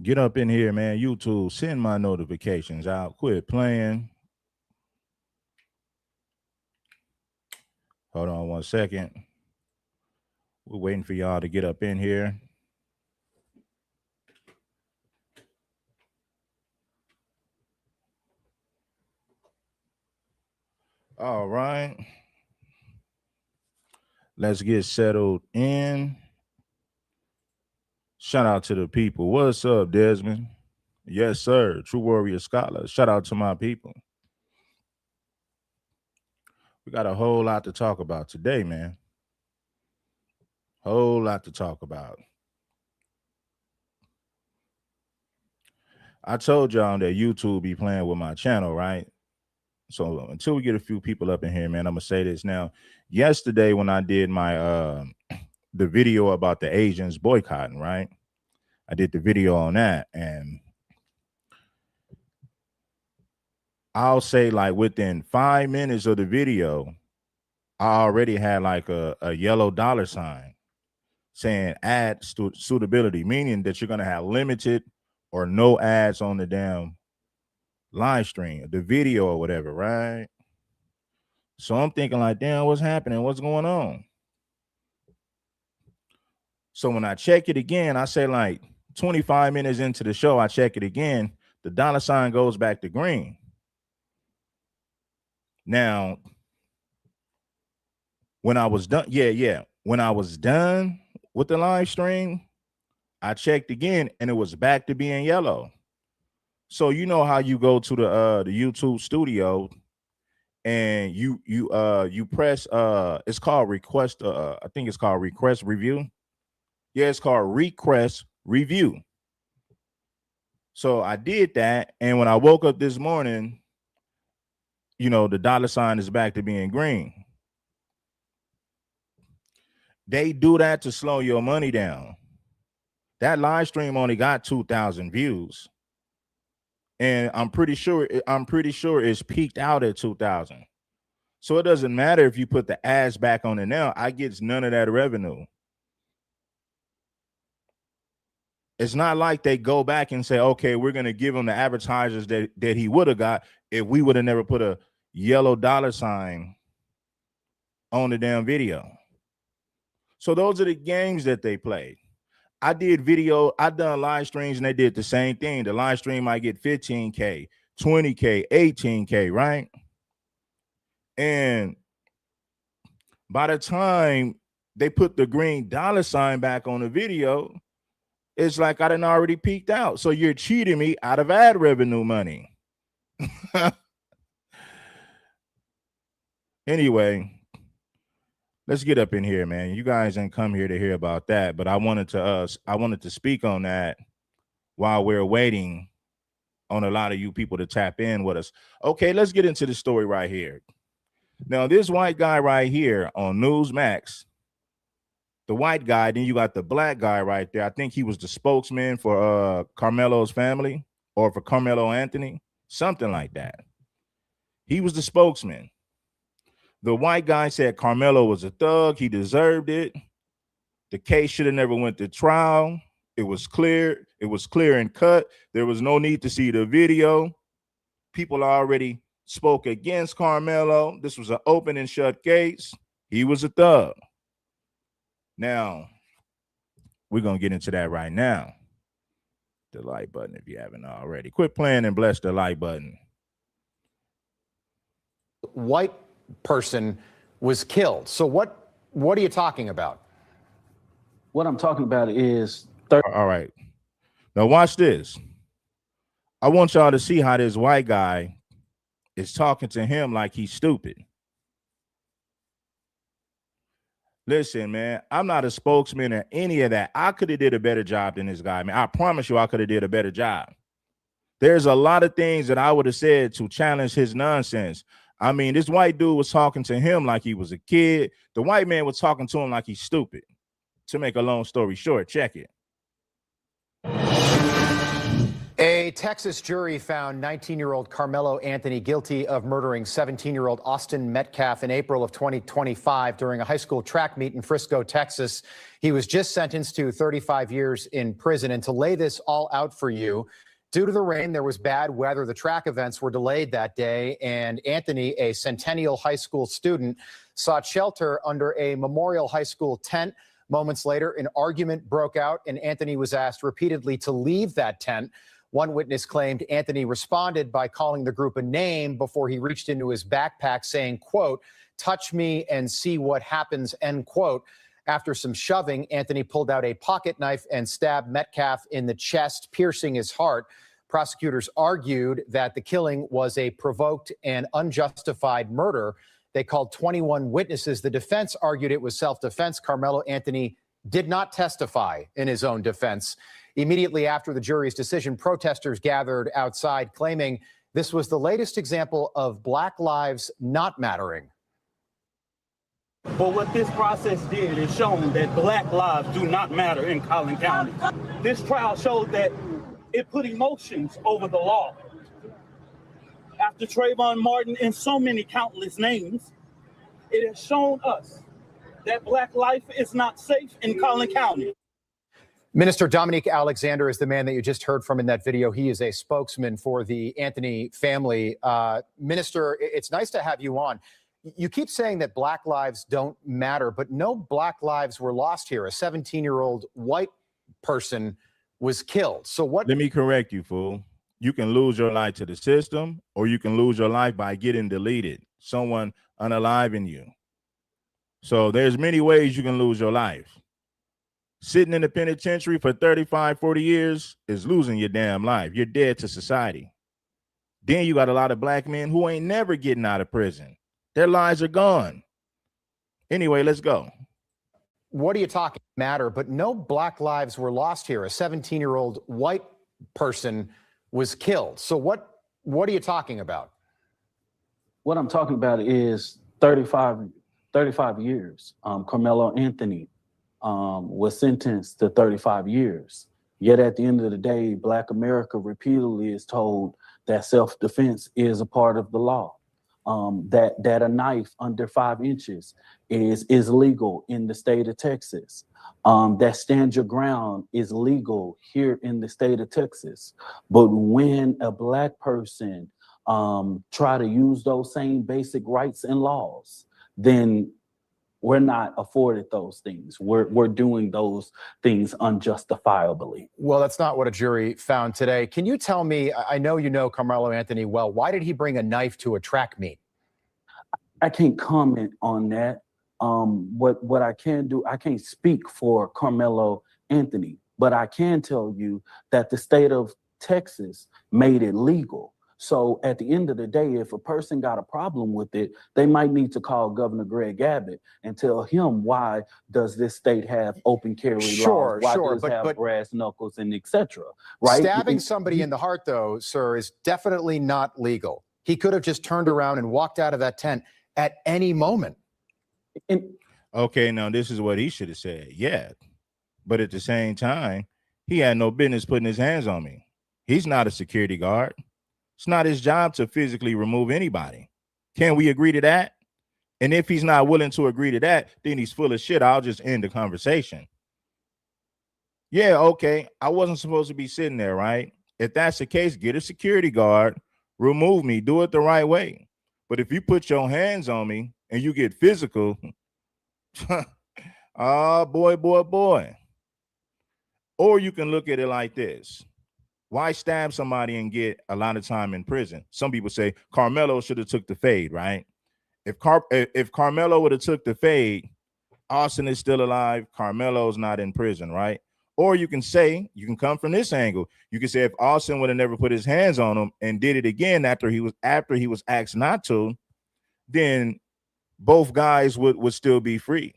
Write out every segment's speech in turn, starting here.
Get up in here, man. YouTube, send my notifications out. Quit playing. Hold on 1 second. We're waiting for y'all to get up in here. All right. Let's get settled in. Shout out to the people. What's up, Desmond? Yes, sir. True Warrior Scholar. Shout out to my people. We got a whole lot to talk about today, man. Whole lot to talk about. I told y'all that YouTube be playing with my channel, right? So until we get a few people up in here, man, I'm gonna say this now. Yesterday, when I did my the video about the Asians boycotting, right? I did the video on that, and I'll say like within 5 minutes of the video, I already had like a yellow dollar sign saying ad suitability, meaning that you're gonna have limited or no ads on the damn live stream, the video or whatever, right? So I'm thinking like, damn, what's happening? What's going on? So when I check it again, I say like 25 minutes into the show, I check it again, the dollar sign goes back to green. Now, when I was done, when I was done with the live stream, I checked again and it was back to being yellow. So you know how you go to the YouTube studio and you press it's called request I think it's called request review. Yeah, it's called request review. So I did that, and when I woke up this morning, the dollar sign is back to being green. They do that to slow your money down. That live stream only got 2,000 views. And I'm pretty sure it's peaked out at 2,000. So it doesn't matter if you put the ads back on it now. I get none of that revenue. It's not like they go back and say, okay, we're going to give him the advertisers that he would have got if we would have never put a yellow dollar sign on the damn video. So those are the games that they play. I done live streams and they did the same thing. The live stream might get 15K, 20K, 18K, right? And by the time they put the green dollar sign back on the video, it's like I done already peaked out. So you're cheating me out of ad revenue money. Anyway, let's get up in here, man. You guys didn't come here to hear about that, but I wanted to speak on that while we're waiting on a lot of you people to tap in with us. Okay, let's get into the story right here. Now, this white guy right here on Newsmax, the white guy, then you got the black guy right there. I think he was the spokesman for Karmelo's family or for Karmelo Anthony, something like that. He was the spokesman. The white guy said Karmelo was a thug. He deserved it. The case should have never went to trial. It was clear. It was clear and cut. There was no need to see the video. People already spoke against Karmelo. This was an open and shut case. He was a thug. Now, we're going to get into that right now. The like button if you haven't already. Quit playing and bless the like button. White person was killed. So what are you talking about? What I'm talking about is... All right. Now watch this. I want y'all to see how this white guy is talking to him like he's stupid. Listen, man, I'm not a spokesman or any of that. I could have did a better job than this guy, man. I promise you I could have did a better job. There's a lot of things that I would have said to challenge his nonsense. I mean, this white dude was talking to him like he was a kid. The white man was talking to him like he's stupid. To make a long story short, check it. A Texas jury found 19-year-old Karmelo Anthony guilty of murdering 17-year-old Austin Metcalf in April of 2025 during a high school track meet in Frisco, Texas. He was just sentenced to 35 years in prison. And to lay this all out for you, due to the rain, there was bad weather. The track events were delayed that day, and Anthony, a Centennial High School student, sought shelter under a Memorial High School tent. Moments later, an argument broke out, and Anthony was asked repeatedly to leave that tent. One witness claimed Anthony responded by calling the group a name before he reached into his backpack saying, quote, "Touch me and see what happens," end quote. After some shoving, Anthony pulled out a pocket knife and stabbed Metcalf in the chest, piercing his heart. Prosecutors argued that the killing was a provoked and unjustified murder. They called 21 witnesses. The defense argued it was self-defense. Karmelo Anthony did not testify in his own defense. Immediately after the jury's decision, protesters gathered outside claiming this was the latest example of Black lives not mattering. But what this process did is shown that Black lives do not matter in Collin County. This trial showed that it put emotions over the law. After Trayvon Martin and so many countless names, it has shown us that Black life is not safe in Collin County. Minister Dominique Alexander is the man that you just heard from in that video. He is a spokesman for the Anthony family. Minister, it's nice to have you on. You keep saying that Black lives don't matter, but no Black lives were lost here. A 17-year-old white person was killed. So what? Let me correct you, fool. You can lose your life to the system, or you can lose your life by getting deleted, someone unaliving you. So there's many ways you can lose your life. Sitting in the penitentiary for 35, 40 years is losing your damn life. You're dead to society. Then you got a lot of Black men who ain't never getting out of prison. Their lives are gone. Anyway, let's go. What are you talking matter? But no Black lives were lost here. A 17-year-old white person was killed. So what are you talking about? What I'm talking about is 35 years. Karmelo Anthony was sentenced to 35 years. Yet at the end of the day, Black America repeatedly is told that self-defense is a part of the law. That a knife under 5 inches is legal in the state of Texas. That stand your ground is legal here in the state of Texas. But when a Black person try to use those same basic rights and laws, then we're not afforded those things. We're doing those things unjustifiably. Well, that's not what a jury found today. Can you tell me, I know you know Karmelo Anthony well, why did he bring a knife to a track meet? I can't comment on that. What I can do, I can't speak for Karmelo Anthony, but I can tell you that the state of Texas made it legal. So at the end of the day, if a person got a problem with it, they might need to call Governor Greg Abbott and tell him, why does this state have open carry laws? Why does it have brass knuckles and etc. Right? Stabbing somebody in the heart, though, sir, is definitely not legal. He could have just turned around and walked out of that tent at any moment. Okay, now this is what he should have said. Yeah, but at the same time, he had no business putting his hands on me. He's not a security guard. It's not his job to physically remove anybody. Can we agree to that? And if he's not willing to agree to that, then he's full of shit. I'll just end the conversation. Yeah, okay. I wasn't supposed to be sitting there, right? If that's the case, get a security guard, remove me, do it the right way. But if you put your hands on me and you get physical, oh, boy. Or you can look at it like this. Why stab somebody and get a lot of time in prison? Some people say Karmelo should have took the fade, right? If Karmelo would have took the fade, Austin is still alive. Karmelo's not in prison, right? Or you can say, you can come from this angle. You can say if Austin would have never put his hands on him and did it again after he was asked not to, then both guys would still be free.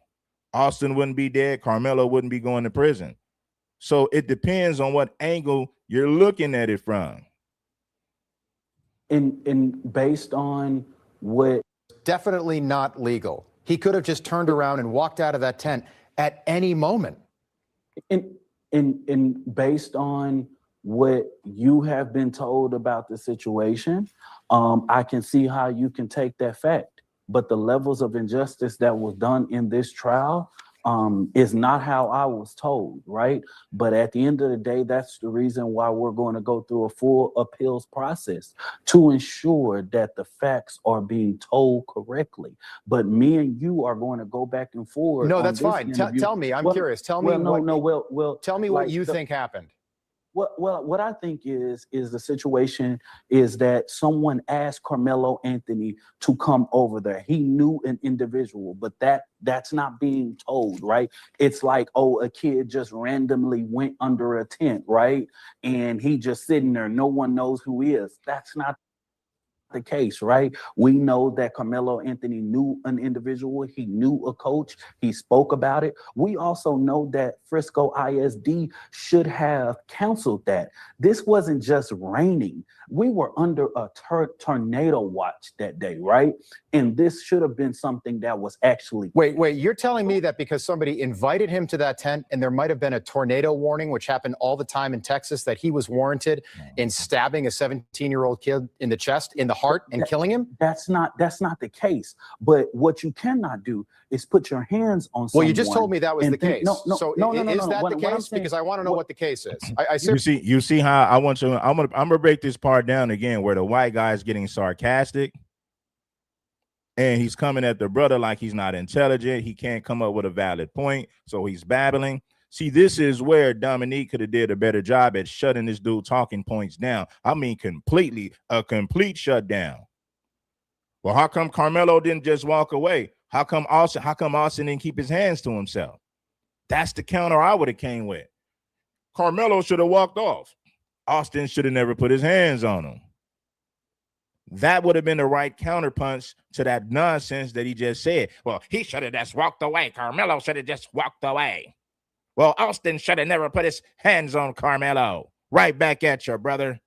Austin wouldn't be dead. Karmelo wouldn't be going to prison. So it depends on what angle you're looking at it from. And based on what? Definitely not legal. He could have just turned around and walked out of that tent at any moment. And based on what you have been told about the situation, I can see how you can take that fact. But the levels of injustice that was done in this trial is not how I was told, right? But at the end of the day, that's the reason why we're going to go through a full appeals process to ensure that the facts are being told correctly. But me and you are going to go back and forth. No, on that's this fine. interview. Tell me, I'm curious. Tell me tell me what you think happened. What I think is the situation is that someone asked Karmelo Anthony to come over there. He knew an individual, but that's not being told, right? It's like, oh, a kid just randomly went under a tent, right? And he just sitting there. No one knows who he is. That's not the case, right? We know that Karmelo Anthony knew an individual. He knew a coach. He spoke about it. We also know that Frisco ISD should have counseled that. This wasn't just raining. We were under a tornado watch that day, right? And this should have been something that was actually... Wait, you're telling me that because somebody invited him to that tent and there might have been a tornado warning, which happened all the time in Texas, that he was warranted in stabbing a 17-year-old kid in the chest, in the heart, and killing him? That's not the case. But what you cannot do is put your hands on someone. Well, you just told me that was the case. No. Is that the case? Because I want to know what the case is. You see how I'm gonna break this part down again, where the white guy is getting sarcastic and he's coming at the brother like he's not intelligent. He can't come up with a valid point, so he's babbling. See, this is where Dominique could have did a better job at shutting this dude talking points down. I mean, a complete shutdown. Well, how come Karmelo didn't just walk away? How come Austin didn't keep his hands to himself? That's the counter I would have came with. Karmelo should have walked off. Austin should have never put his hands on him. That would have been the right counterpunch to that nonsense that he just said. Well, he should have just walked away. Karmelo should have just walked away. Well, Austin should have never put his hands on Karmelo. Right back at you, brother.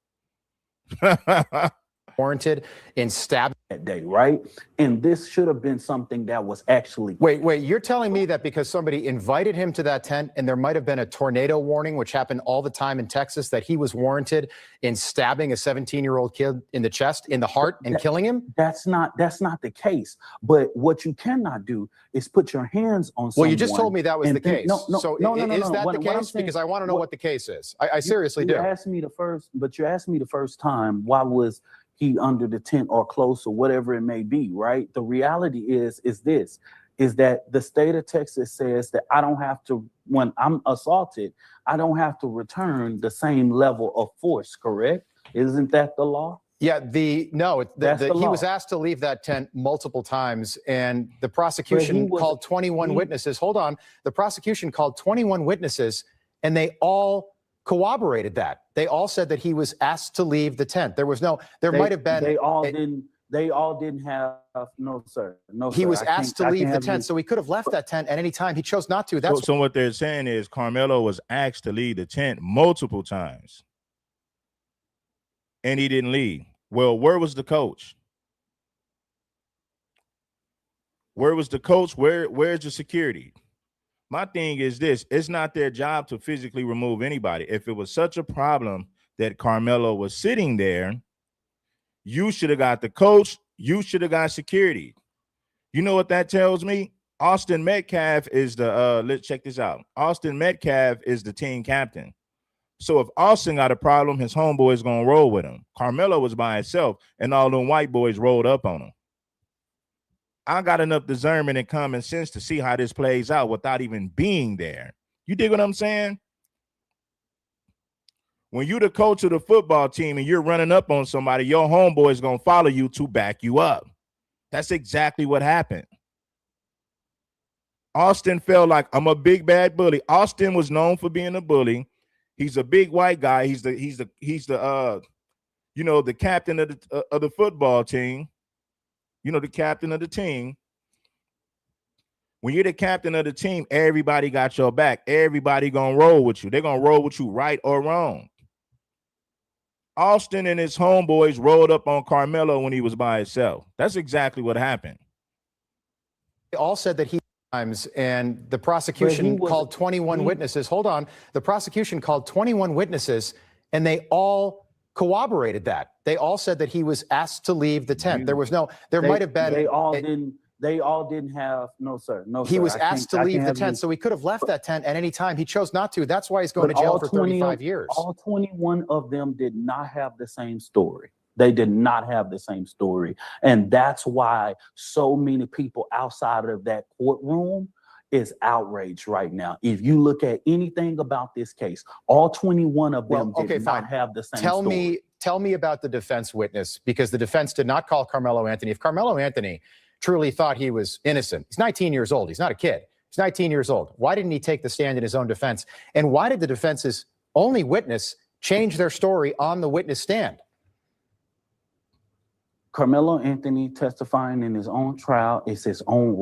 Warranted in stabbing that day, right? And this should have been something that was actually... Wait, you're telling me that because somebody invited him to that tent and there might have been a tornado warning, which happened all the time in Texas, that he was warranted in stabbing a 17-year-old kid in the chest, in the heart, and killing him? That's not the case. But what you cannot do is put your hands on someone. Well, you just told me that was the case. No. Is that the case? Because I want to know what the case is. I seriously do. You asked me the first time, why was he under the tent or close or whatever it may be, right? The reality is that the state of Texas says that I don't have to, when I'm assaulted, I don't have to return the same level of force, correct? Isn't that the law? Yeah, he was asked to leave that tent multiple times, and the prosecution called 21 witnesses. Hold on. The prosecution called 21 witnesses, and they all corroborated that. They all said that he was asked to leave the tent. Might have been. They all didn't have, no, sir. No, he was asked to leave the tent, so he could have left that tent at any time. He chose not to. So what they're saying is Karmelo was asked to leave the tent multiple times, and he didn't leave. Well, where was the coach? Where was the coach? Where's the security? My thing is this: it's not their job to physically remove anybody. If it was such a problem that Karmelo was sitting there, you should have got the coach. You should have got security. You know what that tells me? Austin Metcalf is let's check this out. Austin Metcalf is the team captain. So if Austin got a problem, his homeboy is going to roll with him. Karmelo was by himself, and all them white boys rolled up on him. I got enough discernment and common sense to see how this plays out without even being there. You dig what I'm saying? When you're the coach of the football team and you're running up on somebody, your homeboy is going to follow you to back you up. That's exactly what happened. Austin felt like, I'm a big bad bully. Austin was known for being a bully. He's a big white guy. He's the captain of the football team. You know, the captain of the team. When you're the captain of the team, everybody got your back. Everybody gonna roll with you. They're gonna roll with you, right or wrong. Austin and his homeboys rolled up on Karmelo when he was by himself. That's exactly what happened. They all said that and the prosecution called 21 witnesses. Hold on. The prosecution called 21 witnesses, and they all corroborated that. They all said that he was asked to leave the tent. There might have been. They all didn't have, no, sir. No, he sir. was asked to leave the tent, so he could have left that tent at any time. He chose not to. That's why he's going to jail for 35 years. All 21 of them did not have the same story. They did not have the same story. And that's why so many people outside of that courtroom is outraged right now. If you look at anything about this case, all 21 of them did not have the same story. Tell me about the defense witness, because the defense did not call Karmelo Anthony. If Karmelo Anthony truly thought he was innocent, he's 19 years old. He's not a kid. He's 19 years old. Why didn't he take the stand in his own defense? And why did the defense's only witness change their story on the witness stand? Karmelo Anthony testifying in his own trial is his own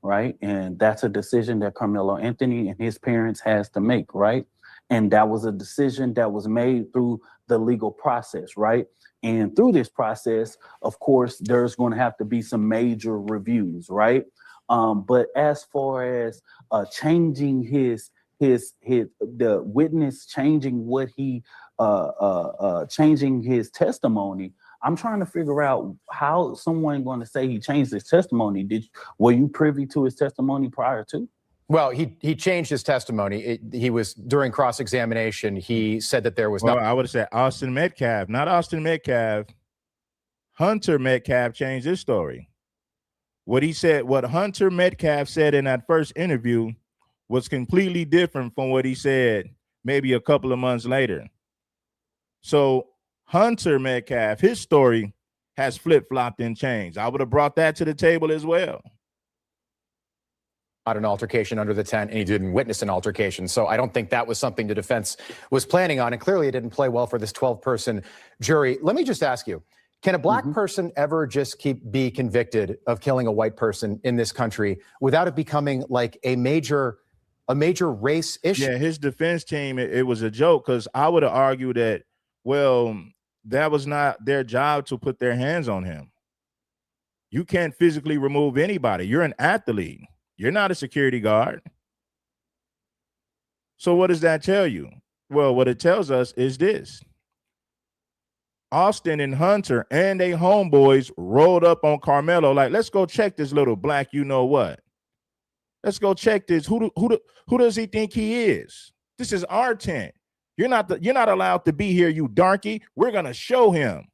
right? And that's a decision that Karmelo Anthony and his parents has to make, right? And that was a decision that was made through the legal process, right? And through this process, of course, there's going to have to be some major reviews, right? But as far as changing the witness changing what he changing his testimony, I'm trying to figure out how someone going to say he changed his testimony. Were you privy to his testimony prior to? Well, he changed his testimony. He was during cross-examination. He said that there was no. I would have said Austin Metcalf, not Austin Metcalf. Hunter Metcalf changed his story. What he said, what Hunter Metcalf said in that first interview was completely different from what he said maybe a couple of months later. So Hunter Metcalf, his story has flip-flopped and changed. I would have brought that to the table as well. An altercation under the tent, and he didn't witness an altercation. So I don't think that was something the defense was planning on. And clearly it didn't play well for this 12-person jury. Let me just ask you, can a black person ever just be convicted of killing a white person in this country without it becoming like a major race issue? Yeah, his defense team, it was a joke, because I would have argued that, well, that was not their job to put their hands on him. You can't physically remove anybody. You're an athlete. You're not a security guard. So what does that tell you? Well, what it tells us is this. Austin and Hunter and they homeboys rolled up on Karmelo like, let's go check this little black you-know-what. Let's go check this. Who does he think he is? This is our tent. You're not allowed to be here, you darky. We're going to show him.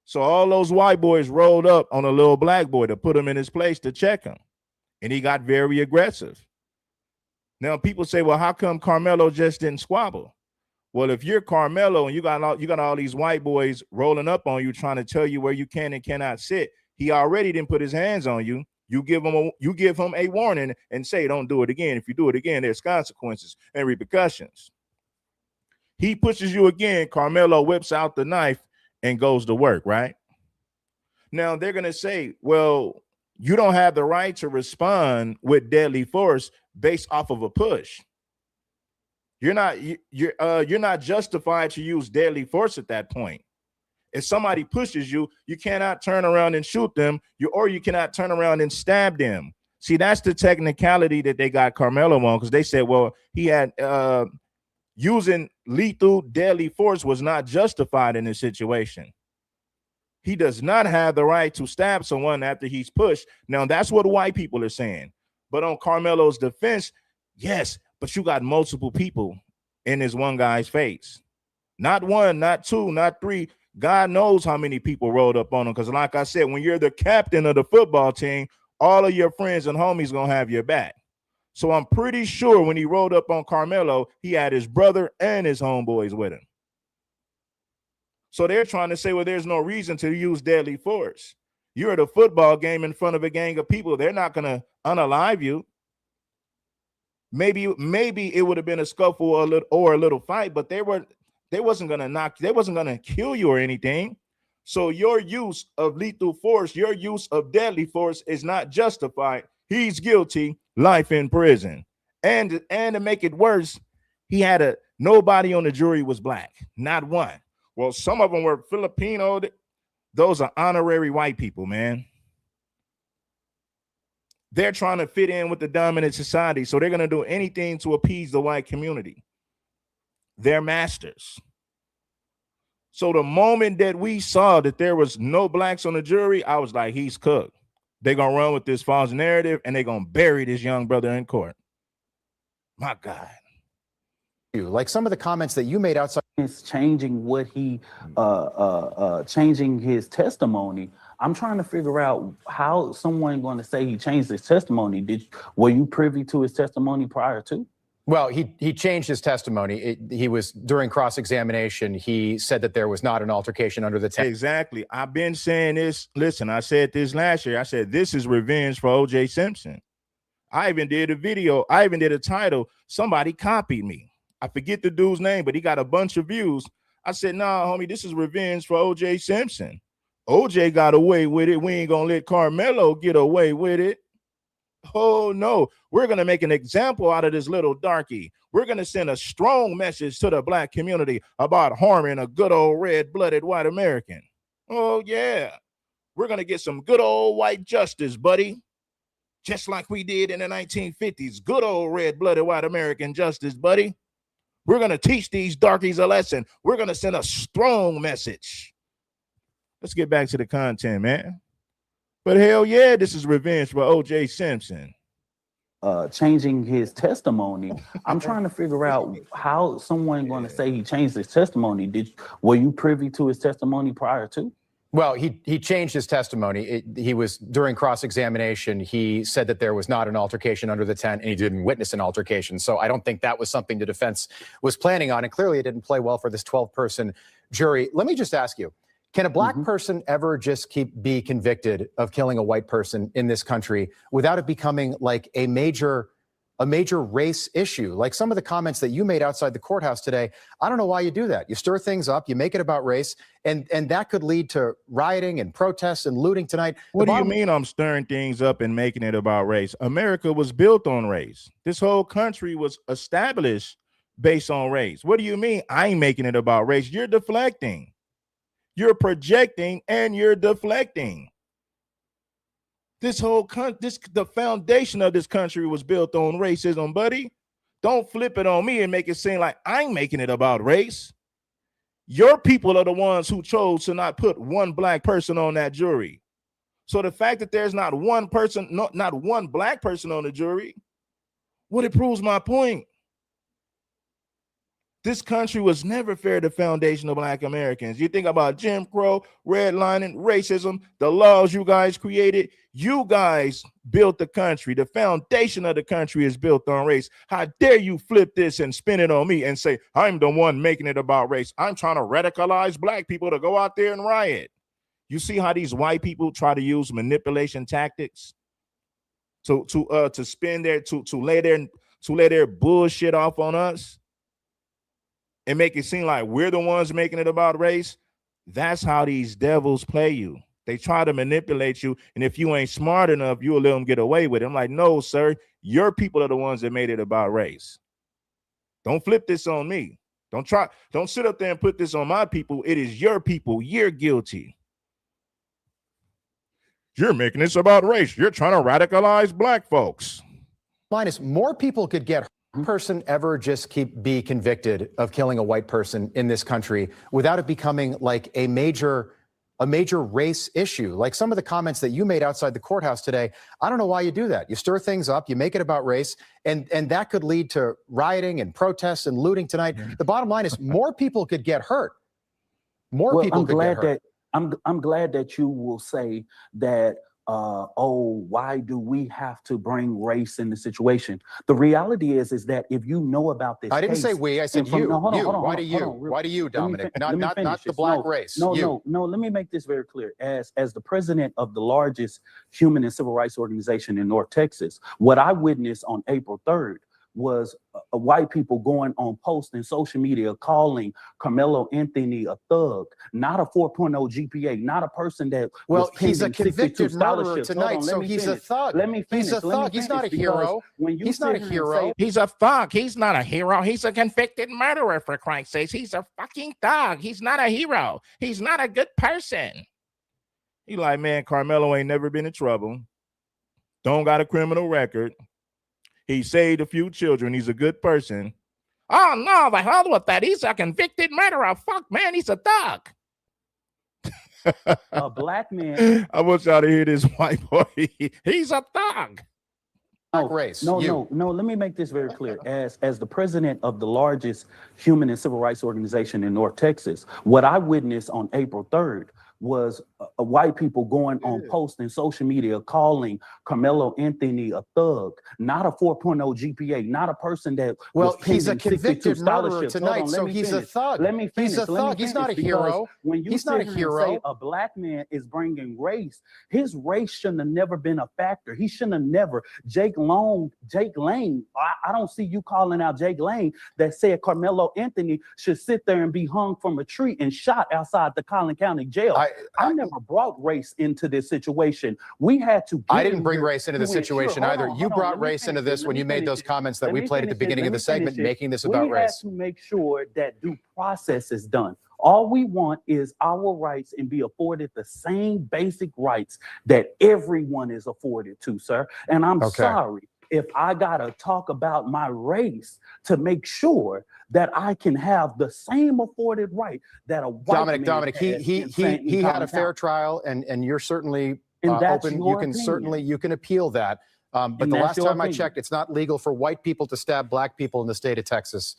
So all those white boys rolled up on a little black boy to put him in his place to check him. And he got very aggressive. Now people say, well, how come Karmelo just didn't squabble? Well, if you're Karmelo and you got all these white boys rolling up on you trying to tell you where you can and cannot sit, he already didn't put his hands on you. You give him a warning and say, don't do it again. If you do it again, there's consequences and repercussions. He pushes you again, Karmelo whips out the knife and goes to work, right? Now they're going to say, well, you don't have the right to respond with deadly force based off of a push. You're not justified to use deadly force at that point. If somebody pushes you, you cannot turn around and shoot them, or you cannot turn around and stab them. See, that's the technicality that they got Karmelo on, because they said, well, he had using lethal deadly force was not justified in this situation. He does not have the right to stab someone after he's pushed. Now, that's what white people are saying. But on Karmelo's defense, yes, but you got multiple people in this one guy's face. Not one, not two, not three. God knows how many people rolled up on him. Because like I said, when you're the captain of the football team, all of your friends and homies going to have your back. So I'm pretty sure when he rolled up on Karmelo, he had his brother and his homeboys with him. So they're trying to say, well, there's no reason to use deadly force. You're at a football game in front of a gang of people. They're not going to unalive you. Maybe it would have been a scuffle or a little fight, but they wasn't going to kill you or anything. So your use of lethal force, your use of deadly force is not justified. He's guilty, life in prison. And to make it worse, nobody on the jury was black, not one. Well, some of them were Filipino. Those are honorary white people, man. They're trying to fit in with the dominant society, so they're going to do anything to appease the white community. They're masters. So the moment that we saw that there was no blacks on the jury, I was like, he's cooked. They're going to run with this false narrative and they're going to bury this young brother in court. My God. Like some of the comments that you made outside. It's changing what he, changing his testimony. I'm trying to figure out how someone going to say he changed his testimony. Were you privy to his testimony prior to? Well, he changed his testimony. He was during cross-examination. He said that there was not an altercation under the tent. Exactly. I've been saying this. Listen, I said this last year. I said, this is revenge for O.J. Simpson. I even did a video. I even did a title. Somebody copied me. I forget the dude's name, but he got a bunch of views. I said, nah, homie, this is revenge for O.J. Simpson. O.J. got away with it. We ain't going to let Karmelo get away with it. Oh, no. We're going to make an example out of this little darky. We're going to send a strong message to the black community about harming a good old red-blooded white American. Oh, yeah. We're going to get some good old white justice, buddy. Just like we did in the 1950s. Good old red-blooded white American justice, buddy. We're going to teach these darkies a lesson. We're going to send a strong message. Let's get back to the content, man. But hell yeah, this is revenge for O.J. Simpson. Changing his testimony. I'm trying to figure out how someone going to say he changed his testimony. Were you privy to his testimony prior to? Well, he changed his testimony. He was during cross-examination. He said that there was not an altercation under the tent, and he didn't witness an altercation. So I don't think that was something the defense was planning on. And clearly, it didn't play well for this 12-person jury. Let me just ask you. Can a black person ever just be convicted of killing a white person in this country without it becoming like a major race issue? Like some of the comments that you made outside the courthouse today, I don't know why you do that. You stir things up, you make it about race, and that could lead to rioting and protests and looting tonight. What do you mean I'm stirring things up and making it about race? America was built on race. This whole country was established based on race. What do you mean I ain't making it about race? You're deflecting. You're projecting and you're deflecting. This whole the foundation of this country was built on racism, buddy. Don't flip it on me and make it seem like I'm making it about race. Your people are the ones who chose to not put one black person on that jury. So the fact that there's not one person, not one black person on the jury, well, it proves my point. This country was never fair to foundation of black Americans. You think about Jim Crow, redlining, racism, the laws you guys created. You guys built the country. The foundation of the country is built on race. How dare you flip this and spin it on me and say, I'm the one making it about race. I'm trying to radicalize black people to go out there and riot. You see how these white people try to use manipulation tactics to spin their to lay their bullshit off on us and make it seem like we're the ones making it about race. That's how these devils play you. They try to manipulate you, and if you ain't smart enough, you'll let them get away with it. I'm like, no, sir, your people are the ones that made it about race. Don't flip this on me. Don't sit up there and put this on my people. It is your people. You're guilty. You're making this about race. You're trying to radicalize black folks. Linus, more people could get person ever just be convicted of killing a white person in this country without it becoming like a major race issue? Like some of the comments that you made outside the courthouse today, I don't know why you do that. You stir things up, you make it about race, and that could lead to rioting and protests and looting tonight. The bottom line is more people could get hurt. More people could get hurt. I'm glad that you will say that, why do we have to bring race in the situation? The reality is that if you know about this, I didn't say we. I said you. Hold on. Why do you, Dominic? Not the black race. No. Let me make this very clear. As the president of the largest human and civil rights organization in North Texas, what I witnessed on April 3rd was white people going on posts in social media calling Karmelo Anthony a thug, not a 4.0 GPA, not a person that he's a convicted murderer tonight, so he's a thug. Let me finish. He's a thug. He's not a hero. He's not a hero. He's a thug. He's not a hero. He's a convicted murderer, for Christ's sake. He's a fucking thug. He's not a hero. He's not a good person. He like, man, Karmelo ain't never been in trouble. Don't got a criminal record. He saved a few children. He's a good person. Oh no, the hell with that. He's a convicted murderer. Fuck, man, he's a thug. A black man. I want y'all to hear this white boy. He's a thug. Race. No. Let me make this very clear. As the president of the largest human and civil rights organization in North Texas, what I witnessed on April 3rd was white people going on posts in social media calling Karmelo Anthony a thug, not a 4.0 GPA, not a person that he's a convicted murderer tonight, so he's a thug. Let me finish. He's a thug. He's not a hero. When you he's not a hero. Say a black man is bringing race, his race shouldn't have never been a factor. He shouldn't have never. Jake Lane. I don't see you calling out Jake Lane that said Karmelo Anthony should sit there and be hung from a tree and shot outside the Collin County Jail. I never brought race into this situation. We had to. I didn't bring race into the situation either. You brought race into this when you made those comments that we played at the beginning of the segment, making this about race. We had to make sure that due process is done. All we want is our rights and be afforded the same basic rights that everyone is afforded to, sir. And I'm sorry if I gotta talk about my race to make sure that I can have the same afforded right that a white Dominic, he had a fair trial, and you're certainly open. You can appeal that. But the last time I checked, it's not legal for white people to stab black people in the state of Texas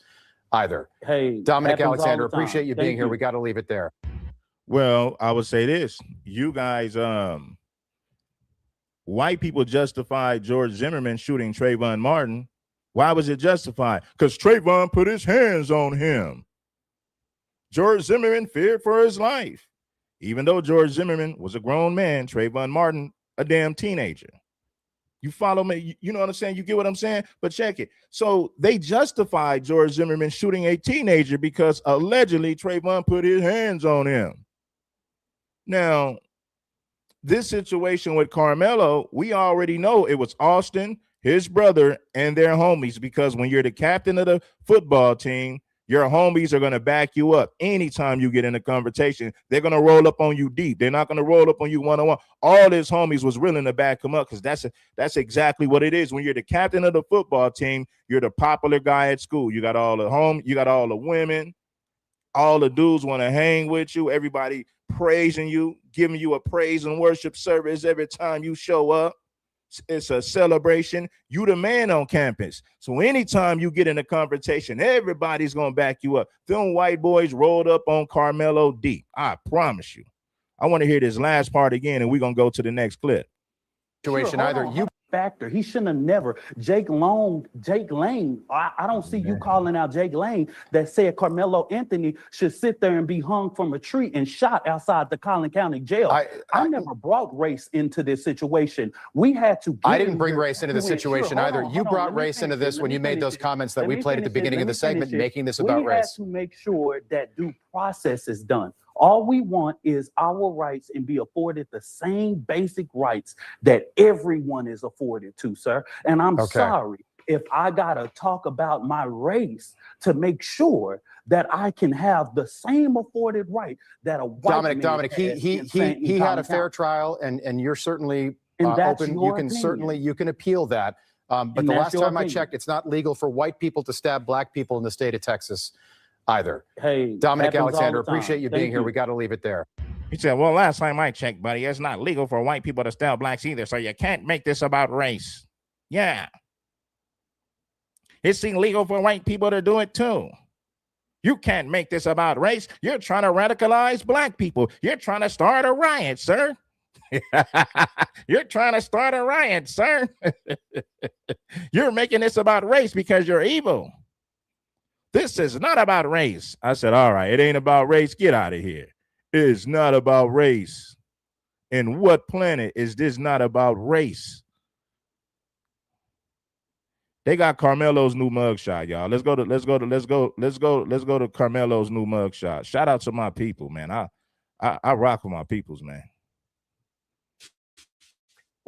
either. Hey, Dominic Alexander, appreciate you being here. We got to leave it there. Well, I would say this. You guys, white people justified George Zimmerman shooting Trayvon Martin. Why was it justified? Because Trayvon put his hands on him. George Zimmerman feared for his life. Even though George Zimmerman was a grown man, Trayvon Martin, a damn teenager. You follow me? You know what I'm saying? You get what I'm saying? But check it. So they justified George Zimmerman shooting a teenager because allegedly Trayvon put his hands on him. Now, this situation with Karmelo, we already know it was Austin, his brother, and their homies, because when you're the captain of the football team, your homies are going to back you up. Anytime you get in a conversation, they're going to roll up on you deep. They're not going to roll up on you one-on-one. All his homies was willing to back him up because that's exactly what it is. When you're the captain of the football team, you're the popular guy at school. You got all the women, all the dudes want to hang with you. Everybody praising you, giving you a praise and worship service every time you show up. It's a celebration. You the man on campus. So anytime you get in a conversation, everybody's going to back you up. Them white boys rolled up on Karmelo deep. I promise you. I want to hear this last part again, and we're going to go to the next clip. Factor. He shouldn't have never. Jake Lane. I don't see you calling out Jake Lane that said Karmelo Anthony should sit there and be hung from a tree and shot outside the Collin County Jail. I never brought race into this situation. We had to. I didn't bring race into the situation either. You brought race into this when you made those comments that we played at the beginning of the segment, making this about race. We had to make sure that due process is done. All we want is our rights and be afforded the same basic rights that everyone is afforded to, sir. And I'm sorry if I gotta talk about my race to make sure that I can have the same afforded right that a white man. Dominic, he had a fair trial, and you're certainly open. You can appeal that. But the last time I checked, it's not legal for white people to stab black people in the state of Texas either. Hey, Dominic Alexander, appreciate you being here. We got to leave it there. He said, well, last time I checked, buddy, it's not legal for white people to stab blacks either, so you can't make this about race. Yeah. It's illegal for white people to do it too. You can't make this about race. You're trying to radicalize black people. You're trying to start a riot, sir. You're trying to start a riot, sir. You're making this about race because you're evil. This is not about race. I said, all right, it ain't about race. Get out of here. It's not about race. In what planet is this not about race? They got Karmelo's new mugshot, y'all. Let's go to Karmelo's new mugshot. Shout out to my people, man. I rock with my peoples, man.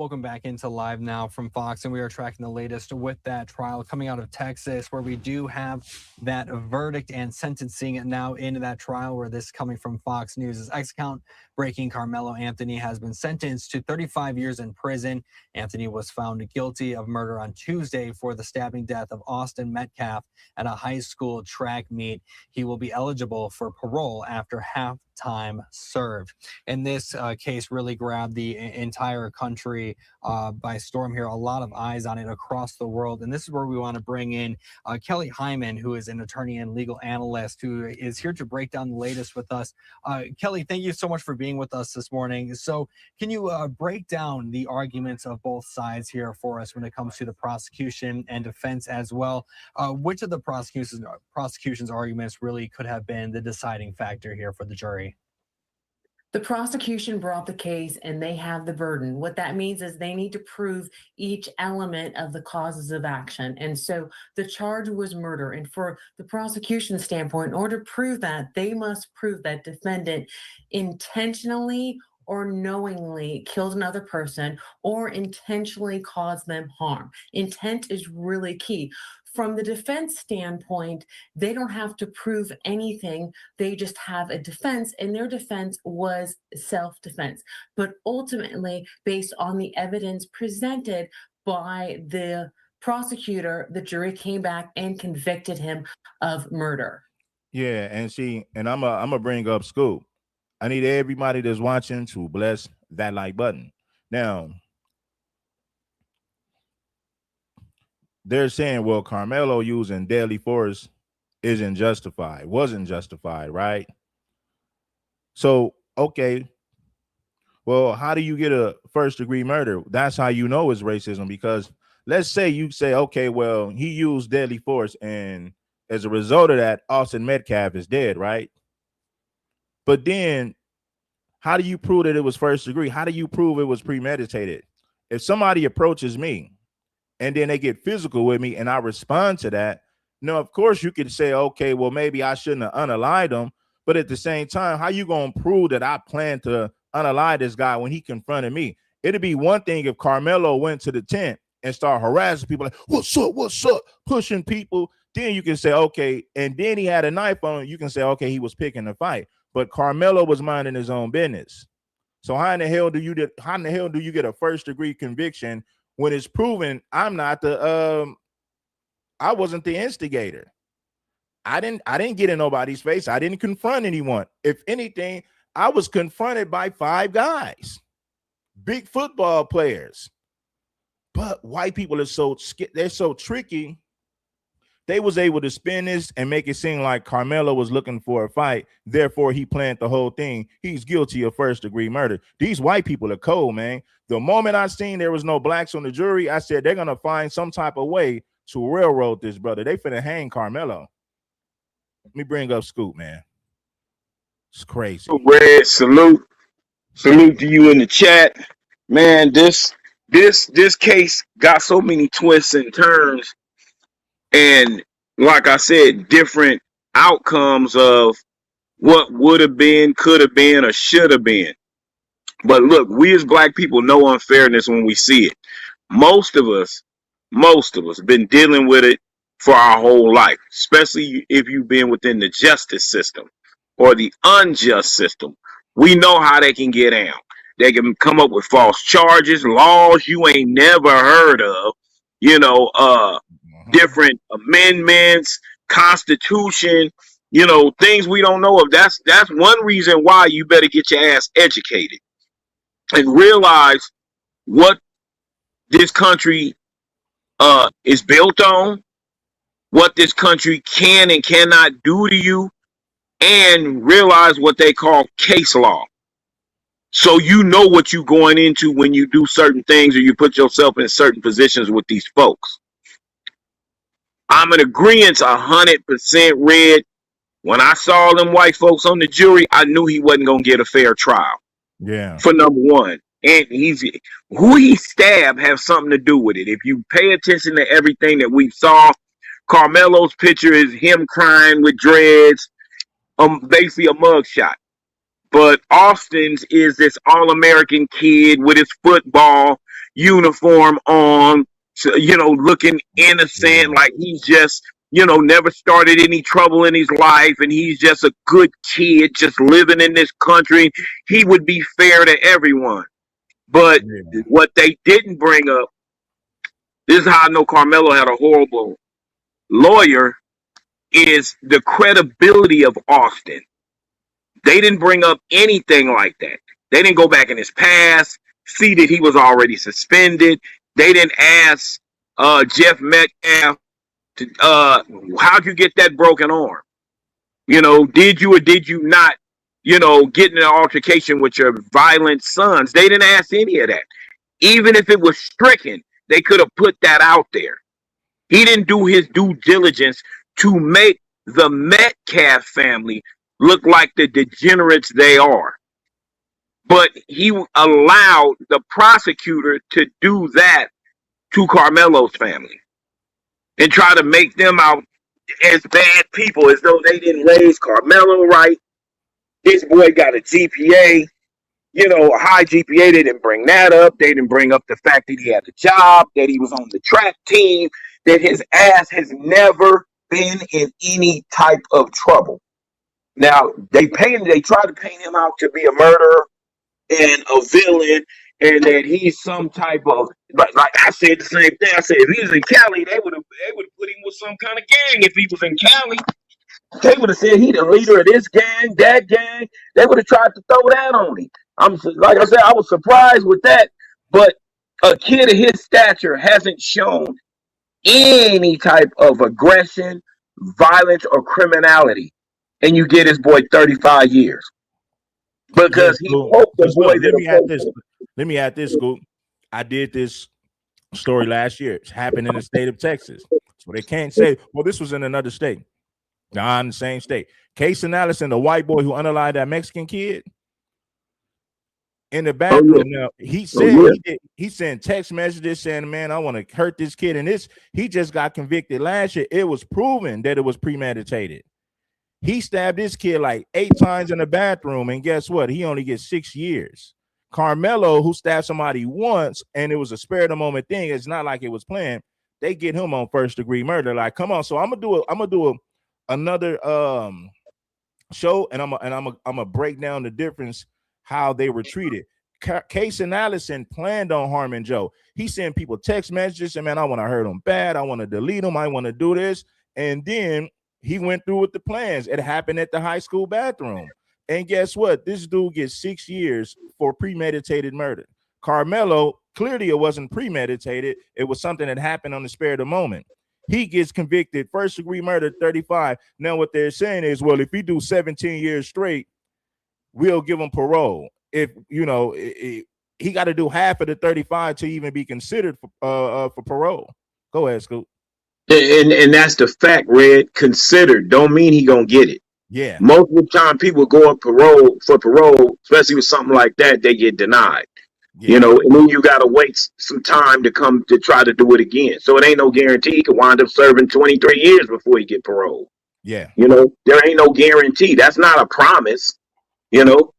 Welcome back into Live Now from Fox, and we are tracking the latest with that trial coming out of Texas, where we do have that verdict and sentencing now into that trial, where this coming from Fox News' X-account breaking. Karmelo Anthony has been sentenced to 35 years in prison. Anthony was found guilty of murder on Tuesday for the stabbing death of Austin Metcalf at a high school track meet. He will be eligible for parole after half time served. And this case really grabbed the entire country by storm here. A lot of eyes on it across the world. And this is where we want to bring in Kelly Hyman, who is an attorney and legal analyst, who is here to break down the latest with us. Kelly, thank you so much for being with us this morning. So can you break down the arguments of both sides here for us when it comes to the prosecution and defense as well? Which of the prosecution's arguments really could have been the deciding factor here for the jury? The prosecution brought the case and they have the burden. What that means is they need to prove each element of the causes of action. And so the charge was murder. And for the prosecution standpoint, in order to prove that, they must prove that defendant intentionally or knowingly killed another person or intentionally caused them harm. Intent is really key. From the defense standpoint, they don't have to prove anything. They just have a defense, and their defense was self-defense. But ultimately, based on the evidence presented by the prosecutor, the jury came back and convicted him of murder. Yeah, and see, and I'm a bring up Scoop. I need everybody that's watching to bless that like button. Now, they're saying, well, Karmelo using deadly force wasn't justified, right? So, okay, well, how do you get a first degree murder? That's how you know it's racism, because let's say you say, okay, well, he used deadly force, and as a result of that, Austin Metcalf is dead, right? But then how do you prove that it was first degree? How do you prove it was premeditated? If somebody approaches me and then they get physical with me and I respond to that, no, of course you could say, okay, well, maybe I shouldn't have unalived him. But at the same time, how you going to prove that I plan to unalive this guy when he confronted me? It'd be one thing if Karmelo went to the tent and start harassing people like, what's up, pushing people. Then you can say, okay, and then he had a knife on him. You can say, okay, he was picking a fight. But Karmelo was minding his own business. So how in the hell do you get a first degree conviction when it's proven I wasn't the instigator? I didn't get in nobody's face. I didn't confront anyone. If anything, I was confronted by 5 guys, big football players. But white people are they're so tricky. They was able to spin this and make it seem like Karmelo was looking for a fight. Therefore, he planned the whole thing. He's guilty of first degree murder. These white people are cold, man. The moment I seen there was no blacks on the jury, I said they're going to find some type of way to railroad this brother. They finna hang Karmelo. Let me bring up Scoop, man. It's crazy. Red, salute to you in the chat, man. This case got so many twists and turns, and like I said, different outcomes of what would have been, could have been, or should have been. But look, we as black people know unfairness when we see it. Most of us been dealing with it for our whole life, especially if you've been within the justice system or the unjust system. We know how they can get out. They can come up with false charges, laws you ain't never heard of, different amendments, constitution, things we don't know of. That's one reason why you better get your ass educated and realize what this country is built on, what this country can and cannot do to you, and realize what they call case law. So you know what you're going into when you do certain things or you put yourself in certain positions with these folks. I'm in agreement 100%, Red. When I saw them white folks on the jury, I knew he wasn't going to get a fair trial. Yeah. For number one. And who he stabbed has something to do with it. If you pay attention to everything that we saw, Karmelo's picture is him crying with dreads, basically a mugshot. But Austin's is this all-American kid with his football. uniform on, so, looking innocent, like he's just, never started any trouble in his life, and he's just a good kid, just living in this country. He would be fair to everyone. But what they didn't bring up, this is how I know Karmelo had a horrible lawyer, is the credibility of Austin. They didn't bring up anything like that. They didn't go back in his past, see that he was already suspended. They didn't ask Jeff Metcalf, how'd you get that broken arm? Did you or did you not, get in an altercation with your violent sons? They didn't ask any of that. Even if it was stricken, they could have put that out there. He didn't do his due diligence to make the Metcalf family look like the degenerates they are. But he allowed the prosecutor to do that to Karmelo's family and try to make them out as bad people, as though they didn't raise Karmelo right. This boy got a GPA, a high GPA. They didn't bring that up. They didn't bring up the fact that he had a job, that he was on the track team, that his ass has never been in any type of trouble. Now, they try to paint him out to be a murderer and a villain, and that he's some type of, like I said the same thing. I said if he was in Cali, they would have put him with some kind of gang. If he was in Cali, they would have said he the leader of this gang, that gang. They would have tried to throw that on him. Like I said, I was surprised with that. But a kid of his stature hasn't shown any type of aggression, violence, or criminality, and you get his boy 35 years because he hoped the boy. Let me add this, Scoop. I did this story last year. It's happened in the state of Texas, so they can't say, "Well, this was in another state." Nah, in the same state. Case analysis, the white boy who unalived that Mexican kid in the bathroom. Now he said he sent text messages saying, "Man, I want to hurt this kid," and he just got convicted last year. It was proven that it was premeditated. He stabbed this kid like 8 times in the bathroom, and guess what? He only gets 6 years. Karmelo, who stabbed somebody once, and it was a spare of the moment thing. It's not like it was planned. They get him on first-degree murder. Like, come on. So I'm gonna do another show, and I'm gonna break down the difference how they were treated. Case and Allison planned on harming Joe. He sent people text messages and, man, I want to hurt him bad. I want to delete him. I want to do this. And then he went through with the plans. It happened at the high school bathroom. And guess what? This dude gets 6 years for premeditated murder. Karmelo, clearly it wasn't premeditated. It was something that happened on the spur of the moment. He gets convicted, first degree murder, 35. Now what they're saying is, well, if he do 17 years straight, we'll give him parole. If he got to do half of the 35 to even be considered for parole. Go ahead, Scoop. And that's the fact, Red. Considered don't mean he gonna get it. Yeah. Most of the time, people go up parole, especially with something like that, they get denied. Yeah. And then you gotta wait some time to come to try to do it again. So it ain't no guarantee he could wind up serving 23 years before he get parole. Yeah. There ain't no guarantee. That's not a promise.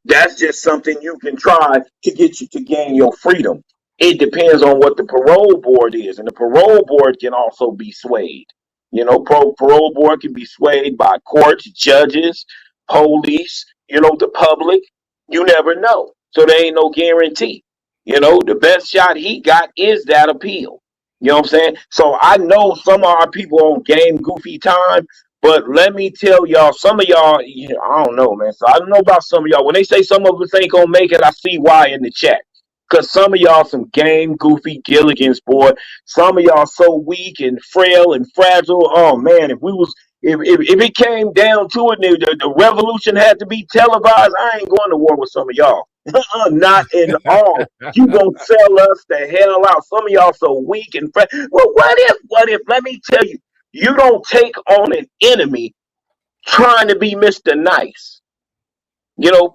That's just something you can try to get you to gain your freedom. It depends on what the parole board is, and the parole board can also be swayed. Parole board can be swayed by courts, judges, police, the public. You never know. So there ain't no guarantee. The best shot he got is that appeal. You know what I'm saying? So I know some of our people on game goofy time, but let me tell y'all, some of y'all, I don't know, man. So I don't know about some of y'all. When they say some of us ain't gonna make it, I see why in the chat. Because some of y'all some game goofy Gilligans, boy. Some of y'all so weak and frail and fragile. Oh man, if it came down to it, the revolution had to be televised, I ain't going to war with some of y'all. Not in all. You gonna sell us the hell out. Some of y'all so weak and fragile. Well, what if? Let me tell you, you don't take on an enemy trying to be Mr. Nice.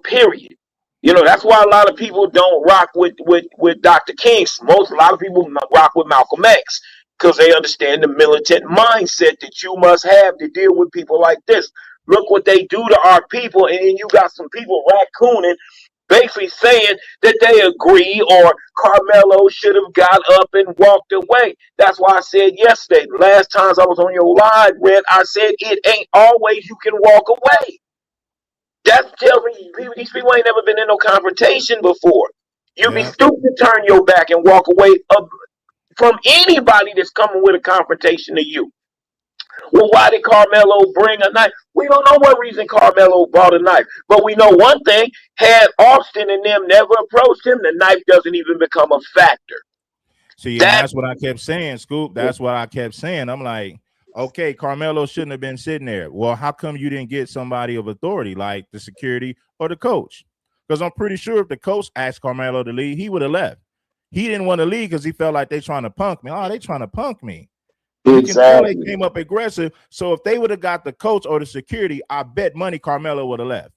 Period. That's why a lot of people don't rock with Dr. King. A lot of people rock with Malcolm X because they understand the militant mindset that you must have to deal with people like this. Look what they do to our people, and then you got some people raccooning basically saying that they agree or Karmelo should have got up and walked away. That's why I said yesterday, last times I was on your live, Red, I said it ain't always you can walk away. That tells me these people ain't never been in no confrontation before. You'd be Yeah. stupid to turn your back and walk away from anybody that's coming with a confrontation to you. Well, why did Karmelo bring a knife? We don't know what reason Karmelo brought a knife. But we know one thing, had Austin and them never approached him, the knife doesn't even become a factor. See, and that's what I kept saying, Scoop. That's what I kept saying. I'm like, okay, Karmelo shouldn't have been sitting there. Well, how come you didn't get somebody of authority like the security or the coach? Because I'm pretty sure if the coach asked Karmelo to leave, he would have left. He didn't want to leave because he felt like they trying to punk me. Oh, they trying to punk me. You can tell they came up aggressive. So if they would have got the coach or the security, I bet money Karmelo would have left.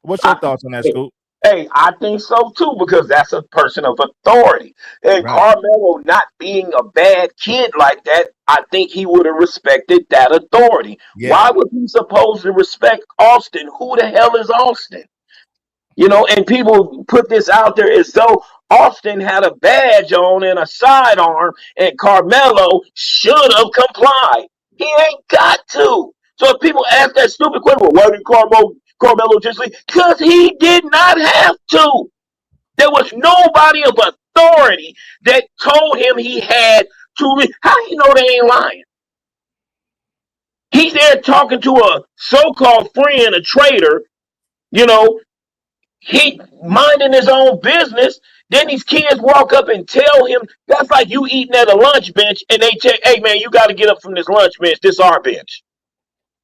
What's your thoughts on that, Scoop? Hey, I think so too, because that's a person of authority. And Right. Karmelo not being a bad kid like that, I think he would have respected that authority. Yeah. Why was he supposed to respect Austin? Who the hell is Austin? You know, and people put this out there as though Austin had a badge on and a sidearm, and Karmelo should have complied. He ain't got to. So if people ask that stupid question, well, why did Karmelo just leave? Because he did not have to. There was nobody of authority that told him he had to leave. How do you know they ain't lying? He's there talking to a so-called friend, a traitor, you know, he minding his own business. Then these kids walk up and tell him, that's like you eating at a lunch bench and they say, hey man, you got to get up from this lunch bench. This our bench.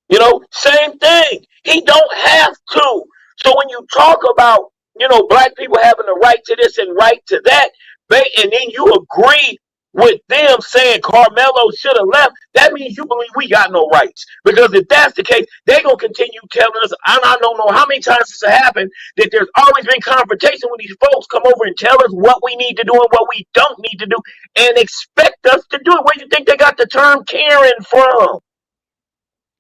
You know, same thing. He don't have to. So when you talk about, you know, black people having the right to this and right to that, and then you agree with them saying Karmelo should have left, that means you believe we got no rights. Because if that's the case, they're going to continue telling us, and I don't know how many times this has happened, that there's always been confrontation when these folks come over and tell us what we need to do and what we don't need to do and expect us to do it. Where do you think they got the term Karen from?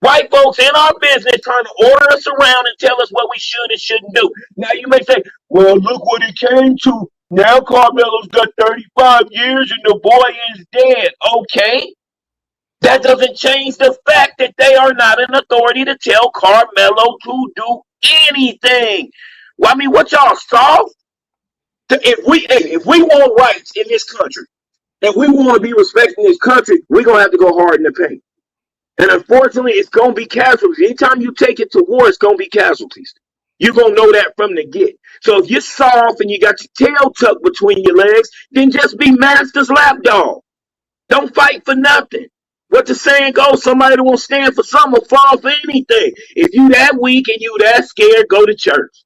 White folks in our business trying to order us around and tell us what we should and shouldn't do. Now you may say, well, look what it came to. Now Karmelo's got 35 years and the boy is dead. Okay. That doesn't change the fact that they are not an authority to tell Karmelo to do anything. Well, I mean, what y'all saw? If we want rights in this country, if we want to be respected in this country, we're going to have to go hard in the paint. And unfortunately, it's going to be casualties. Anytime you take it to war, it's going to be casualties. You're going to know that from the get. So if you're soft and you got your tail tucked between your legs, then just be master's lapdog. Don't fight for nothing. What the saying goes, somebody that won't stand for something will fall for anything. If you that weak and you that scared, go to church.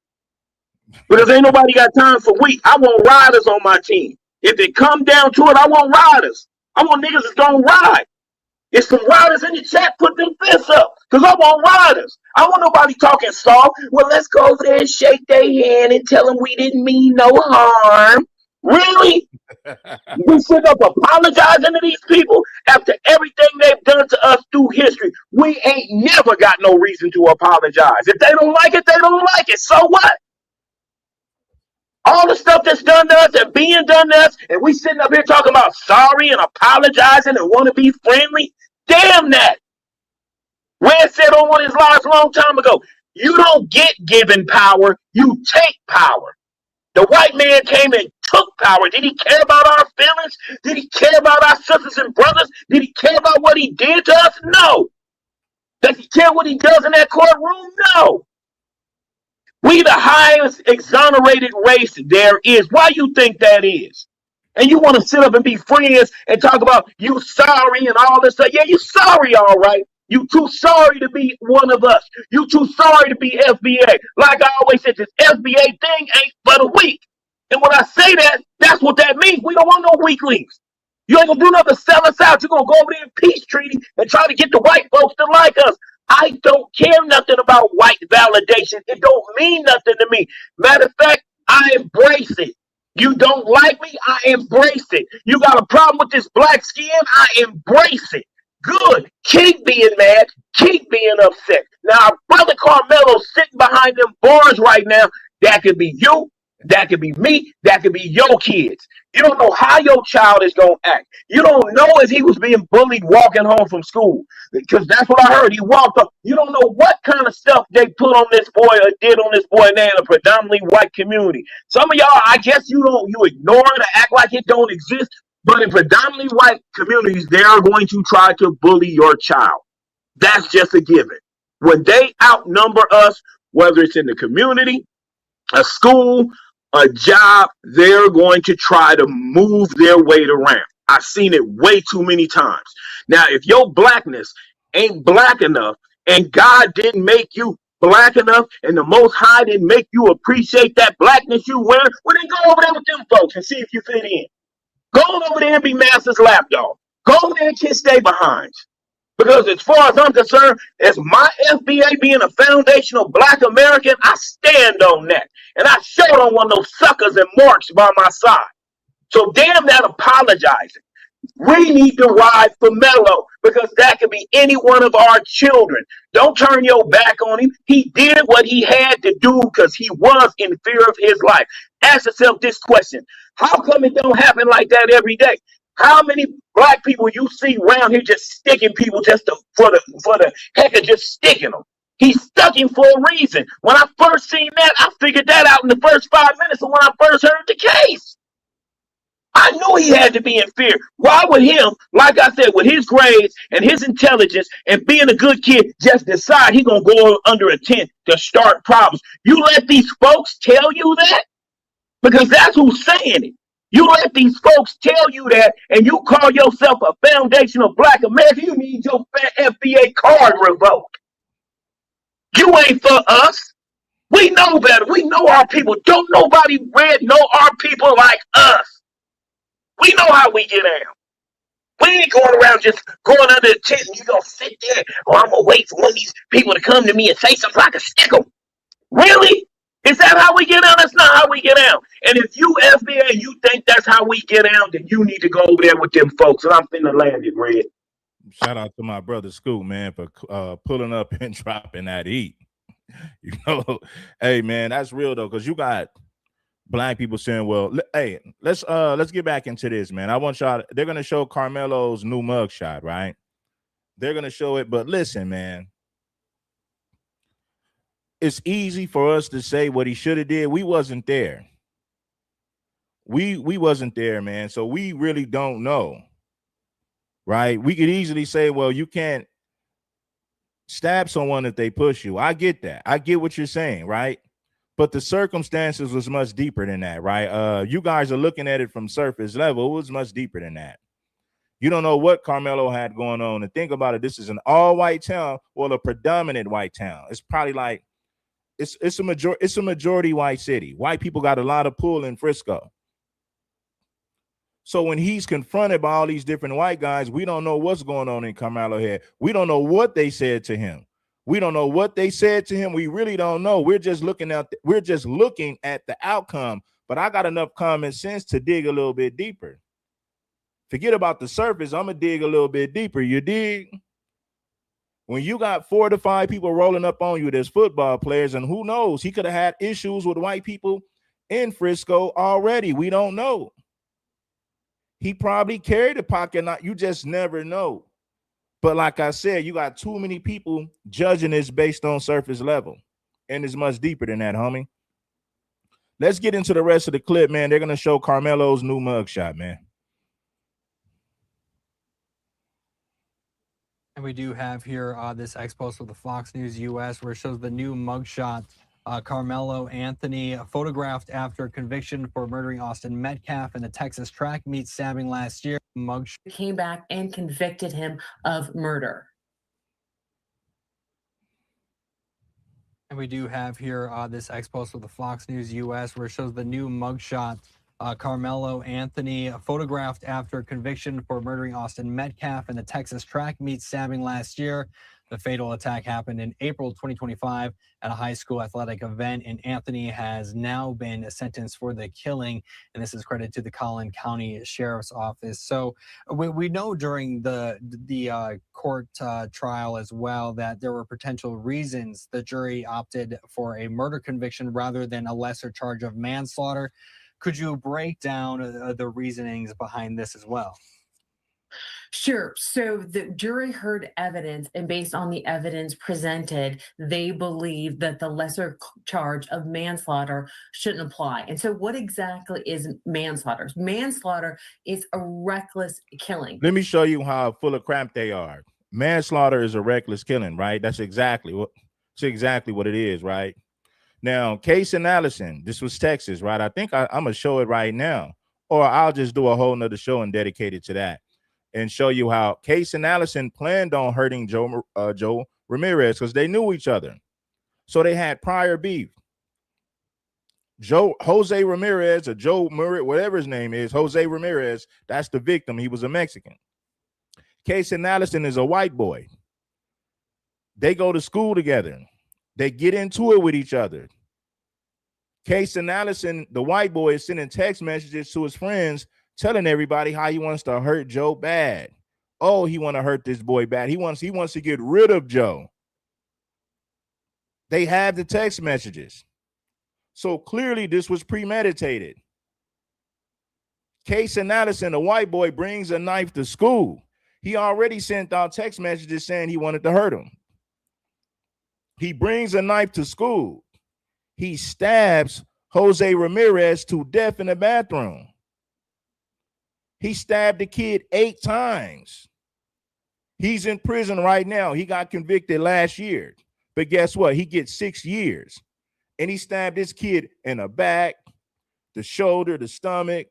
Because ain't nobody got time for weak. I want riders on my team. If it come down to it, I want riders. I want niggas that's going to ride. If some riders in the chat, put them fists up. Because I want riders. I want nobody talking soft. Well, let's go over there and shake their hand and tell them we didn't mean no harm. Really? We sit up apologizing to these people after everything they've done to us through history. We ain't never got no reason to apologize. If they don't like it, they don't like it. So what? All the stuff that's done to us and being done to us, and we sitting up here talking about sorry and apologizing and want to be friendly. Damn that. Red said on one of his lives a long time ago, you don't get given power, you take power. The white man came and took power. Did he care about our feelings? Did he care about our sisters and brothers? Did he care about what he did to us? No. Does he care what he does in that courtroom? No. We the highest exonerated race there is. Why you think that is? And you want to sit up and be friends and talk about you sorry and all this stuff. Yeah, you sorry, all right. You too sorry to be one of us. You too sorry to be FBA. Like I always said, this FBA thing ain't but a week. And when I say that, that's what that means. We don't want no weaklings. You ain't gonna do nothing but sell us out. You're gonna go over there in peace treaty and try to get the white folks to like us. I don't care nothing about white validation. It don't mean nothing to me. Matter of fact, I embrace it. You don't like me, I embrace it. You got a problem with this black skin, I embrace it. Good. Keep being mad. Keep being upset. Now, brother Karmelo sitting behind them bars right now. That could be you. That could be me. That could be your kids. You don't know how your child is going to act. You don't know if he was being bullied walking home from school. Because that's what I heard. He walked up. You don't know what kind of stuff they put on this boy or did on this boy in a predominantly white community. Some of y'all, I guess you ignore it or act like it don't exist. But in predominantly white communities, they are going to try to bully your child. That's just a given. When they outnumber us, whether it's in the community, a school, a job, they're going to try to move their weight around. I've seen it way too many times. Now, if your blackness ain't black enough and God didn't make you black enough and the Most High didn't make you appreciate that blackness you wear, well, then go over there with them folks and see if you fit in. Go over there and be Master's lapdog. Go over there and kiss their behinds. Because as far as I'm concerned, as my FBA being a foundational black American, I stand on that. And I sure don't want no suckers and marks by my side. So damn that apologizing. We need to ride for Melo because that could be any one of our children. Don't turn your back on him. He did what he had to do because he was in fear of his life. Ask yourself this question. How come it don't happen like that every day? How many black people you see around here just sticking people for the heck of just sticking them? He stuck him for a reason. When I first seen that, I figured that out in the first 5 minutes of when I first heard the case. I knew he had to be in fear. Why would him, like I said, with his grades and his intelligence and being a good kid, just decide he gonna go under a tent to start problems? You let these folks tell you that? Because that's who's saying it. You let these folks tell you that, and you call yourself a foundational black American, you need your FBA card revoked. You ain't for us. We know better. We know our people. Don't nobody know our people like us. We know how we get down. We ain't going around just going under the tent and you gonna sit there, or I'm gonna wait for one of these people to come to me and say something so I can stick them. Really? Is that how we get out? That's not how we get out. And if you FBA, you think that's how we get out, then you need to go over there with them folks. And I'm finna land it, Red. Shout out to my brother Scoop, man, for pulling up and dropping that heat. You know, hey man, that's real though, because you got black people saying, well, hey, let's get back into this, man. I want y'all, they're gonna show Karmelo's new mugshot, right? They're gonna show it, but listen, man. It's easy for us to say what he should have did. We wasn't there. We wasn't there, man. So we really don't know. Right? We could easily say, well, you can't stab someone if they push you. I get that. I get what you're saying, right? But the circumstances was much deeper than that, right? You guys are looking at it from surface level. It was much deeper than that. You don't know what Karmelo had going on. And think about it. This is an all-white town, well, a predominant white town. It's probably like it's a majority white city. White people got a lot of pull in Frisco. So when he's confronted by all these different white guys, we don't know what's going on in Karmelo head. We don't know what they said to him. We don't know what they said to him. We really don't know. We're just looking at the outcome. But I got enough common sense to dig a little bit deeper. Forget about the surface. I'm gonna dig a little bit deeper. You dig? When you got 4 to 5 people rolling up on you, there's football players, and who knows? He could have had issues with white people in Frisco already. We don't know. He probably carried a pocket knife. You just never know. But like I said, you got too many people judging this based on surface level. And it's much deeper than that, homie. Let's get into the rest of the clip, man. They're going to show Karmelo's new mugshot, man. And we do have here this ex-post with the Fox News US where it shows the new mugshot. Karmelo Anthony, photographed after conviction for murdering Austin Metcalf in the Texas track meet stabbing last year. Mugshot came back and convicted him of murder. And we do have here this ex-post with the Fox News US where it shows the new mugshot. Karmelo Anthony, photographed after conviction for murdering Austin Metcalf in the Texas track meet stabbing last year. The fatal attack happened in April 2025 at a high school athletic event, and Anthony has now been sentenced for the killing, and this is credited to the Collin County Sheriff's Office. So we know during the court trial as well that there were potential reasons the jury opted for a murder conviction rather than a lesser charge of manslaughter. Could you break down the reasonings behind this as well? Sure. So the jury heard evidence, and based on the evidence presented, they believe that the lesser charge of manslaughter shouldn't apply. And so, what exactly is manslaughter? Manslaughter is a reckless killing. Let me show you how full of crap they are. Manslaughter is a reckless killing, right? That's exactly what it is, right? Now, case analysis, this was Texas, right? I think I'm gonna show it right now, or I'll just do a whole nother show and dedicate it to that and show you how case analysis planned on hurting Joe Ramirez because they knew each other. So they had prior beef. Jose Ramirez or Joe Murray, whatever his name is, Jose Ramirez, that's the victim. He was a Mexican. Case analysis is a white boy. They go to school together. They get into it with each other. Case analysis, the white boy is sending text messages to his friends telling everybody how he wants to hurt Joe bad. Oh, he want to hurt this boy bad. He wants to get rid of Joe. They have the text messages. So clearly this was premeditated. Case analysis, the white boy brings a knife to school. He already sent out text messages saying he wanted to hurt him. He brings a knife to school. He stabs Jose Ramirez to death in the bathroom. He stabbed the kid 8 times. He's in prison right now. He got convicted last year. But guess what? He gets 6 years. And he stabbed this kid in the back, the shoulder, the stomach,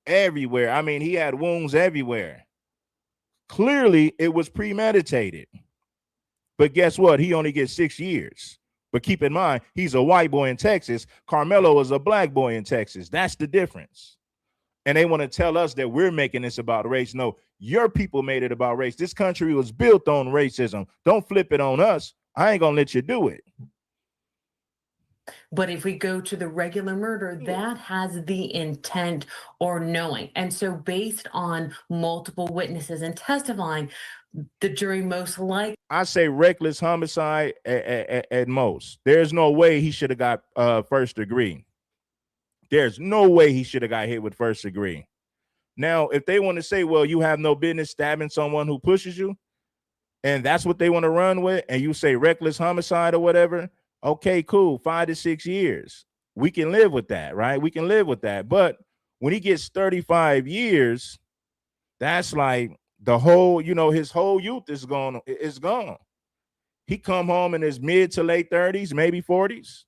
everywhere. I mean, he had wounds everywhere. Clearly, it was premeditated. But guess what? He only gets 6 years. But keep in mind, he's a white boy in Texas. Karmelo is a black boy in Texas. That's the difference. And they want to tell us that we're making this about race. No, your people made it about race. This country was built on racism. Don't flip it on us. I ain't going to let you do it. But if we go to the regular murder, that has the intent or knowing. And so based on multiple witnesses and testifying, the jury most likely. I say reckless homicide at most. There's no way he should have got first degree. There's no way he should have got hit with first degree. Now, if they want to say, well, you have no business stabbing someone who pushes you, and that's what they want to run with, and you say reckless homicide or whatever, okay, cool, 5 to 6 years. We can live with that, right? We can live with that. But when he gets 35 years, that's like the whole, his whole youth is gone. It's gone. He come home in his mid to late 30s, maybe 40s.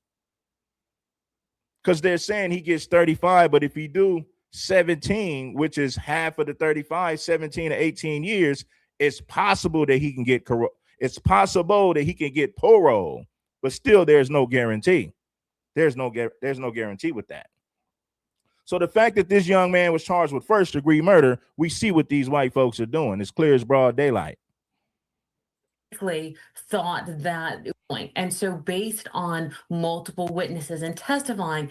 Because they're saying he gets 35, but if he do 17, which is half of the 35, 17 to 18 years, it's possible that he can get parole, but still there's no guarantee. There's no guarantee with that. So the fact that this young man was charged with first degree murder, we see what these white folks are doing. It's clear as broad daylight. Thought that point. And so based on multiple witnesses and testifying,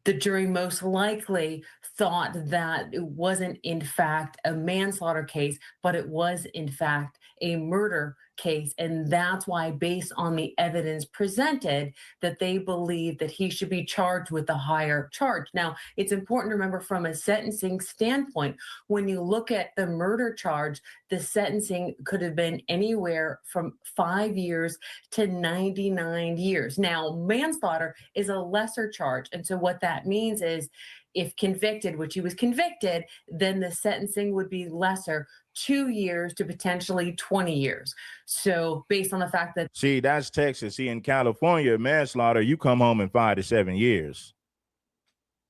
the jury most likely thought that it wasn't in fact a manslaughter case, but it was in fact a murder case. And that's why, based on the evidence presented, that they believe that he should be charged with a higher charge. Now, it's important to remember from a sentencing standpoint, when you look at the murder charge, the sentencing could have been anywhere from 5 years to 99 years. Now, manslaughter is a lesser charge. And so what that means is if convicted, which he was convicted, then the sentencing would be lesser, 2 years to potentially 20 years. So based on the fact that. See, that's Texas. See, in California, manslaughter, you come home in 5 to 7 years.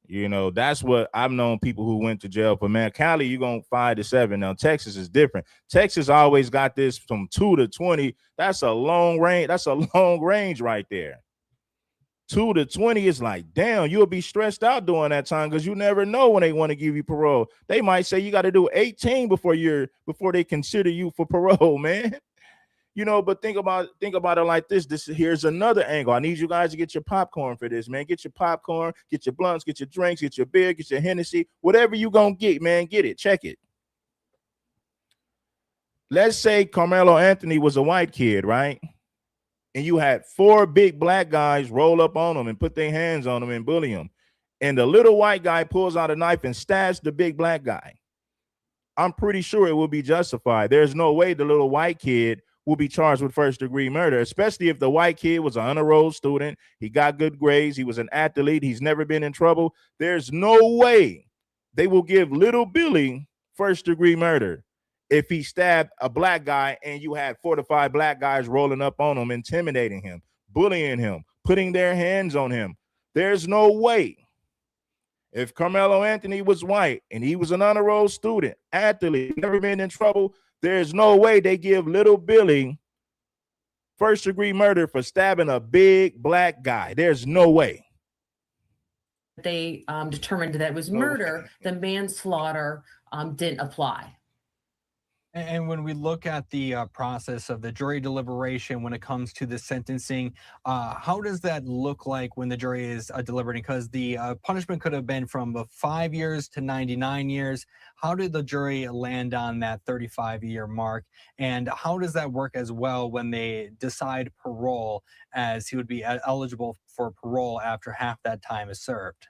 That's what I've known people who went to jail for. Man, Cali, you're going 5 to 7. Now, Texas is different. Texas always got this from 2 to 20. That's a long range. That's a long range right there. 2 to 20 is like, damn, you'll be stressed out during that time because you never know when they want to give you parole. They might say you got to do 18 before they consider you for parole, man. You know, but think about it like this. Here's another angle. I need you guys to get your popcorn for this, man. Get your popcorn, get your blunts, get your drinks, get your beer, get your Hennessy, whatever you gonna get, man. Get it, check it. Let's say Karmelo Anthony was a white kid, right? And you had 4 big black guys roll up on him and put their hands on him and bully him. And the little white guy pulls out a knife and stabs the big black guy. I'm pretty sure it will be justified. There's no way the little white kid will be charged with first-degree murder, especially if the white kid was an honor-roll student. He got good grades. He was an athlete. He's never been in trouble. There's no way they will give little Billy first-degree murder if he stabbed a black guy and you had 4 to 5 black guys rolling up on him, intimidating him, bullying him, putting their hands on him. There's no way. If Karmelo Anthony was white and he was an honor roll student, athlete, never been in trouble, there's no way they give little Billy first-degree murder for stabbing a big black guy. There's no way. They determined that it was murder. The manslaughter didn't apply. And when we look at the process of the jury deliberation when it comes to the sentencing, how does that look like when the jury is deliberating? Because the punishment could have been from 5 years to 99 years. How did the jury land on that 35-year mark? And how does that work as well when they decide parole, as he would be eligible for parole after half that time is served?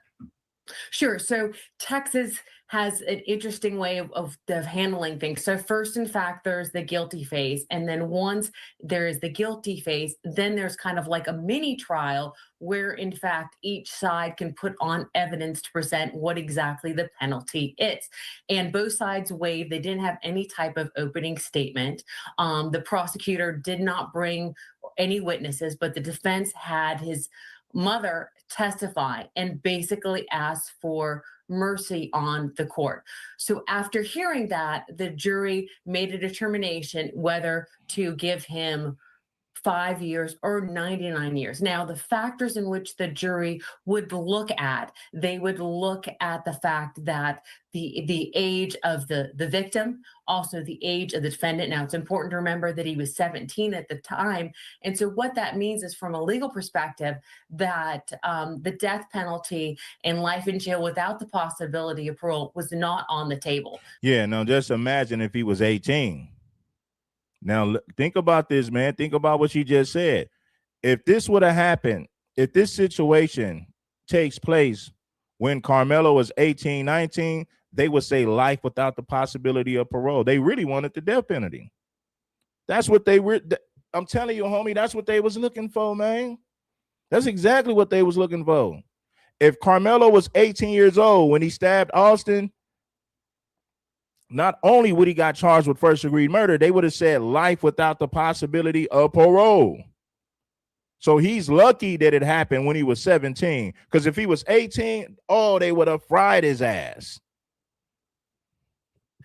Sure. So Texas has an interesting way of handling things. So first, in fact, there's the guilty phase. And then once there is the guilty phase, then there's kind of like a mini trial where, in fact, each side can put on evidence to present what exactly the penalty is. And both sides waived. They didn't have any type of opening statement. The prosecutor did not bring any witnesses, but the defense had his mother testify and basically ask for mercy on the court. So after hearing that, the jury made a determination whether to give him 5 years or 99 years. Now, the factors in which the jury would look at, they would look at the fact that the age of the victim, also the age of the defendant. Now, it's important to remember that he was 17 at the time. And so what that means is, from a legal perspective, that the death penalty and life in jail without the possibility of parole was not on the table. Yeah, now just imagine if he was 18. Now, think about this, man. Think about what she just said. If this would have happened, if this situation takes place when Karmelo was 18, 19, they would say life without the possibility of parole. They really wanted the death penalty. That's what they were. I'm telling you, homie, that's what they was looking for, man. That's exactly what they was looking for. If Karmelo was 18 years old when he stabbed Austin, not only would he got charged with first-degree murder, they would have said life without the possibility of parole. So he's lucky that it happened when he was 17, because if he was 18, they would have fried his ass.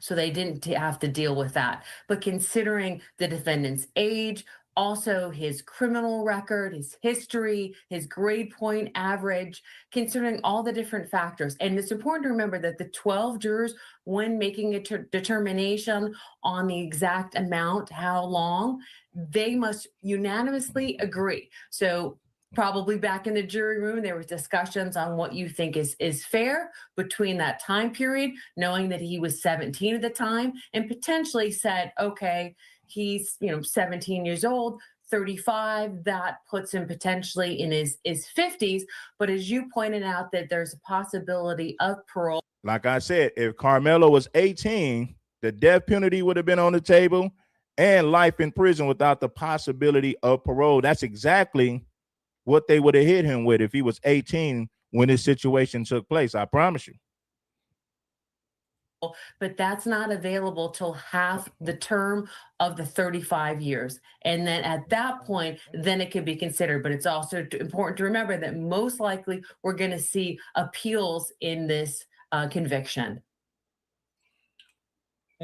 So they didn't have to deal with that. But considering the defendant's age, also his criminal record, his history, his grade point average, considering all the different factors. And it's important to remember that the 12 jurors, when making a determination on the exact amount, how long, they must unanimously agree. So probably back in the jury room, there was discussions on what you think is fair between that time period, knowing that he was 17 at the time, and potentially said, okay, he's 17 years old, 35, that puts him potentially in his 50s. But as you pointed out, that there's a possibility of parole. Like I said, if Karmelo was 18, the death penalty would have been on the table and life in prison without the possibility of parole. That's exactly what they would have hit him with if he was 18 when this situation took place. I promise you. But that's not available till half the term of the 35 years. And then at that point, then it could be considered. But it's also important to remember that most likely we're going to see appeals in this conviction.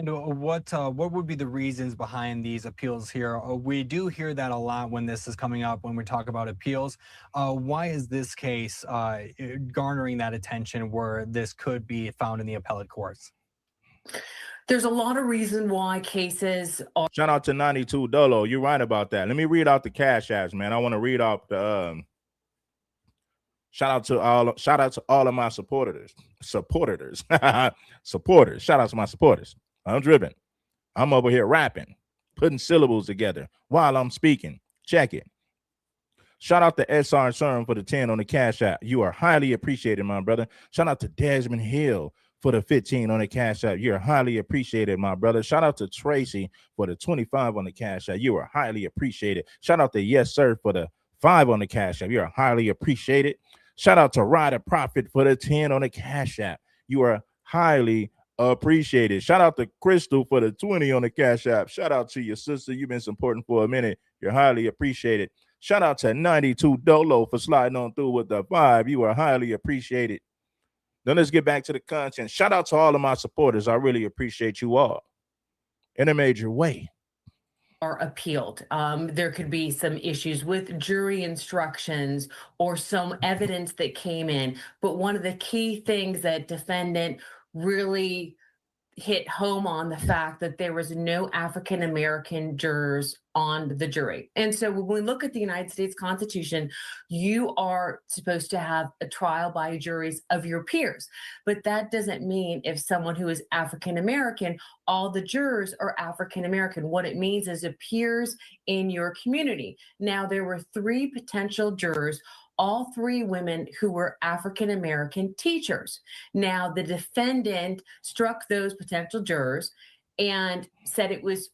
And what would be the reasons behind these appeals here? We do hear that a lot when this is coming up, when we talk about appeals. Why is this case garnering that attention where this could be found in the appellate courts? There's a lot of reason why cases are. Shout out to 92 Dolo. You're right about that. Let me read out the cash apps, man. I want to read off the shout out to all of my supporters. Supporters. Shout out to my supporters. I'm driven. I'm over here rapping, putting syllables together while I'm speaking. Check it. Shout out to SR Sherm for the 10 on the cash app. You are highly appreciated, my brother. Shout out to Desmond Hill for the 15 on the cash app. You're highly appreciated, my brother. Shout out to Tracy for the 25 on the cash app. You are highly appreciated. Shout out to Yes Sir for the 5 on the cash app. You are highly appreciated. Shout out to Ryder Profit for the 10 on the cash app. You are highly appreciated. Shout out to Crystal for the 20 on the cash app. Shout out to your sister. You've been supporting for a minute. You're highly appreciated. Shout out to 92 Dolo for sliding on through with the 5. You are highly appreciated. Then let's get back to the content. Shout out to all of my supporters. I really appreciate you all in a major way. Are appealed. There could be some issues with jury instructions or some evidence that came in. But one of the key things that defendant really hit home on the fact that there was no African-American jurors on the jury. And so when we look at the United States Constitution, you are supposed to have a trial by juries of your peers. But that doesn't mean if someone who is African-American, all the jurors are African-American. What it means is it peers in your community. Now, there were 3 potential jurors, all 3 women who were African-American teachers. Now, the defendant struck those potential jurors and said it was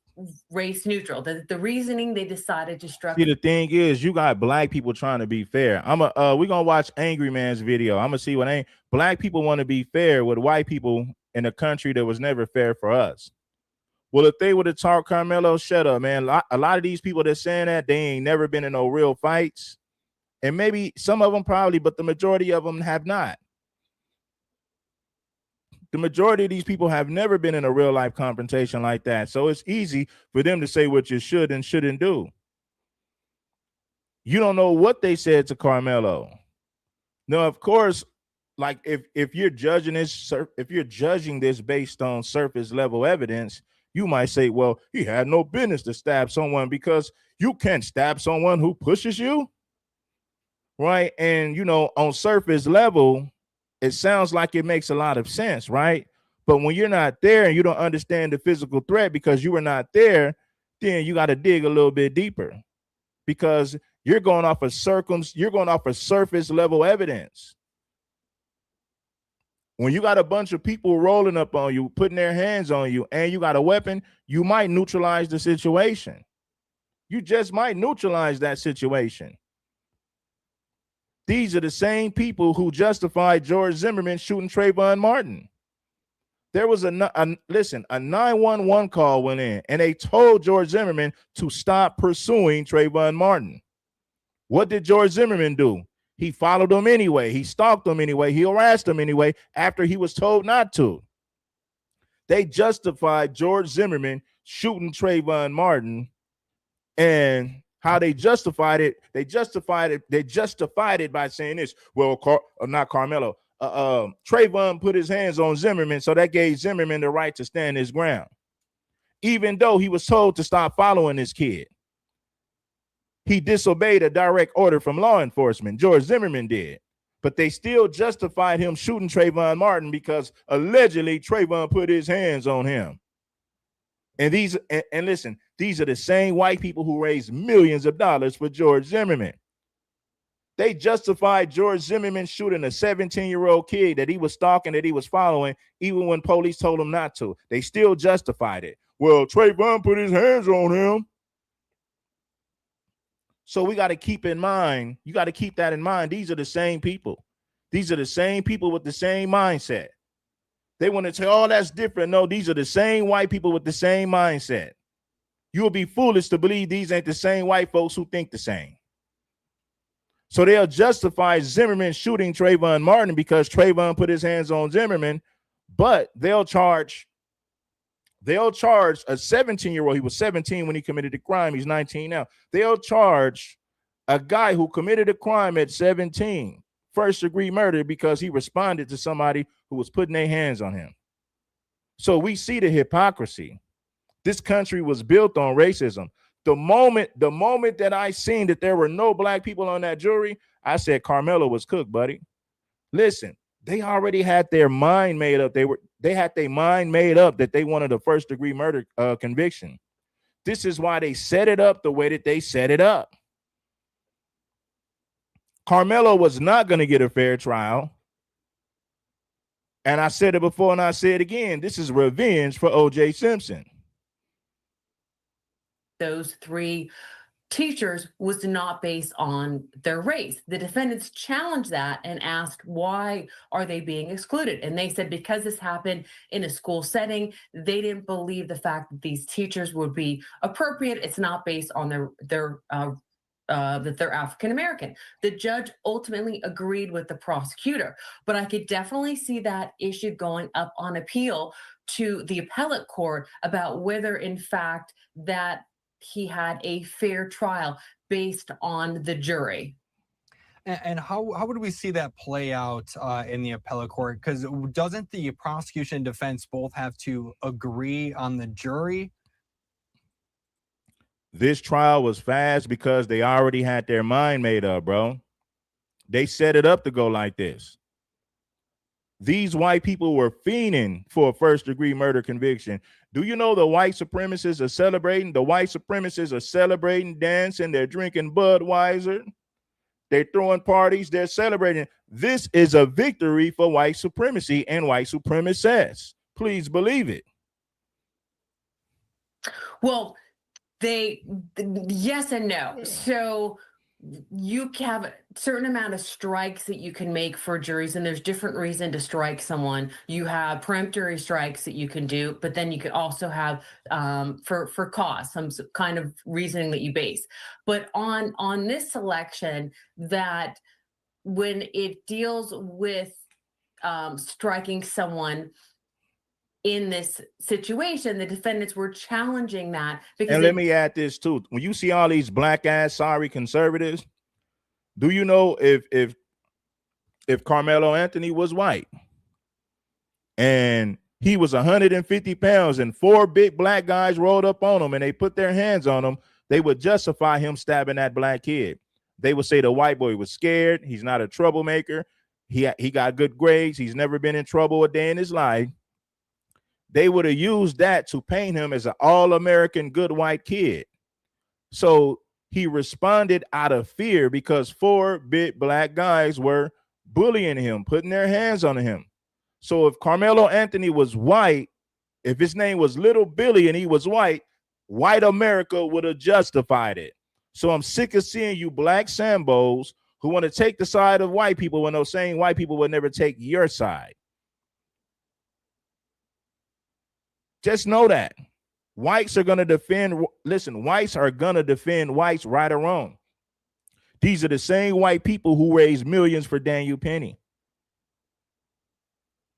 race neutral. The reasoning they decided to struck. See, the thing is, you got black people trying to be fair. We're gonna watch Angry Man's video. I'm gonna see what black people want to be fair with white people in a country that was never fair for us. Well, if they would have talked Karmelo, shut up, man. A lot of these people that saying that, they ain't never been in no real fights. And maybe some of them probably, but the majority of them have not. The majority of these people have never been in a real life confrontation like that. So it's easy for them to say what you should and shouldn't do. You don't know what they said to Karmelo. Now, of course, like if you're judging this based on surface level evidence, you might say, well, he had no business to stab someone because you can't stab someone who pushes you. Right. And, on surface level, it sounds like it makes a lot of sense. Right. But when you're not there and you don't understand the physical threat because you were not there, then you got to dig a little bit deeper because you're going off of surface level evidence. When you got a bunch of people rolling up on you, putting their hands on you, and you got a weapon, you might neutralize the situation. You just might neutralize that situation. These are the same people who justified George Zimmerman shooting Trayvon Martin. There was a 911 call went in, and they told George Zimmerman to stop pursuing Trayvon Martin. What did George Zimmerman do? He followed them anyway. He stalked them anyway. He harassed them anyway after he was told not to. They justified George Zimmerman shooting Trayvon Martin, and how they justified it by saying this. Well, not Karmelo. Trayvon put his hands on Zimmerman, so that gave Zimmerman the right to stand his ground, even though he was told to stop following this kid. He disobeyed a direct order from law enforcement. George Zimmerman did, but they still justified him shooting Trayvon Martin because allegedly Trayvon put his hands on him. And listen, these are the same white people who raised millions of dollars for George Zimmerman. They justified George Zimmerman shooting a 17-year-old kid that he was stalking, that he was following, even when police told him not to. They still justified it. Well, Trayvon put his hands on him. So we got to keep in mind, you got to keep that in mind. These are the same people. These are the same people with the same mindset. They want to say, oh, that's different. No, these are the same white people with the same mindset. You'll be foolish to believe these ain't the same white folks who think the same. So they'll justify Zimmerman shooting Trayvon Martin because Trayvon put his hands on Zimmerman, but they'll charge They'll charge a 17-year-old. He was 17 when he committed the crime. He's 19 now. They'll charge a guy who committed a crime at 17, first-degree murder, because he responded to somebody who was putting their hands on him. So we see the hypocrisy. This country was built on racism. The moment that I seen that there were no black people on that jury, I said Karmelo was cooked, buddy. Listen, they already had their mind made up. They had their mind made up that they wanted a first-degree murder conviction. This is why they set it up the way that they set it up. Karmelo was not going to get a fair trial. And I said it before and I say it again. This is revenge for O.J. Simpson. Those three teachers was not based on their race. The defendants challenged that and asked, why are they being excluded? And they said because this happened in a school setting, they didn't believe the fact that these teachers would be appropriate. It's not based on that they're African American. The judge ultimately agreed with the prosecutor, but I could definitely see that issue going up on appeal to the appellate court about whether, in fact, that he had a fair trial based on the jury. And how would we see that play out in the appellate court? Because doesn't the prosecution and defense both have to agree on the jury? This trial was fast because they already had their mind made up, bro. They set it up to go like this. These white people were fiending for a first-degree murder conviction. Do you know the white supremacists are celebrating? The white supremacists are celebrating, dancing, they're drinking Budweiser. They're throwing parties, they're celebrating. This is a victory for white supremacy and white supremacists. Please believe it. Well, yes and no. So you have a certain amount of strikes that you can make for juries, and there's different reason to strike someone. You have peremptory strikes that you can do, but then you could also have for cause, some kind of reasoning that you base. But on this selection, that when it deals with striking someone in this situation, the defendants were challenging that because. And let me add this too. When you see all these black ass sorry conservatives, do you know if Karmelo Anthony was white and he was 150 pounds and 4 big black guys rolled up on him and they put their hands on him, they would justify him stabbing that black kid. They would say the white boy was scared. He's not a troublemaker. He got good grades. He's never been in trouble a day in his life. They would have used that to paint him as an all-American good white kid. So he responded out of fear because 4 big black guys were bullying him, putting their hands on him. So if Karmelo Anthony was white, if his name was Little Billy and he was white America would have justified it. So I'm sick of seeing you black Sambos who want to take the side of white people when those same white people would never take your side. Just know that whites are going to defend. Listen, whites are going to defend whites right or wrong. These are the same white people who raised millions for Daniel Penny.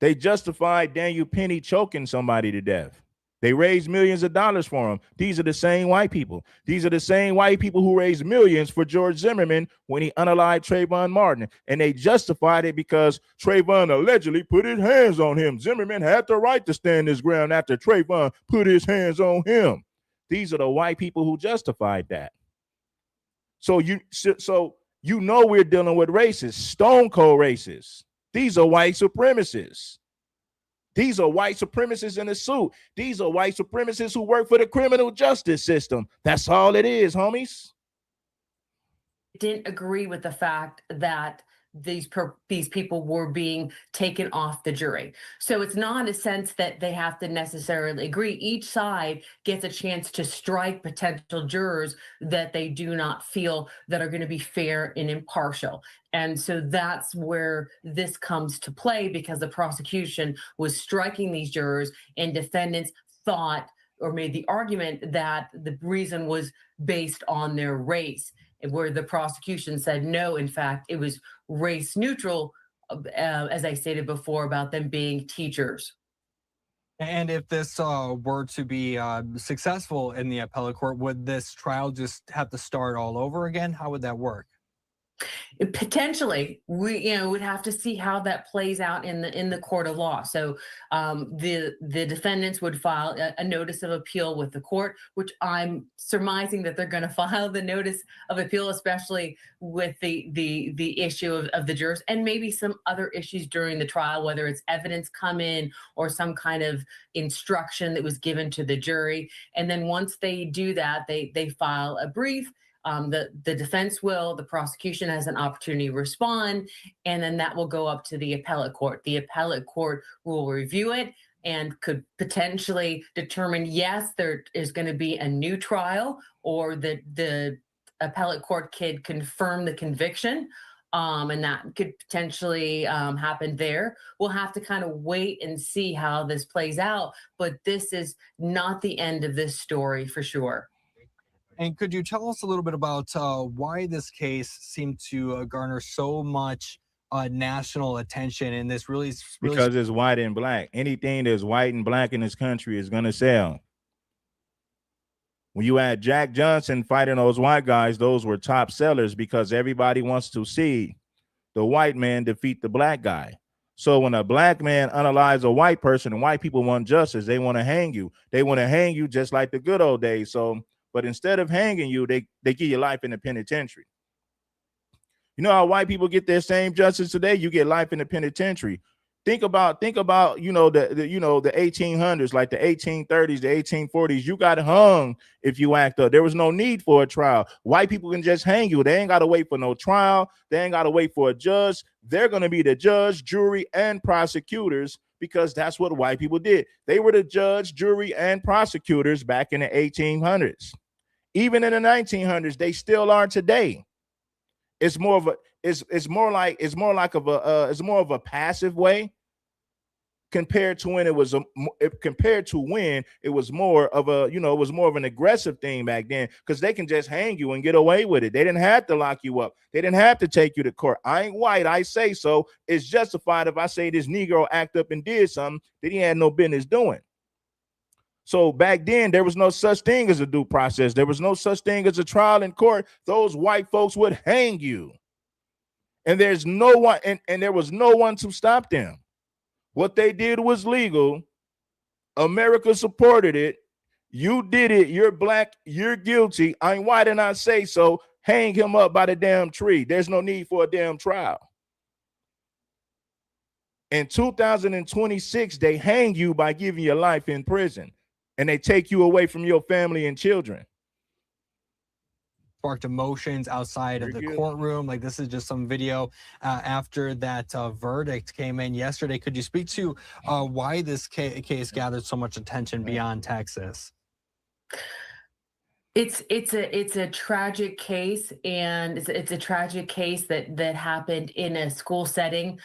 They justified Daniel Penny choking somebody to death. They raised millions of dollars for him. These are the same white people. These are the same white people who raised millions for George Zimmerman when he unalived Trayvon Martin. And they justified it because Trayvon allegedly put his hands on him. Zimmerman had the right to stand his ground after Trayvon put his hands on him. These are the white people who justified that. So you know we're dealing with racists, stone cold racists. These are white supremacists. These are white supremacists in a suit. These are white supremacists who work for the criminal justice system. That's all it is, homies. Didn't agree with the fact that these people were being taken off the jury. So it's not a sense that they have to necessarily agree. Each side gets a chance to strike potential jurors that they do not feel that are going to be fair and impartial. And so that's where this comes to play, because the prosecution was striking these jurors and defendants thought or made the argument that the reason was based on their race, where the prosecution said, no, in fact, it was race neutral, as I stated before, about them being teachers. And if this were to be successful in the appellate court, would this trial just have to start all over again? How would that work? Potentially, we would have to see how that plays out in the court of law. So the defendants would file a notice of appeal with the court, which I'm surmising that they're going to file the notice of appeal, especially with the issue of the jurors and maybe some other issues during the trial, whether it's evidence come in or some kind of instruction that was given to the jury. And then once they do that, they file a brief. The defense will, the prosecution has an opportunity to respond, and then that will go up to the appellate court. The appellate court will review it and could potentially determine, yes, there is going to be a new trial, or the appellate court could confirm the conviction. And that could potentially happen there. We'll have to kind of wait and see how this plays out, but this is not the end of this story for sure. And could you tell us a little bit about why this case seemed to garner so much national attention and this really Because it's white and black. Anything that's white and black in this country is going to sell. When you had Jack Johnson fighting those white guys, those were top sellers because everybody wants to see the white man defeat the black guy. So when a black man unalives a white person and white people want justice, they want to hang you. They want to hang you just like the good old days. So, but instead of hanging you, they give you life in the penitentiary. You know how white people get their same justice today? You get life in the penitentiary. Think about, the 1800s, like the 1830s, the 1840s. You got hung if you act up. There was no need for a trial. White people can just hang you. They ain't got to wait for no trial. They ain't got to wait for a judge. They're going to be the judge, jury, and prosecutors because that's what white people did. They were the judge, jury, and prosecutors back in the 1800s. Even in the 1900s, they still are today. It's more of a passive way compared to when it was more of an aggressive thing back then, because they can just hang you and get away with it. They didn't have to lock you up. They didn't have to take you to court. I ain't white, I say so. It's justified if I say this Negro act up and did something that he had no business doing. So back then, there was no such thing as a due process. There was no such thing as a trial in court. Those white folks would hang you. And there's no one, and there was no one to stop them. What they did was legal. America supported it. You did it. You're black. You're guilty. I ain't white and I say so. Hang him up by the damn tree. There's no need for a damn trial. In 2026, they hang you by giving you life in prison. And they take you away from your family and children. Sparked emotions outside of the courtroom. Like, this is just some video after that verdict came in yesterday. Could you speak to why this case gathered so much attention beyond Texas? It's a tragic case, and it's a tragic case that happened in a school setting.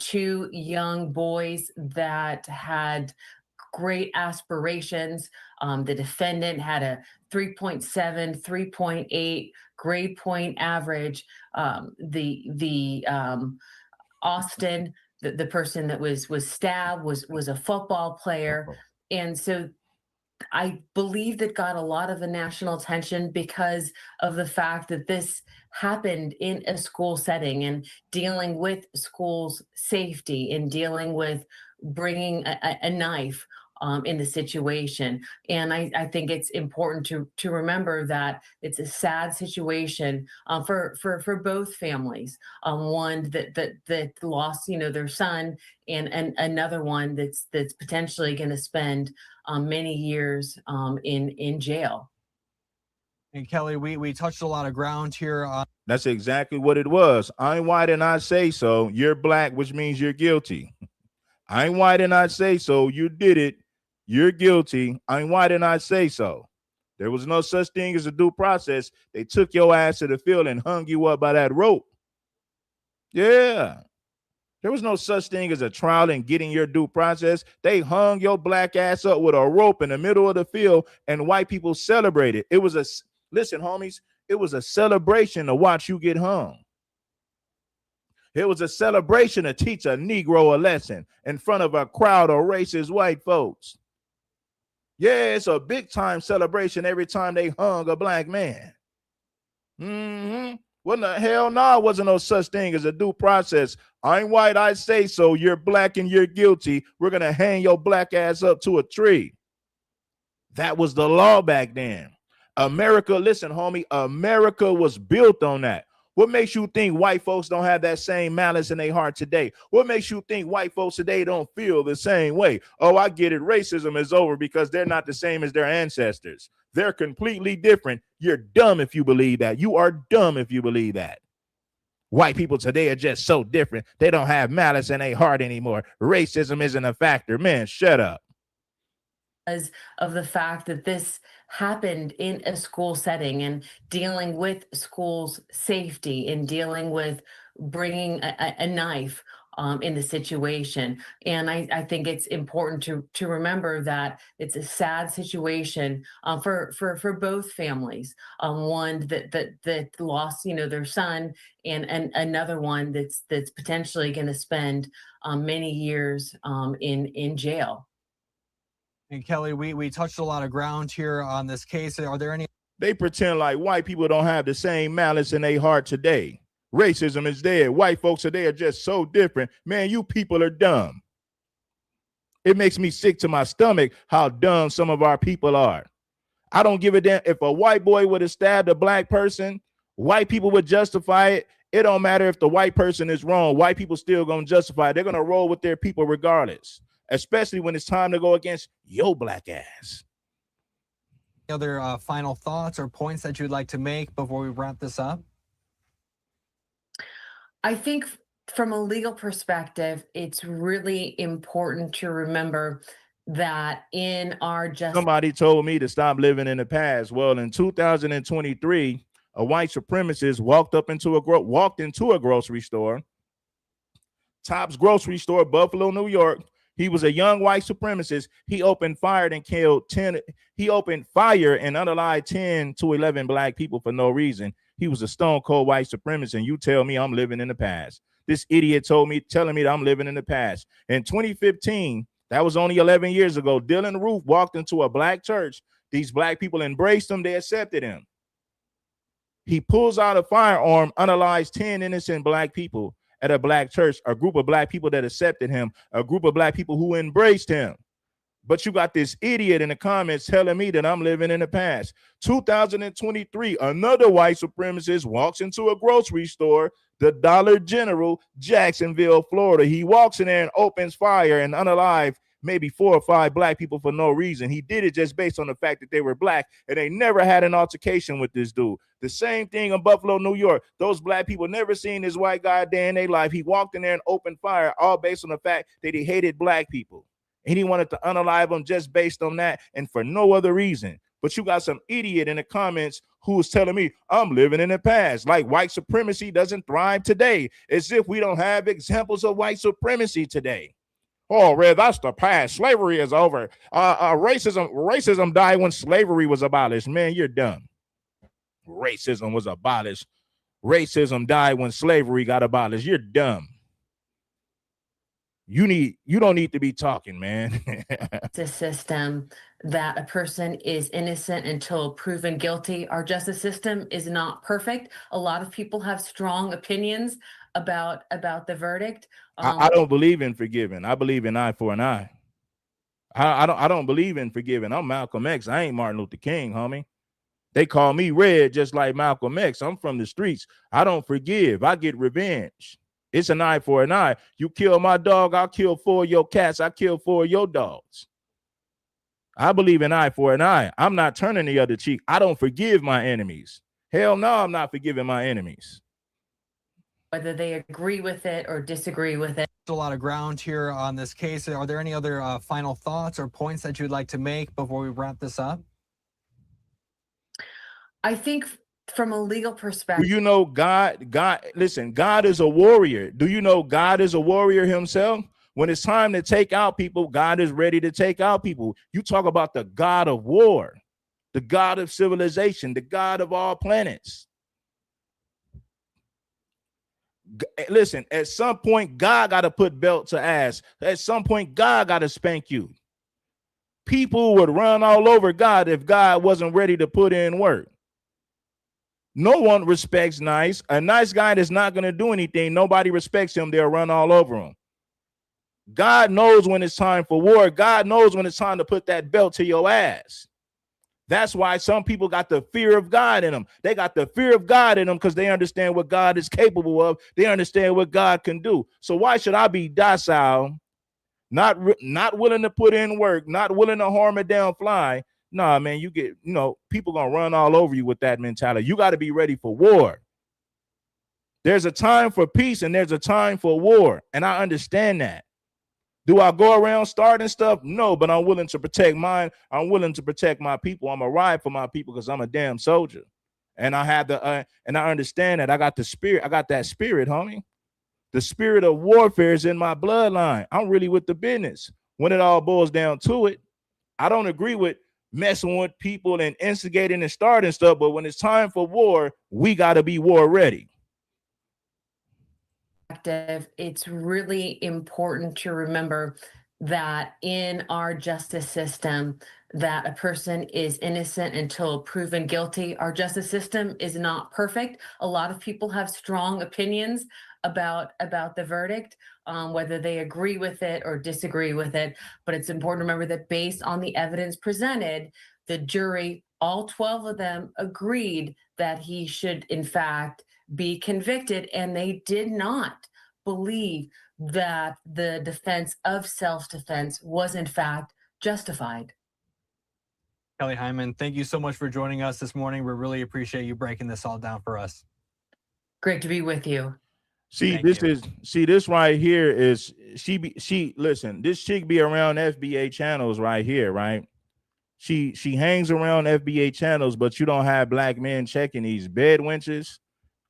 Two young boys that had great aspirations. The defendant had a 3.7, 3.8 grade point average. Austin, the person that was stabbed, was a football player, and so I believe that got a lot of the national attention because of the fact that this happened in a school setting and dealing with schools' safety and dealing with bringing a knife in the situation. And I think it's important to remember that it's a sad situation for both families. One that lost, their son, and another one that's potentially going to spend many years in jail. And Kelly, we touched a lot of ground here. That's exactly what it was. I'm white and I say so. You're black, which means you're guilty. I'm white and I say so. You did it. You're guilty. I'm white and I say so. There was no such thing as a due process. They took your ass to the field and hung you up by that rope. Yeah. There was no such thing as a trial and getting your due process. They hung your black ass up with a rope in the middle of the field, and white people celebrated. Listen, homies, it was a celebration to watch you get hung. It was a celebration to teach a Negro a lesson in front of a crowd of racist white folks. Yeah, it's a big time celebration every time they hung a black man. What the hell? No, wasn't no such thing as a due process. I'm white, I say so. You're black and you're guilty. We're going to hang your black ass up to a tree. That was the law back then. America, listen, homie, America was built on that. What makes you think white folks don't have that same malice in their heart today? What makes you think white folks today don't feel the same way? Oh, I get it. Racism is over because they're not the same as their ancestors. They're completely different. You're dumb if you believe that. You are dumb if you believe that. White people today are just so different. They don't have malice in their heart anymore. Racism isn't a factor. Man, shut up. Because of the fact that this happened in a school setting and dealing with schools' safety and dealing with bringing a knife in the situation. And I think it's important to remember that it's a sad situation for both families. One that lost, their son, and another one that's potentially going to spend many years in jail. And Kelly, we touched a lot of ground here on this case. Are there any? They pretend like white people don't have the same malice in their heart today. Racism is dead. White folks today are just so different. Man, you people are dumb. It makes me sick to my stomach how dumb some of our people are. I don't give a damn if a white boy would have stabbed a black person. White people would justify it. It don't matter if the white person is wrong. White people still gonna justify it. They're gonna roll with their people regardless, especially when it's time to go against your black ass. Other final thoughts or points that you'd like to make before we wrap this up? I think from a legal perspective, it's really important to remember that in our justice. Somebody told me to stop living in the past. Well, in 2023, a white supremacist walked into a grocery store, Tops grocery store, Buffalo, New York. He was a young white supremacist. He opened fire and killed 10. He opened fire and unalived 10 to 11 black people for no reason. He was a stone cold white supremacist. And you tell me I'm living in the past. This idiot telling me that I'm living in the past. In 2015, that was only 11 years ago, Dylan Roof walked into a black church. These black people embraced him. They accepted him. He pulls out a firearm, unalives 10 innocent black people at a black church, a group of black people that accepted him, a group of black people who embraced him. But you got this idiot in the comments telling me that I'm living in the past. 2023, another white supremacist walks into a grocery store, the Dollar General, Jacksonville, Florida. He walks in there and opens fire and unalived maybe 4 or 5 black people for no reason. He did it just based on the fact that they were black, and they never had an altercation with this dude. The same thing in Buffalo, New York. Those black people never seen this white guy a day in their life. He walked in there and opened fire, all based on the fact that he hated black people. And he wanted to unalive them just based on that and for no other reason. But you got some idiot in the comments who is telling me I'm living in the past, like white supremacy doesn't thrive today, as if we don't have examples of white supremacy today. Oh, Red, that's the past. Slavery is over. Racism died when slavery was abolished. Man, you're dumb. Racism was abolished. Racism died when slavery got abolished. You're dumb. You don't need to be talking, man. It's a system that a person is innocent until proven guilty. Our justice system is not perfect. A lot of people have strong opinions about the verdict. I don't believe in forgiving. I believe in eye for an eye. I don't believe in forgiving. I'm Malcolm X. I ain't Martin Luther King, homie. They call me Red just like Malcolm X. I'm from the streets. I don't forgive. I get revenge. It's an eye for an eye. You kill my dog, I'll kill 4 of your cats. I kill 4 of your dogs. I believe in eye for an eye. I'm not turning the other cheek. I don't forgive my enemies. Hell no, I'm not forgiving my enemies. Whether they agree with it or disagree with it. A lot of ground here on this case. Are there any other final thoughts or points that you'd like to make before we wrap this up? I think from a legal perspective. Do you know listen, God is a warrior. Do you know God is a warrior himself? When it's time to take out people, God is ready to take out people. You talk about the God of war, the God of civilization, the God of all planets. Listen, at some point, God got to put belt to ass. At some point, God got to spank you. People would run all over God if God wasn't ready to put in work. No one respects nice. A nice guy that's not going to do anything, nobody respects him. They'll run all over him. God knows when it's time for war. God knows when it's time to put that belt to your ass. That's why some people got the fear of God in them. They got the fear of God in them because they understand what God is capable of. They understand what God can do. So why should I be docile, not willing to put in work, not willing to harm a damn fly? Nah, man, people gonna run all over you with that mentality. You got to be ready for war. There's a time for peace and there's a time for war, and I understand that. Do I go around starting stuff? No, but I'm willing to protect mine. I'm willing to protect my people. I'm a ride for my people because I'm a damn soldier. And I have and I understand that I got the spirit. I got that spirit, homie. The spirit of warfare is in my bloodline. I'm really with the business. When it all boils down to it, I don't agree with messing with people and instigating and starting stuff. But when it's time for war, we got to be war ready. It's really important to remember that in our justice system, that a person is innocent until proven guilty. Our justice system is not perfect. A lot of people have strong opinions about the verdict, whether they agree with it or disagree with it. But it's important to remember that based on the evidence presented, the jury, all 12 of them, agreed that he should, in fact, be convicted, and they did not believe that the defense of self-defense was in fact justified. Kelly Hyman, thank you so much for joining us this morning. We really appreciate you breaking this all down for us. Great to be with you. This right here is listen, this chick be around FBA channels right here, right? She hangs around FBA channels, but you don't have black men checking these bed wenches,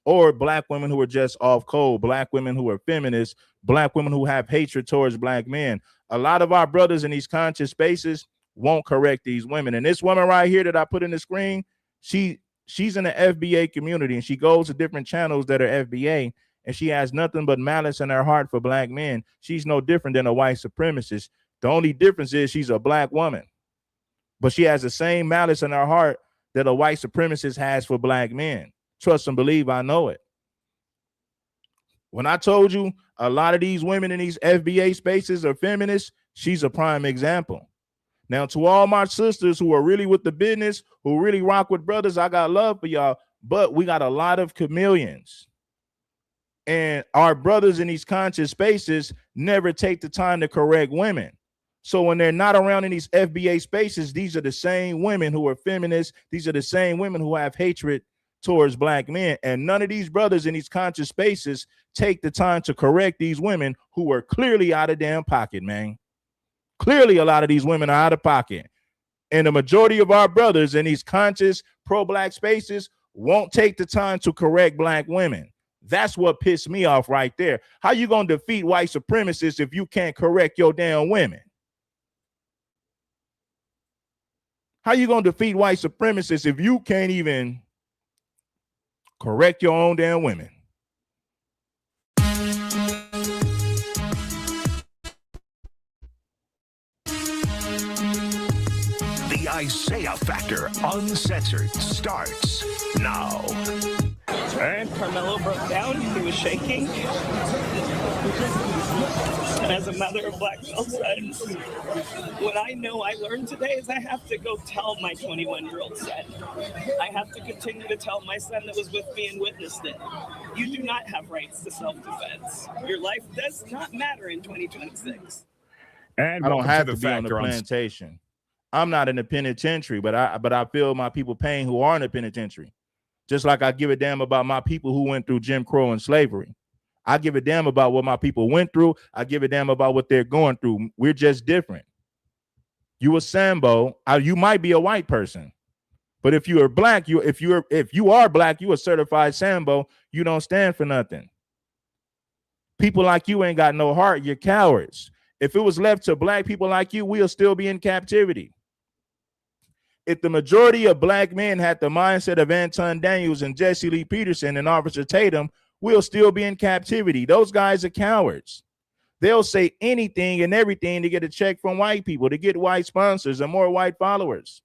or black women who are just off code, black women who are feminists, black women who have hatred towards black men. A lot of our brothers in these conscious spaces won't correct these women. And this woman right here that I put in the screen, she's in the FBA community, and she goes to different channels that are FBA, and she has nothing but malice in her heart for black men. She's no different than a white supremacist. The only difference is she's a black woman, but she has the same malice in her heart that a white supremacist has for black men. Trust and believe, I know it. When I told you a lot of these women in these FBA spaces are feminists, she's a prime example. Now, to all my sisters who are really with the business, who really rock with brothers, I got love for y'all, but we got a lot of chameleons. And our brothers in these conscious spaces never take the time to correct women. So when they're not around in these FBA spaces, these are the same women who are feminists. These are the same women who have hatred towards black men. And none of these brothers in these conscious spaces take the time to correct these women who are clearly out of damn pocket, man. Clearly, a lot of these women are out of pocket. And the majority of our brothers in these conscious pro-black spaces won't take the time to correct black women. That's what pissed me off right there. How you going to defeat white supremacists if you can't correct your damn women? How you going to defeat white supremacists if you can't even correct your own damn women? The Isaiah Factor Uncensored starts now. And Karmelo broke down. He was shaking. And as a mother of black male sons, what I know I learned today is I have to go tell my 21-year-old son. I have to continue to tell my son that was with me and witnessed it. You do not have rights to self-defense. Your life does not matter in 2026. And I don't have to be on the plantation. I'm not in the penitentiary, but I feel my people pain who are in the penitentiary. Just like I give a damn about my people who went through Jim Crow and slavery. I give a damn about what my people went through. I give a damn about what they're going through. We're just different. You a Sambo, you might be a white person, but if you are black, if you are black, you a certified Sambo. You don't stand for nothing. People like you ain't got no heart. You're cowards. If it was left to black people like you, we'll still be in captivity. If the majority of black men had the mindset of Anton Daniels and Jesse Lee Peterson and Officer Tatum, we'll still be in captivity. Those guys are cowards. They'll say anything and everything to get a check from white people, to get white sponsors and more white followers.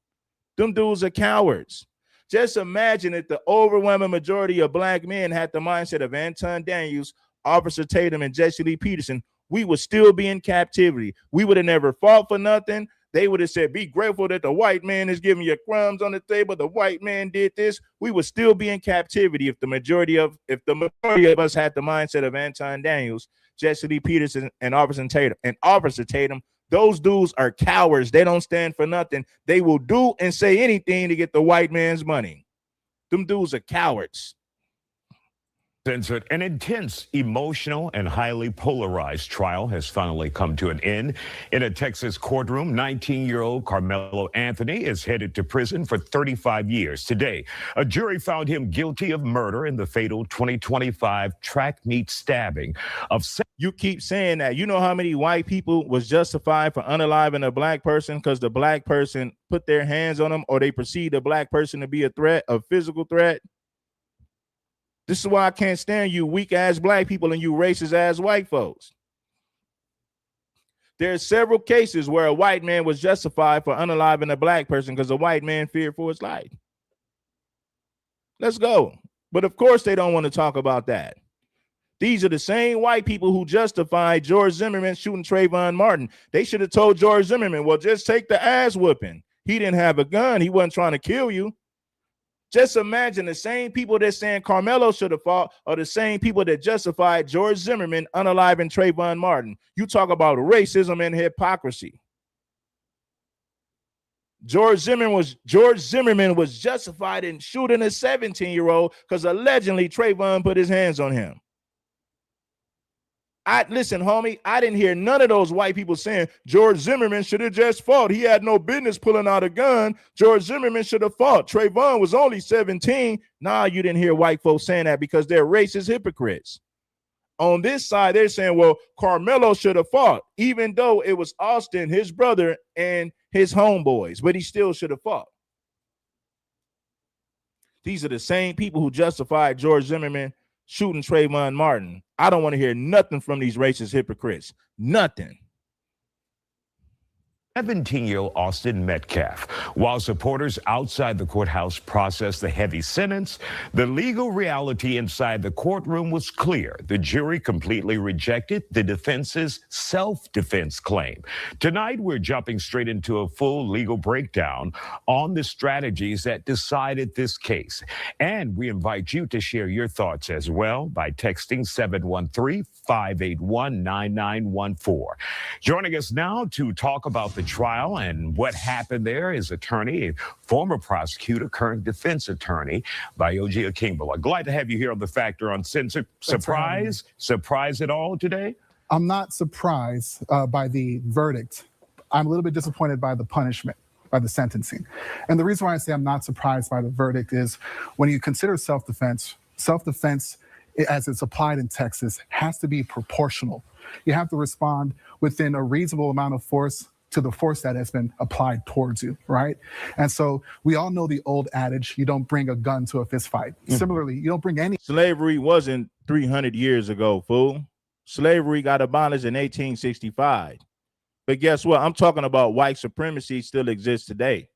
Them dudes are cowards. Just imagine if the overwhelming majority of black men had the mindset of Anton Daniels, Officer Tatum, and Jesse Lee Peterson, we would still be in captivity. We would have never fought for nothing. They would have said, be grateful that the white man is giving you crumbs on the table. The white man did this. We would still be in captivity if the majority of us had the mindset of Anton Daniels, Jesse Lee Peterson, and Officer Tatum. Those dudes are cowards. They don't stand for nothing. They will do and say anything to get the white man's money. Them dudes are cowards. An intense, emotional, and highly polarized trial has finally come to an end. In a Texas courtroom, 19-year-old Karmelo Anthony is headed to prison for 35 years. Today, a jury found him guilty of murder in the fatal 2025 track meet stabbing of... You keep saying that. You know how many white people was justified for unaliving a black person because the black person put their hands on them or they perceived the black person to be a threat, a physical threat? This is why I can't stand you weak-ass black people and you racist-ass white folks. There's several cases where a white man was justified for unaliving a black person because a white man feared for his life. Let's go. But of course they don't want to talk about that. These are the same white people who justified George Zimmerman shooting Trayvon Martin. They should have told George Zimmerman, well, just take the ass whooping. He didn't have a gun. He wasn't trying to kill you. Just imagine the same people that saying Karmelo should have fought are the same people that justified George Zimmerman unaliving Trayvon Martin. You talk about racism and hypocrisy. George Zimmerman was justified in shooting a 17-year-old because allegedly Trayvon put his hands on him. Listen, homie, I didn't hear none of those white people saying George Zimmerman should have just fought. He had no business pulling out a gun. George Zimmerman should have fought. Trayvon was only 17. Nah, you didn't hear white folks saying that because they're racist hypocrites. On this side, they're saying, well, Karmelo should have fought, even though it was Austin, his brother, and his homeboys, but he still should have fought. These are the same people who justified George Zimmerman shooting Trayvon Martin. I don't want to hear nothing from these racist hypocrites. Nothing. 17-year-old Austin Metcalf. While supporters outside the courthouse processed the heavy sentence, the legal reality inside the courtroom was clear. The jury completely rejected the defense's self-defense claim. Tonight, we're jumping straight into a full legal breakdown on the strategies that decided this case. And we invite you to share your thoughts as well by texting 713-581-9914. Joining us now to talk about the trial and what happened there is attorney, former prosecutor, current defense attorney, Bayoji Akingbola. Glad to have you here on The Factor Uncensored. Surprise at all today? I'm not surprised by the verdict. I'm a little bit disappointed by the punishment, by the sentencing. And the reason why I say I'm not surprised by the verdict is when you consider self-defense as it's applied in Texas has to be proportional. You have to respond within a reasonable amount of force to the force that has been applied towards you, right? And so we all know the old adage, you don't bring a gun to a fist fight. Similarly, you don't bring any... Slavery wasn't 300 years ago, fool. Slavery got abolished in 1865. But guess what? I'm talking about white supremacy still exists today.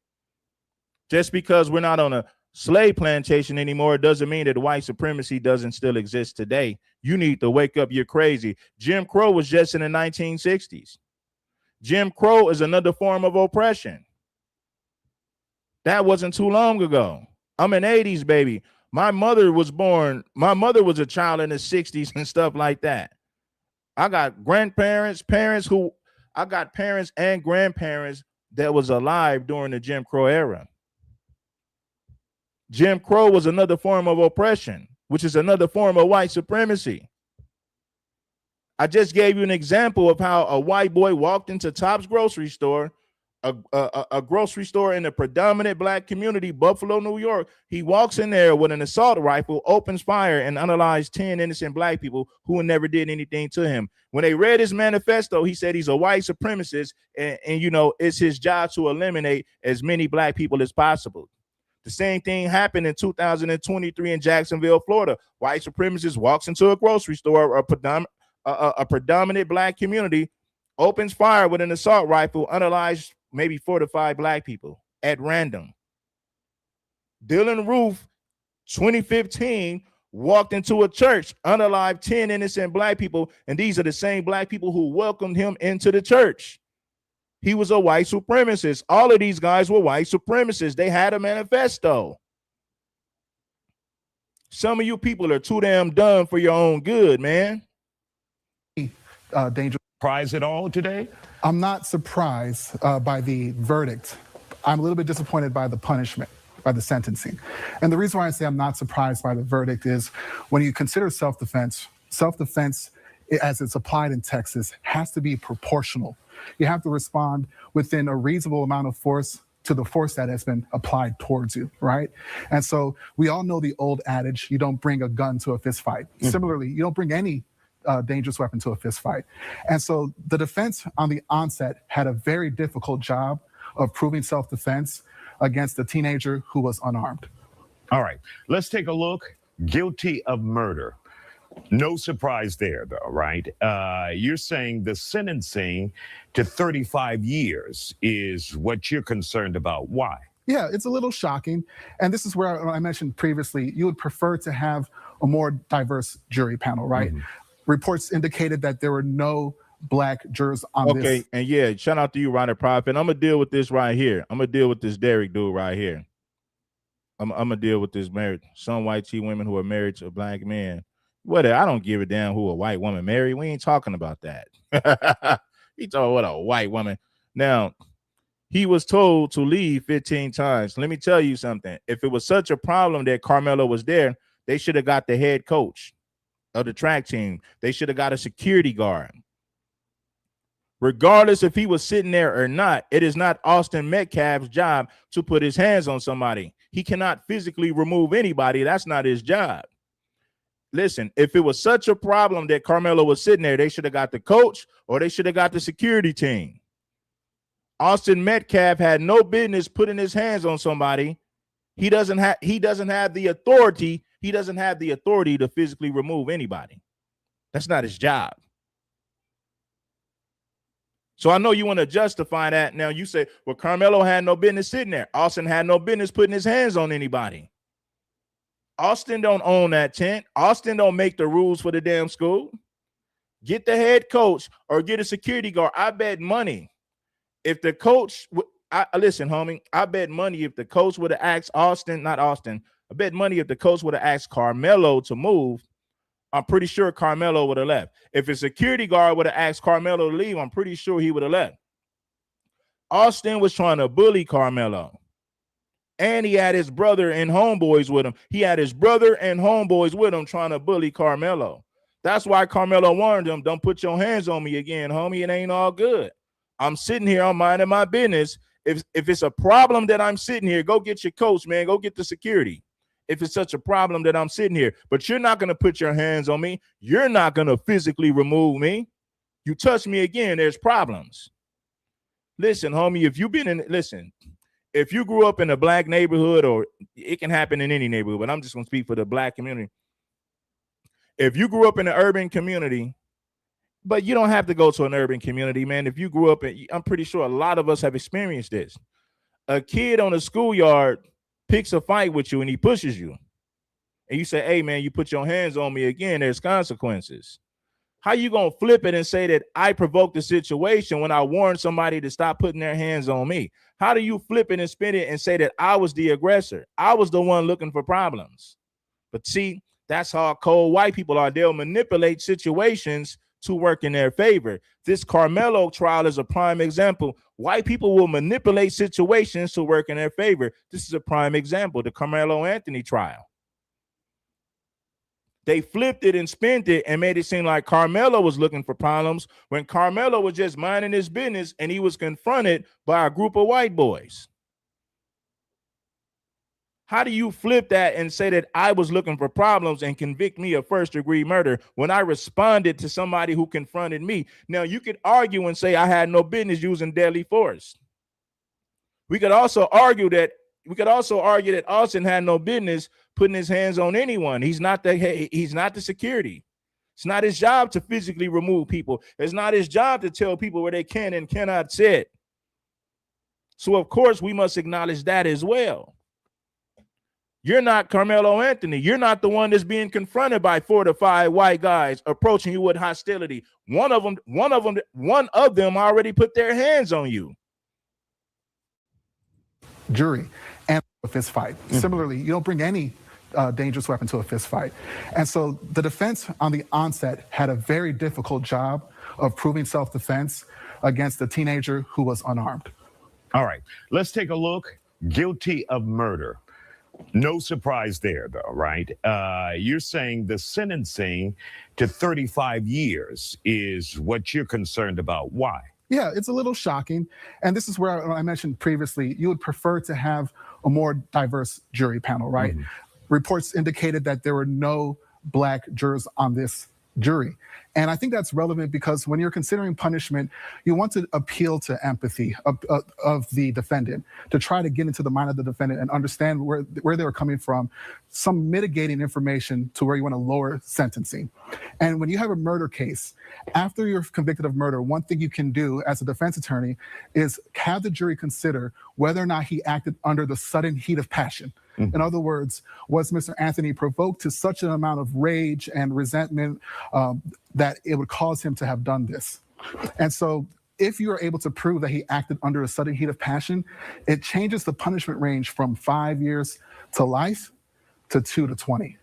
Just because we're not on a slave plantation anymore doesn't mean that white supremacy doesn't still exist today. You need to wake up. You're crazy. Jim Crow was just in the 1960s. Jim Crow is another form of oppression. That wasn't too long ago. I'm an 80s baby. My mother was a child in the 60s and stuff like that. I got parents and grandparents that was alive during the Jim Crow era. Jim Crow was another form of oppression, which is another form of white supremacy. I just gave you an example of how a white boy walked into Tops grocery store, a grocery store in a predominant black community, Buffalo, New York. He walks in there with an assault rifle, opens fire, and unalived 10 innocent black people who never did anything to him. When they read his manifesto, he said he's a white supremacist, and you know, it's his job to eliminate as many black people as possible. The same thing happened in 2023 in Jacksonville, Florida. White supremacist walks into a grocery store, a predominant black community, opens fire with an assault rifle, unalived maybe 4 to 5 black people at random. Dylan Roof, 2015, walked into a church, unalived 10 innocent black people, and these are the same black people who welcomed him into the church. He was a white supremacist. All of these guys were white supremacists. They had a manifesto. Some of you people are too damn dumb for your own good, man. Dangerous. Surprised at all today? I'm not surprised by the verdict. I'm a little bit disappointed by the punishment, by the sentencing. And the reason why I say I'm not surprised by the verdict is when you consider self-defense, as it's applied in Texas, has to be proportional. You have to respond within a reasonable amount of force to the force that has been applied towards you, right? And so we all know the old adage, you don't bring a gun to a fist fight. Mm-hmm. Similarly, you don't bring any dangerous weapon to a fist fight. And so the defense on the onset had a very difficult job of proving self-defense against a teenager who was unarmed. All right, let's take a look. Guilty of murder. No surprise there, though, right? You're saying the sentencing to 35 years is what you're concerned about. Why? Yeah, it's a little shocking. And this is where I mentioned previously, you would prefer to have a more diverse jury panel, right? Mm-hmm. Reports indicated that there were no black jurors on this. Okay, and yeah, shout out to you, Ronnie Prophet. I'm going to deal with this right here. I'm going to deal with this Derek dude right here. I'm going to deal with this married, some white teen women who are married to black men. Whatever, I don't give a damn who a white woman married. We ain't talking about that. He told what a white woman. Now, he was told to leave 15 times. Let me tell you something. If it was such a problem that Karmelo was there, they should have got the head coach of the track team. They should have got a security guard. Regardless if he was sitting there or not, it is not Austin Metcalf's job to put his hands on somebody. He cannot physically remove anybody. That's not his job. Listen, if it was such a problem that Karmelo was sitting there, they should have got the coach or they should have got the security team. Austin Metcalf had no business putting his hands on somebody. He doesn't have the authority. He doesn't have the authority to physically remove anybody. That's not his job. So I know you want to justify that. Now you say, well, Karmelo had no business sitting there. Austin had no business putting his hands on anybody. Austin don't own that tent. Austin don't make the rules for the damn school. Get the head coach or get a security guard. I bet money if the coach, listen, homie, I bet money if the coach would have asked I bet money if the coach would have asked Karmelo to move, I'm pretty sure Karmelo would have left. If a security guard would have asked Karmelo to leave, I'm pretty sure he would have left. Austin was trying to bully Karmelo. And he had his brother and homeboys with him. He had his brother and homeboys with him trying to bully Karmelo. That's why Karmelo warned him, don't put your hands on me again, homie. It ain't all good. I'm sitting here, I'm minding my business. If it's a problem that I'm sitting here, go get your coach, man. Go get the security. If it's such a problem that I'm sitting here. But you're not going to put your hands on me. You're not going to physically remove me. You touch me again, there's problems. Listen, homie, if you grew up in a black neighborhood, or it can happen in any neighborhood, but I'm just going to speak for the black community. If you grew up in an urban community, but you don't have to go to an urban community, man. If you grew up I'm pretty sure a lot of us have experienced this. A kid on the schoolyard picks a fight with you and he pushes you. And you say, hey, man, you put your hands on me again, there's consequences. How you going to flip it and say that I provoked the situation when I warned somebody to stop putting their hands on me? How do you flip it and spin it and say that I was the aggressor? I was the one looking for problems. But see, that's how cold white people are. They'll manipulate situations to work in their favor. This Karmelo trial is a prime example. White people will manipulate situations to work in their favor. This is a prime example, the Karmelo Anthony trial. They flipped it and spent it and made it seem like Karmelo was looking for problems when Karmelo was just minding his business and he was confronted by a group of white boys. How do you flip that and say that I was looking for problems and convict me of first-degree murder when I responded to somebody who confronted me? Now, you could argue and say I had no business using deadly force. We could also argue that we could also argue that Austin had no business putting his hands on anyone. He's not the security. It's not his job to physically remove people. It's not his job to tell people where they can and cannot sit. So of course we must acknowledge that as well. You're not Karmelo Anthony. You're not the one that's being confronted by 4 to 5 white guys approaching you with hostility. One of them already put their hands on you. Jury and a fist fight. Similarly, you don't bring any dangerous weapon to a fist fight. And so the defense on the onset had a very difficult job of proving self-defense against a teenager who was unarmed. All right, let's take a look. Guilty of murder. No surprise there, though, right? You're saying the sentencing to 35 years is what you're concerned about. Why? Yeah, it's a little shocking. And this is where I mentioned previously, you would prefer to have a more diverse jury panel, right? Reports indicated that there were no Black jurors on this jury. And I think that's relevant because when you're considering punishment, you want to appeal to empathy of the defendant, to try to get into the mind of the defendant and understand where they were coming from, some mitigating information to where you want to lower sentencing. And when you have a murder case, after you're convicted of murder, one thing you can do as a defense attorney is have the jury consider whether or not he acted under the sudden heat of passion. In other words, was Mr. Anthony provoked to such an amount of rage and resentment that it would cause him to have done this? And so if you are able to prove that he acted under a sudden heat of passion, it changes the punishment range from 5 years to life to 2 to 20.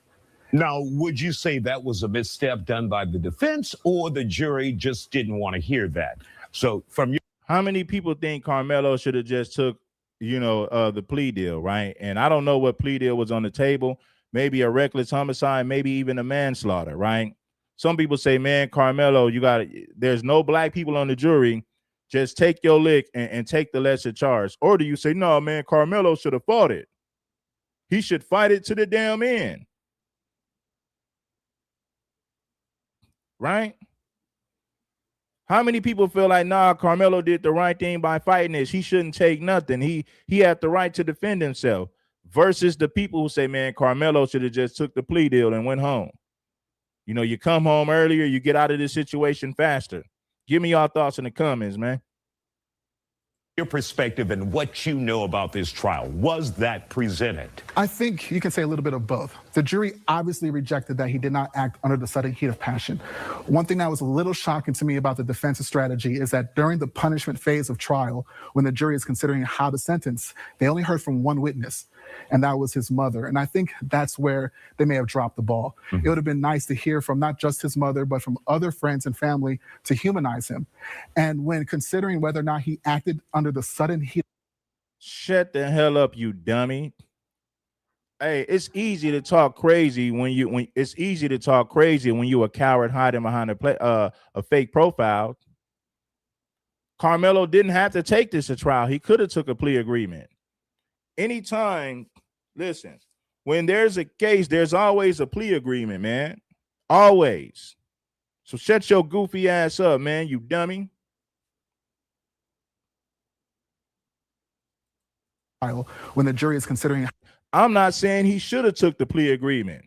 Now, would you say that was a misstep done by the defense or the jury just didn't want to hear that? So from your... How many people think Karmelo should have just took the plea deal, right? And I don't know what plea deal was on the table. Maybe a reckless homicide, maybe even a manslaughter, right? Some people say, man, Karmelo, there's no Black people on the jury. Just take your lick and take the lesser charge. Or do you say, no, man, Karmelo should have fought it. He should fight it to the damn end. Right? How many people feel like, nah, Karmelo did the right thing by fighting this? He shouldn't take nothing. He had the right to defend himself. Versus the people who say, man, Karmelo should have just took the plea deal and went home. You come home earlier, you get out of this situation faster. Give me your thoughts in the comments, man. Your perspective and what you know about this trial, was that presented? I think you can say a little bit of both. The jury obviously rejected that he did not act under the sudden heat of passion. One thing that was a little shocking to me about the defense's strategy is that during the punishment phase of trial, when the jury is considering how to sentence, they only heard from one witness, and that was his mother. And I think that's where they may have dropped the ball. It would have been nice to hear from not just his mother, but from other friends and family to humanize him. And when considering whether or not he acted under the sudden heat. Shut the hell up, you dummy. Hey, it's easy to talk crazy when you a coward hiding behind a fake profile. Karmelo didn't have to take this to trial. He could have took a plea agreement. Anytime, listen, when there's a case, there's always a plea agreement, man. Always. So shut your goofy ass up, man, you dummy. When the jury is considering. I'm not saying he should have took the plea agreement.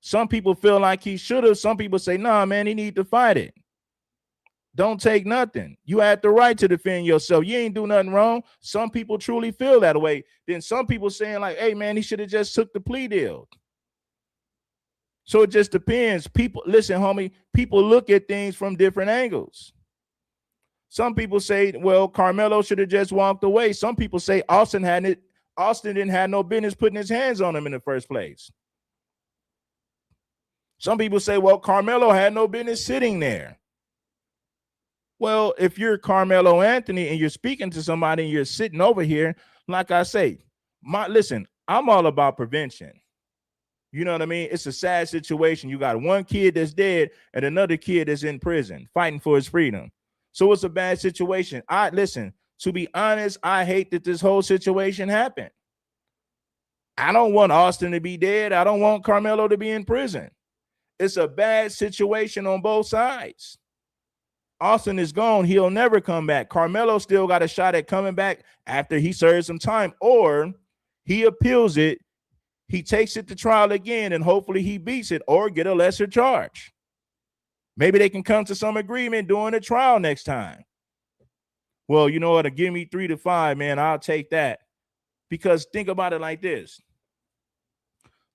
Some people feel like he should have. Some people say, nah, man, he need to fight it. Don't take nothing. You had the right to defend yourself. You ain't do nothing wrong. Some people truly feel that way. Then some people saying like, hey, man, he should have just took the plea deal. So it just depends. People, listen, homie, people look at things from different angles. Some people say, well, Karmelo should have just walked away. Some people say Austin didn't have no business putting his hands on him in the first place. Some people say, well, Karmelo had no business sitting there. Well, if you're Karmelo Anthony and you're speaking to somebody and you're sitting over here, like I say, listen, I'm all about prevention. You know what I mean? It's a sad situation. You got one kid that's dead and another kid that's in prison fighting for his freedom. So it's a bad situation. Listen, to be honest, I hate that this whole situation happened. I don't want Austin to be dead. I don't want Karmelo to be in prison. It's a bad situation on both sides. Austin is gone. He'll never come back. Karmelo still got a shot at coming back after he serves some time, or He appeals it. He takes it to trial again, and hopefully he beats it or get a lesser charge. Maybe they can come to some agreement during the trial next time. Well, you know what? Give me 3 to 5, man. I'll take that. Because think about it like this.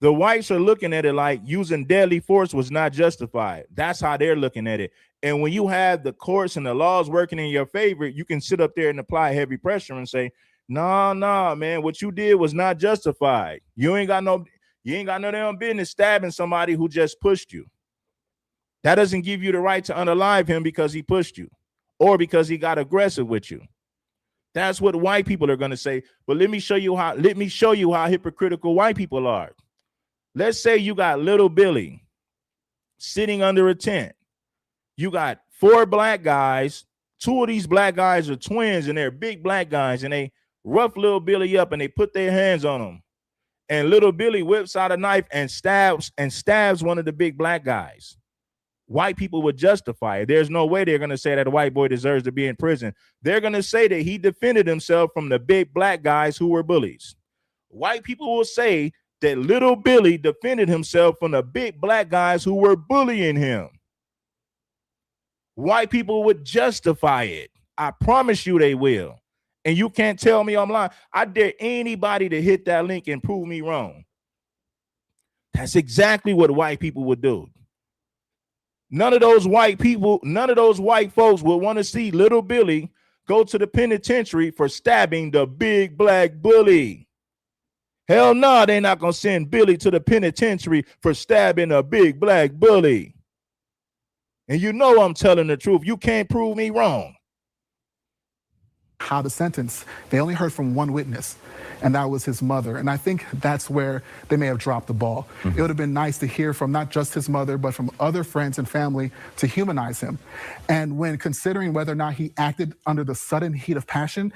The whites are looking at it like using deadly force was not justified. That's how they're looking at it. And when you have the courts and the laws working in your favor, you can sit up there and apply heavy pressure and say, nah, man, what you did was not justified. You ain't got no damn business stabbing somebody who just pushed you. That doesn't give you the right to unalive him because he pushed you or because he got aggressive with you. That's what white people are going to say. But let me show you how hypocritical white people are. Let's say you got little Billy sitting under a tent. You got 4 black guys. 2 of these black guys are twins, and they're big black guys, and they rough little Billy up, and they put their hands on him. And little Billy whips out a knife and stabs one of the big black guys. White people would justify it. There's no way they're going to say that a white boy deserves to be in prison. They're going to say that he defended himself from the big black guys who were bullies. White people will say that little Billy defended himself from the big black guys who were bullying him. White people would justify it. I promise you they will. And you can't tell me I'm lying. I dare anybody to hit that link and prove me wrong. That's exactly what white people would do. None of those white folks would want to see little Billy go to the penitentiary for stabbing the big black bully. Hell no, they're not going to send Billy to the penitentiary for stabbing a big black bully. And you know I'm telling the truth. You can't prove me wrong. How to sentence, they only heard from one witness, and that was his mother. And I think that's where they may have dropped the ball. Mm-hmm. It would have been nice to hear from not just his mother, but from other friends and family to humanize him. And when considering whether or not he acted under the sudden heat of passion,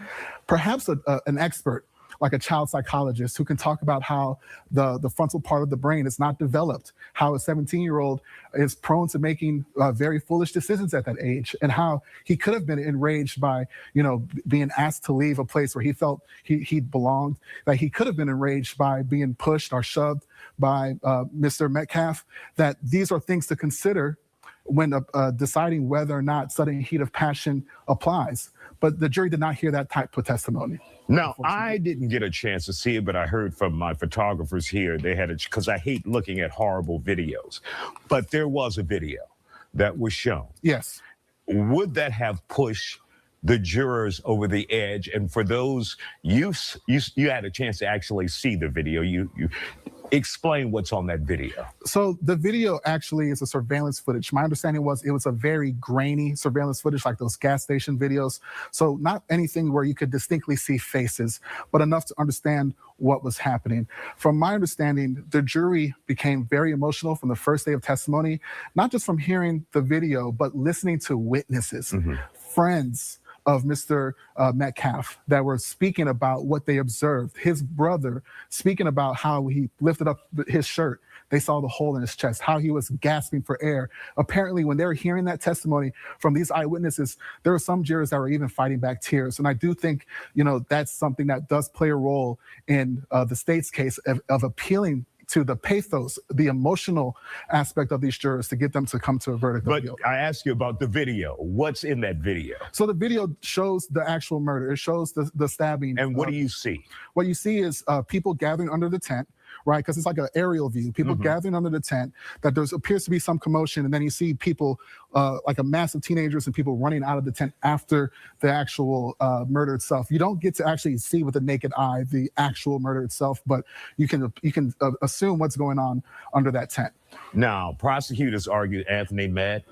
perhaps an expert like a child psychologist who can talk about how the frontal part of the brain is not developed, how a 17-year-old is prone to making very foolish decisions at that age, and how he could have been enraged by, being asked to leave a place where he felt he belonged, that he could have been enraged by being pushed or shoved by Mr. Metcalf, that these are things to consider when deciding whether or not sudden heat of passion applies. But the jury did not hear that type of testimony. Now, I didn't get a chance to see it, but I heard from my photographers here, they had it, because I hate looking at horrible videos. But there was a video that was shown. Yes. Would that have pushed the jurors over the edge? And for those, you had a chance to actually see the video. You explain what's on that video. So the video actually is a surveillance footage. My understanding was it was a very grainy surveillance footage, like those gas station videos. So not anything where you could distinctly see faces, but enough to understand what was happening. From my understanding, the jury became very emotional from the first day of testimony, not just from hearing the video, but listening to witnesses, friends of Mr. Metcalf that were speaking about what they observed. His brother speaking about how he lifted up his shirt. They saw the hole in his chest, how he was gasping for air. Apparently, when they were hearing that testimony from these eyewitnesses, there were some jurors that were even fighting back tears. And I do think, that's something that does play a role in the state's case of appealing to the pathos, the emotional aspect of these jurors to get them to come to a verdict. But I asked you about the video. What's in that video? So the video shows the actual murder. It shows the stabbing. And what do you see? What you see is people gathering under the tent, right? Because it's like an aerial view. People gathering under the tent, that there appears to be some commotion, and then you see people, like a mass of teenagers and people running out of the tent after the actual murder itself. You don't get to actually see with the naked eye the actual murder itself, but you can assume what's going on under that tent. Now, prosecutors argued Anthony Met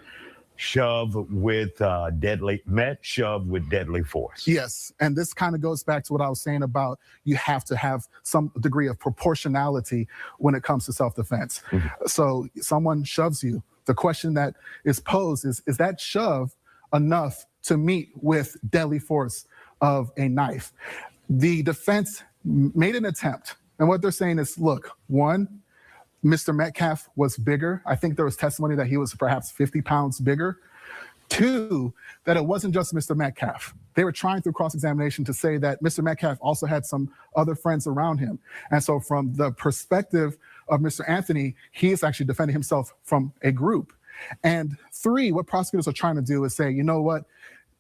shoved with deadly force. Yes, and this kind of goes back to what I was saying about you have to have some degree of proportionality when it comes to self-defense. So someone shoves you. The question that is posed is that shove enough to meet with deadly force of a knife? The defense made an attempt, and what they're saying is, look, one, Mr. Metcalf was bigger. I think there was testimony that he was perhaps 50 pounds bigger. Two, that it wasn't just Mr. Metcalf. They were trying through cross-examination to say that Mr. Metcalf also had some other friends around him. And so from the perspective of Mr. Anthony, he is actually defending himself from a group. And three, what prosecutors are trying to do is say, you know what?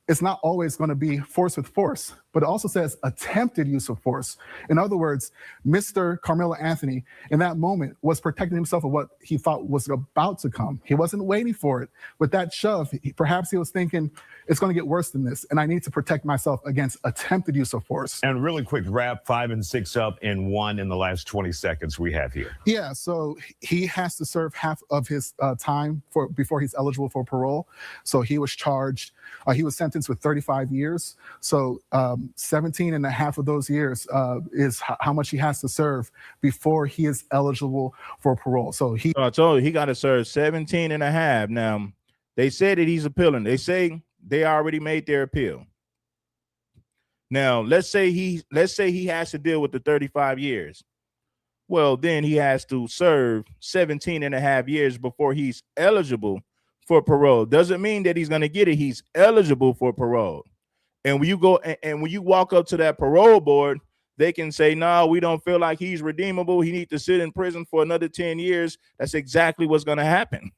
It's not always going to be force with force, but it also says attempted use of force. In other words, Mr. Karmelo Anthony, in that moment, was protecting himself of what he thought was about to come. He wasn't waiting for it. With that shove, perhaps he was thinking, it's going to get worse than this, and I need to protect myself against attempted use of force. And really quick wrap, 5 and 6 up in 1 in the last 20 seconds we have here. Yeah, so he has to serve half of his time before he's eligible for parole. So he was charged, he was sentenced with 35 years. So 17 and a half of those years is how much he has to serve before he is eligible for parole. So I told you he got to serve 17 and a half. Now, they said that he's appealing. They say they already made their appeal. Now, let's say he has to deal with the 35 years. Well, then he has to serve 17 and a half years before he's eligible for parole. Doesn't mean that he's going to get it. He's eligible for parole. And when you go and when you walk up to that parole board, they can say, no, we don't feel like he's redeemable. He needs to sit in prison for another 10 years. That's exactly what's going to happen.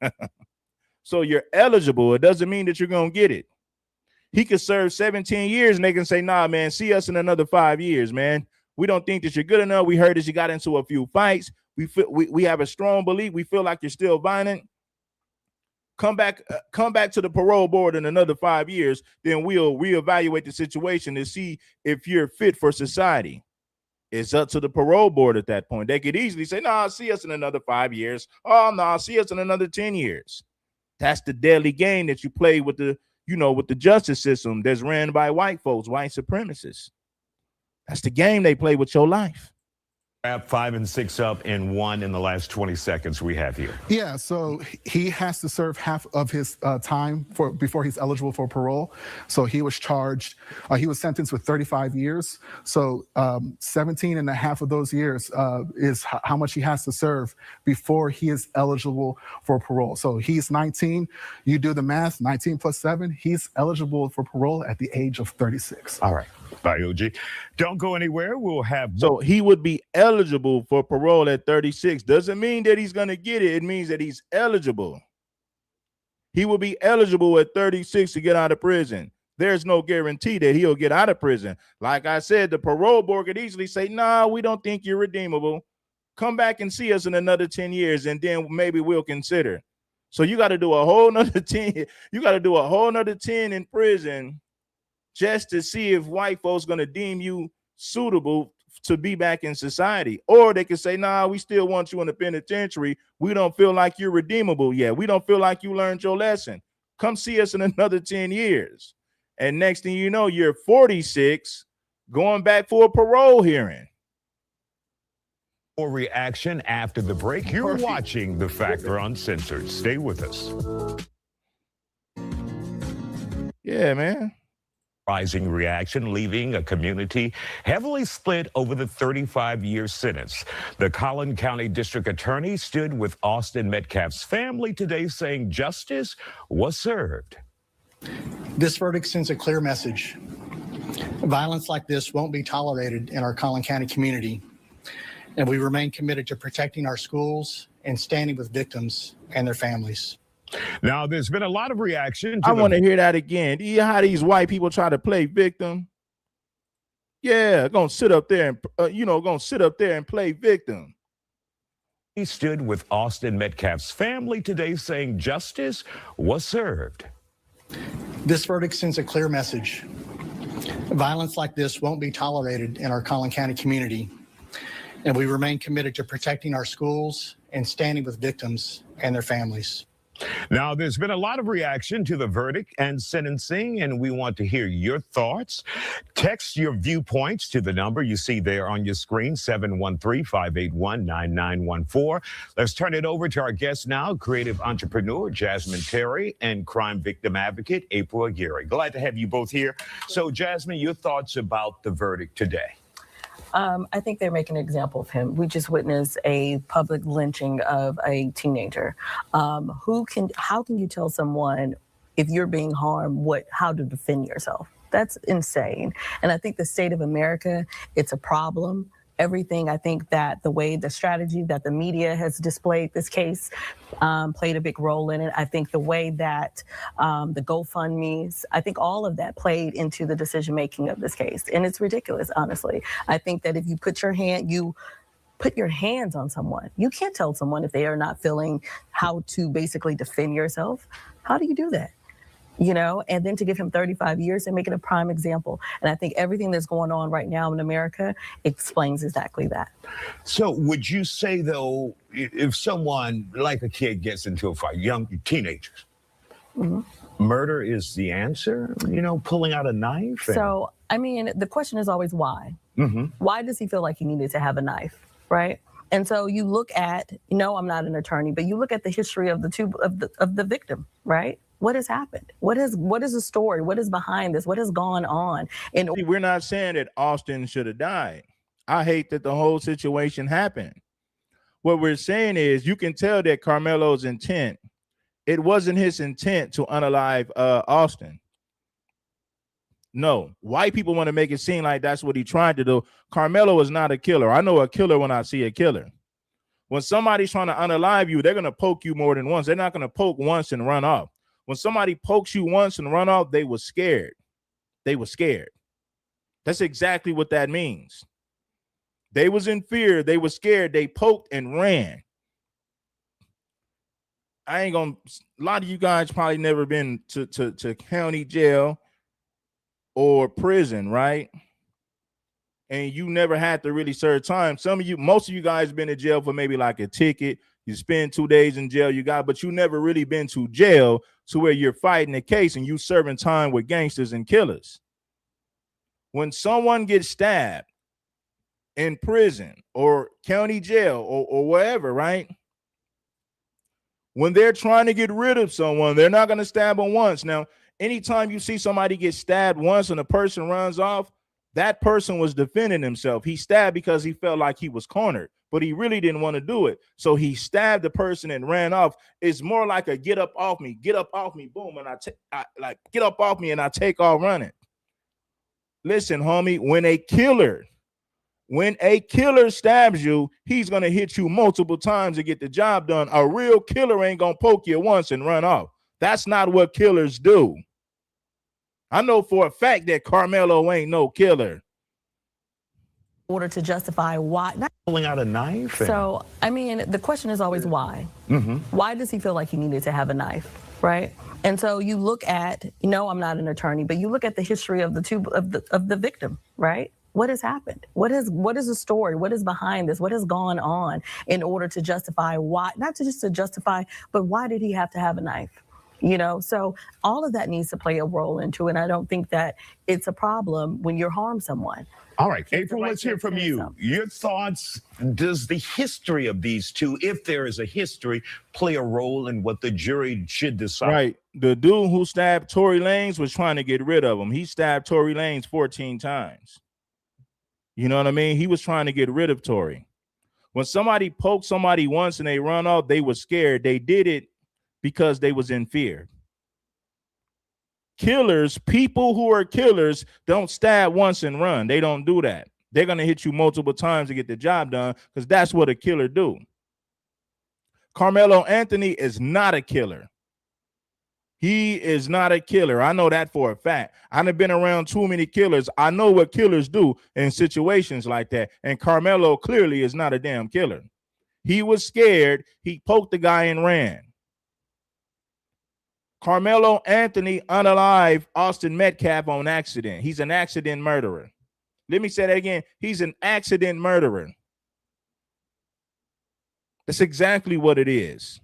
So you're eligible. It doesn't mean that you're going to get it. He could serve 17 years and they can say, nah, man, see us in another 5 years, man. We don't think that you're good enough. We heard that you got into a few fights. We have a strong belief. We feel like you're still violent. Come back to the parole board in another 5 years. Then we'll reevaluate the situation to see if you're fit for society. It's up to the parole board at that point. They could easily say, nah, see us in another 5 years. Oh, no, see us in another 10 years. That's the deadly game that you play with the justice system that's ran by white folks, white supremacists. That's the game they play with your life. 5 and 6 up in 1 in the last 20 seconds we have here. Yeah, so he has to serve half of his time before he's eligible for parole. So he was charged, he was sentenced with 35 years. So 17 and a half of those years is how much he has to serve before he is eligible for parole. So he's 19. You do the math, 19 plus 7, he's eligible for parole at the age of 36. All right. Bye, OG. Don't go anywhere. We'll have. So he would be eligible for parole at 36. Doesn't mean that he's going to get it. It means that he's eligible. He will be eligible at 36 to get out of prison. There's no guarantee that he'll get out of prison. Like I said, the parole board could easily say, nah, we don't think you're redeemable. Come back and see us in another 10 years, and then maybe we'll consider. So you got to do a whole nother 10. You got to do a whole nother 10 in prison just to see if white folks going to deem you suitable to be back in society. Or they can say, nah, we still want you in the penitentiary. We don't feel like you're redeemable yet. We don't feel like you learned your lesson. Come see us in another 10 years. And next thing you know, you're 46 going back for a parole hearing. For reaction after the break, you're watching The Factor Uncensored. Stay with us. Yeah, man. Rising reaction, leaving a community heavily split over the 35-year sentence. The Collin County District Attorney stood with Austin Metcalf's family today saying justice was served. This verdict sends a clear message. Violence like this won't be tolerated in our Collin County community, and we remain committed to protecting our schools and standing with victims and their families. Now, there's been a lot of reaction. I want to hear that again. Do you hear how these white people try to play victim? Yeah, gonna sit up there and play victim. He stood with Austin Metcalf's family today saying justice was served. This verdict sends a clear message. Violence like this won't be tolerated in our Collin County community, and we remain committed to protecting our schools and standing with victims and their families. Now, there's been a lot of reaction to the verdict and sentencing, and we want to hear your thoughts. Text your viewpoints to the number you see there on your screen, 713-581-9914. Let's turn it over to our guest now, creative entrepreneur Jasmine Terry and crime victim advocate April Aguirre. Glad to have you both here. So, Jasmine, your thoughts about the verdict today? I think they're making an example of him. We just witnessed a public lynching of a teenager. How can you tell someone if you're being harmed, how to defend yourself. That's insane. And I think the state of America, it's a problem. Everything, I think that the strategy that the media has displayed this case played a big role in it. I think the way that the GoFundMes, I think all of that played into the decision making of this case. And it's ridiculous, honestly. I think that if you put your hands on someone, you can't tell someone if they are not feeling how to basically defend yourself. How do you do that? And then to give him 35 years and make it a prime example. And I think everything that's going on right now in America explains exactly that. So would you say, though, if someone like a kid gets into a fight, young teenagers, murder is the answer, pulling out a knife? So, I mean, the question is always why? Why does he feel like he needed to have a knife, right? And so you look at, I'm not an attorney, but you look at the history of the victim, right? What has happened? What is the story? What is behind this? What has gone on? And we're not saying that Austin should have died. I hate that the whole situation happened. What we're saying is you can tell that Karmelo's intent, it wasn't his intent to unalive Austin. No, white people want to make it seem like that's what he tried to do. Karmelo is not a killer. I know a killer when I see a killer. When somebody's trying to unalive you, they're going to poke you more than once. They're not going to poke once and run off. When somebody pokes you once and run off, they were scared. They were scared. That's exactly what that means. They was in fear. They were scared. They poked and ran. A lot of you guys probably never been to county jail or prison, right? And you never had to really serve time. Most of you guys been in jail for maybe like a ticket. You spend 2 days in jail, but you never really been to jail to where you're fighting a case and you serving time with gangsters and killers. When someone gets stabbed in prison or county jail or wherever, right? When they're trying to get rid of someone, they're not going to stab them once. Now, anytime you see somebody get stabbed once and a person runs off, that person was defending himself. He stabbed because he felt like he was cornered, but he really didn't want to do it. So he stabbed the person and ran off. It's more like a get up off me, boom, and I get up off me and I take off running. Listen, homie, when a killer stabs you, he's going to hit you multiple times to get the job done. A real killer ain't going to poke you once and run off. That's not what killers do. I know for a fact that Karmelo ain't no killer. In order to justify why. Not pulling out a knife? So, I mean, the question is always why. Why does he feel like he needed to have a knife, right? And so you look at, I'm not an attorney, but you look at the history of the victim, right? What has happened? What is the story? What is behind this? What has gone on in order to justify why, not just to justify, but why did he have to have a knife? So all of that needs to play a role into it. And I don't think that it's a problem when you harm someone. All right, April, let's hear from you. Your thoughts, does the history of these two, if there is a history, play a role in what the jury should decide? Right. The dude who stabbed Tory Lanez was trying to get rid of him. He stabbed Tory Lanez 14 times. You know what I mean? He was trying to get rid of Tory. When somebody poked somebody once and they run off, they were scared. They did it because they was in fear. Killers, people who are killers, don't stab once and run. They don't do that. They're going to hit you multiple times to get the job done because that's what a killer do. Karmelo Anthony is not a killer. He is not a killer. I know that for a fact. I've been around too many killers. I know what killers do in situations like that. And Karmelo clearly is not a damn killer. He was scared. He poked the guy and ran. Karmelo Anthony unalived Austin Metcalf on accident. He's an accident murderer. Let me say that again. He's an accident murderer. That's exactly what it is.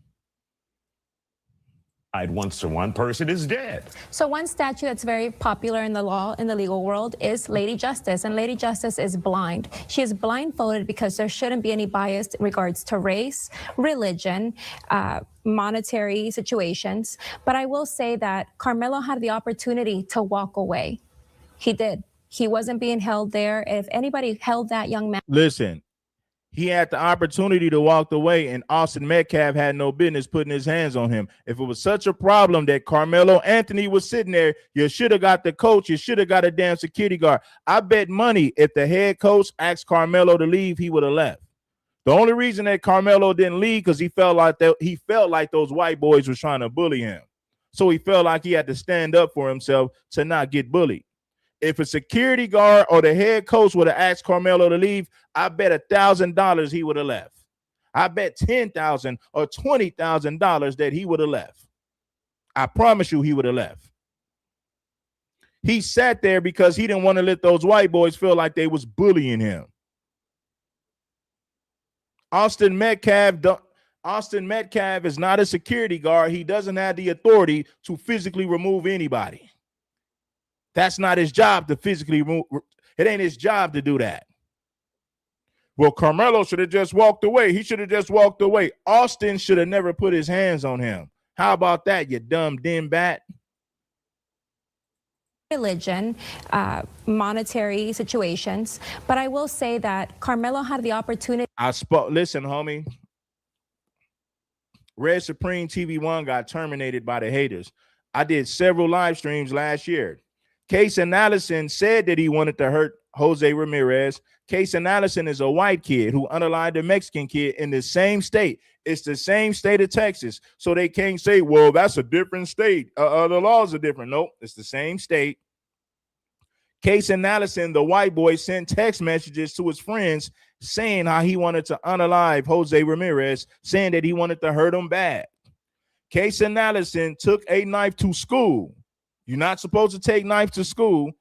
Once one person is dead. So one statute that's very popular in the law, in the legal world, is Lady Justice. And Lady Justice is blind. She is blindfolded because there shouldn't be any bias in regards to race, religion, monetary situations. But I will say that Karmelo had the opportunity to walk away. He did. He wasn't being held there. If anybody held that young man. Listen, He had the opportunity to walk away, and Austin Metcalf had no business putting his hands on him. If it was such a problem that Karmelo Anthony was sitting there, you should have got the coach. You should have got a damn security guard. I bet money if the head coach asked Karmelo to leave, he would have left. The only reason that Karmelo didn't leave because he felt like those white boys were trying to bully him. So he felt like he had to stand up for himself to not get bullied. If a security guard or the head coach would have asked Karmelo to leave, I bet $1,000 he would have left. I bet $10,000 or $20,000 that he would have left. I promise you he would have left. He sat there because he didn't want to let those white boys feel like they was bullying him. Austin Metcalf is not a security guard. He doesn't have the authority to physically remove anybody. That's not his job to physically remove. It ain't his job to do that. Well, Karmelo should have just walked away. He should have just walked away. Austin should have never put his hands on him. How about that, you dumb dimbat? Religion, monetary situations, but I will say that Karmelo had the opportunity. Listen, homie. Red Supreme TV1 got terminated by the haters. I did several live streams last year. Casey Allison said that he wanted to hurt Jose Ramirez. Casey Allison is a white kid who unalived a Mexican kid in the same state. It's the same state of Texas. So they can't say, well, that's a different state. The laws are different. Nope, it's the same state. Casey Allison, the white boy, sent text messages to his friends saying how he wanted to unalive Jose Ramirez, saying that he wanted to hurt him bad. Casey Allison took a knife to school. You're not supposed to take knife to school.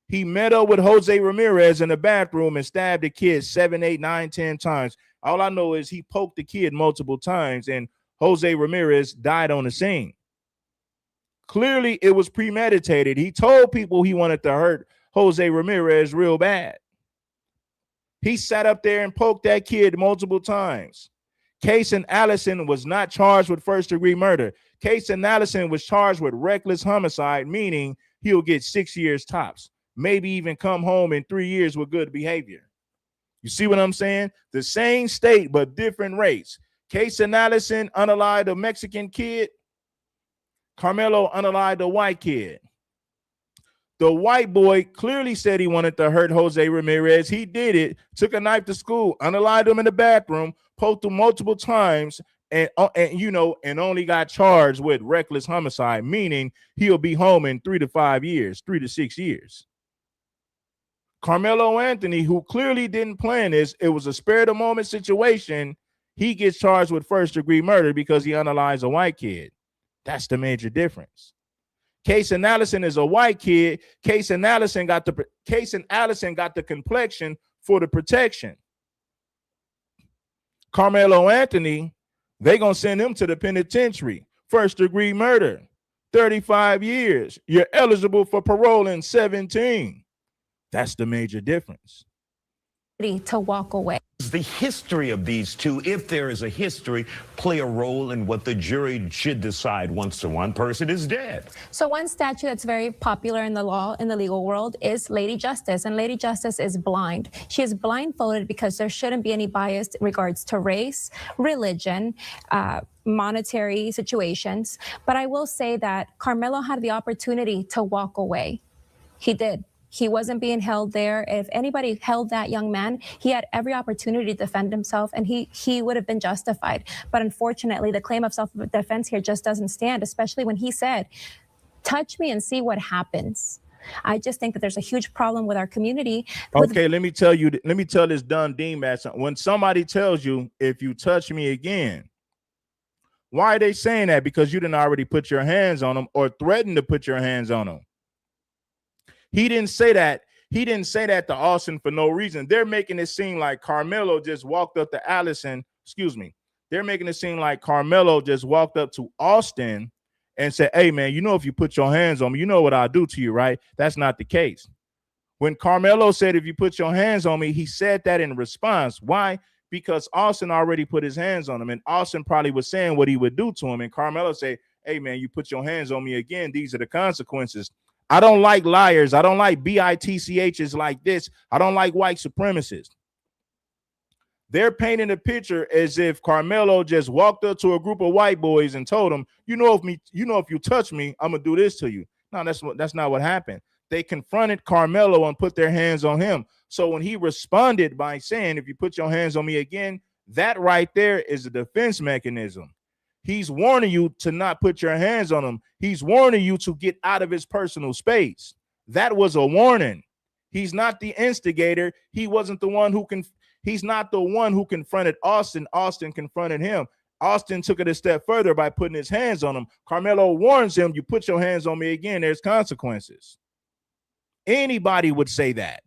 He met up with Jose Ramirez in the bathroom and stabbed the kid 7, 8, 9, 10 times. All I know is he poked the kid multiple times and Jose Ramirez died on the scene. Clearly, it was premeditated. He told people he wanted to hurt Jose Ramirez real bad. He sat up there and poked that kid multiple times. Casey Allison was not charged with first-degree murder. Casey Allison was charged with reckless homicide, meaning he'll get 6 years tops, maybe even come home in 3 years with good behavior. You see what I'm saying? The same state, but different race. Casey Allison unalived a Mexican kid. Karmelo unalived a white kid. The white boy clearly said he wanted to hurt Jose Ramirez. He did it, took a knife to school, unalived him in the bathroom, poked him multiple times, and only got charged with reckless homicide, meaning he'll be home in 3 to 5 years, 3 to 6 years. Karmelo Anthony, who clearly didn't plan this, it was a spur of the moment situation. He gets charged with first-degree murder because he unalived a white kid. That's the major difference. Casey Allison is a white kid. Casey Allison got the complexion for the protection. Karmelo Anthony, they're going to send him to the penitentiary. First-degree murder, 35 years. You're eligible for parole in 17. That's the major difference. To walk away. Does the history of these two, if there is a history, play a role in what the jury should decide once the one person is dead? So one statute that's very popular in the law, in the legal world, is Lady Justice. And Lady Justice is blind. She is blindfolded because there shouldn't be any bias in regards to race, religion, monetary situations. But I will say that Karmelo had the opportunity to walk away. He did. He wasn't being held there. If anybody held that young man, he had every opportunity to defend himself, and he would have been justified. But unfortunately, the claim of self-defense here just doesn't stand, especially when he said, touch me and see what happens. I just think that there's a huge problem with our community. Okay, let me tell this Don Dean, when somebody tells you, if you touch me again, why are they saying that? Because you didn't already put your hands on them or threatened to put your hands on them. He didn't say that. He didn't say that to Austin for no reason. They're making it seem like Karmelo just walked up to Allison. Excuse me. They're making it seem like Karmelo just walked up to Austin and said, hey, man, you know, if you put your hands on me, you know what I'll do to you, right? That's not the case. When Karmelo said, if you put your hands on me, he said that in response. Why? Because Austin already put his hands on him, and Austin probably was saying what he would do to him. And Karmelo said, hey, man, you put your hands on me again, these are the consequences. I don't like liars. I don't like bitchs like this. I don't like white supremacists. They're painting a picture as if Karmelo just walked up to a group of white boys and told them, if you touch me, I'm gonna do this to you. No, that's not what happened. They confronted Karmelo and put their hands on him. So when he responded by saying, if you put your hands on me again, that right there is a defense mechanism. He's warning you to not put your hands on him. He's warning you to get out of his personal space. That was a warning. He's not the instigator. He wasn't the one who he's not the one who confronted Austin. Austin confronted him. Austin took it a step further by putting his hands on him. Karmelo warns him, you put your hands on me again, there's consequences. Anybody would say that.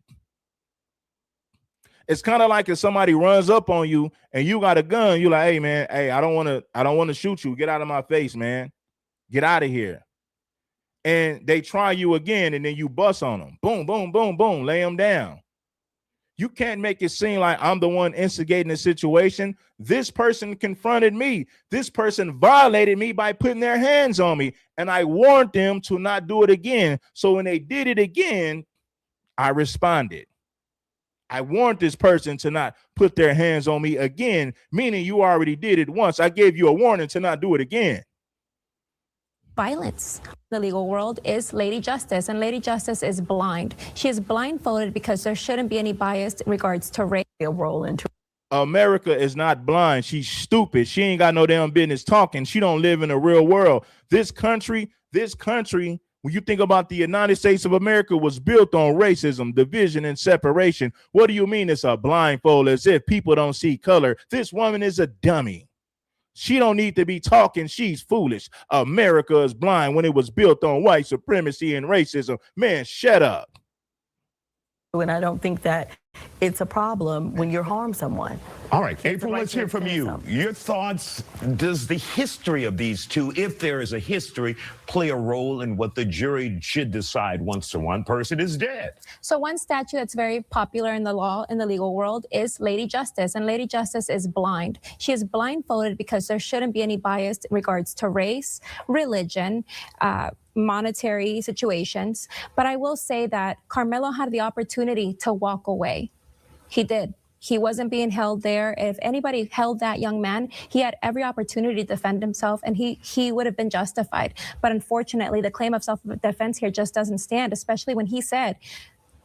It's kind of like if somebody runs up on you and you got a gun, you're like, hey man, hey, I don't want to shoot you. Get out of my face, man. Get out of here. And they try you again, and then you bust on them. Boom, boom, boom, boom, lay them down. You can't make it seem like I'm the one instigating the situation. This person confronted me. This person violated me by putting their hands on me, and I warned them to not do it again. So when they did it again, I responded. I warned this person to not put their hands on me again, meaning you already did it once. I gave you a warning to not do it again. Violence in the legal world is Lady Justice, and Lady Justice is blind. She is blindfolded because there shouldn't be any bias in regards to race. Role into America is not blind. She's stupid. She ain't got no damn business talking. She don't live in the real world. This country, when you think about the United States of America, was built on racism, division, and separation. What do you mean it's a blindfold, as if people don't see color? This woman is a dummy. She don't need to be talking. She's foolish. America is blind when it was built on white supremacy and racism. Man, shut up. And I don't think that it's a problem when you harm someone. All right, April, let's hear from you. Your thoughts, does the history of these two, if there is a history, play a role in what the jury should decide once one person is dead? So one statute that's very popular in the law, in the legal world, is Lady Justice, and Lady Justice is blind. She is blindfolded because there shouldn't be any bias in regards to race, religion, monetary situations. But I will say that Karmelo had the opportunity to walk away. He did. He wasn't being held there. If anybody held that young man, he had every opportunity to defend himself, and he would have been justified. But unfortunately, the claim of self-defense here just doesn't stand, especially when he said,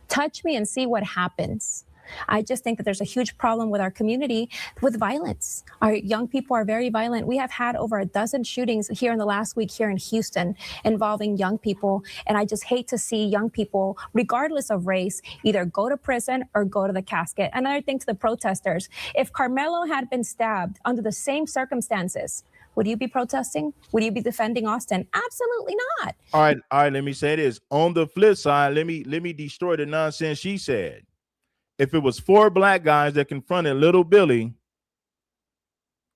touch me and see what happens. I just think that there's a huge problem with our community with violence. Our young people are very violent. We have had over a dozen shootings here in the last week here in Houston involving young people. And I just hate to see young people, regardless of race, either go to prison or go to the casket. Another thing to the protesters, if Karmelo had been stabbed under the same circumstances, would you be protesting? Would you be defending Austin? Absolutely not. All right, let me say this. On the flip side, let me destroy the nonsense she said. If it was 4 black guys that confronted little Billy,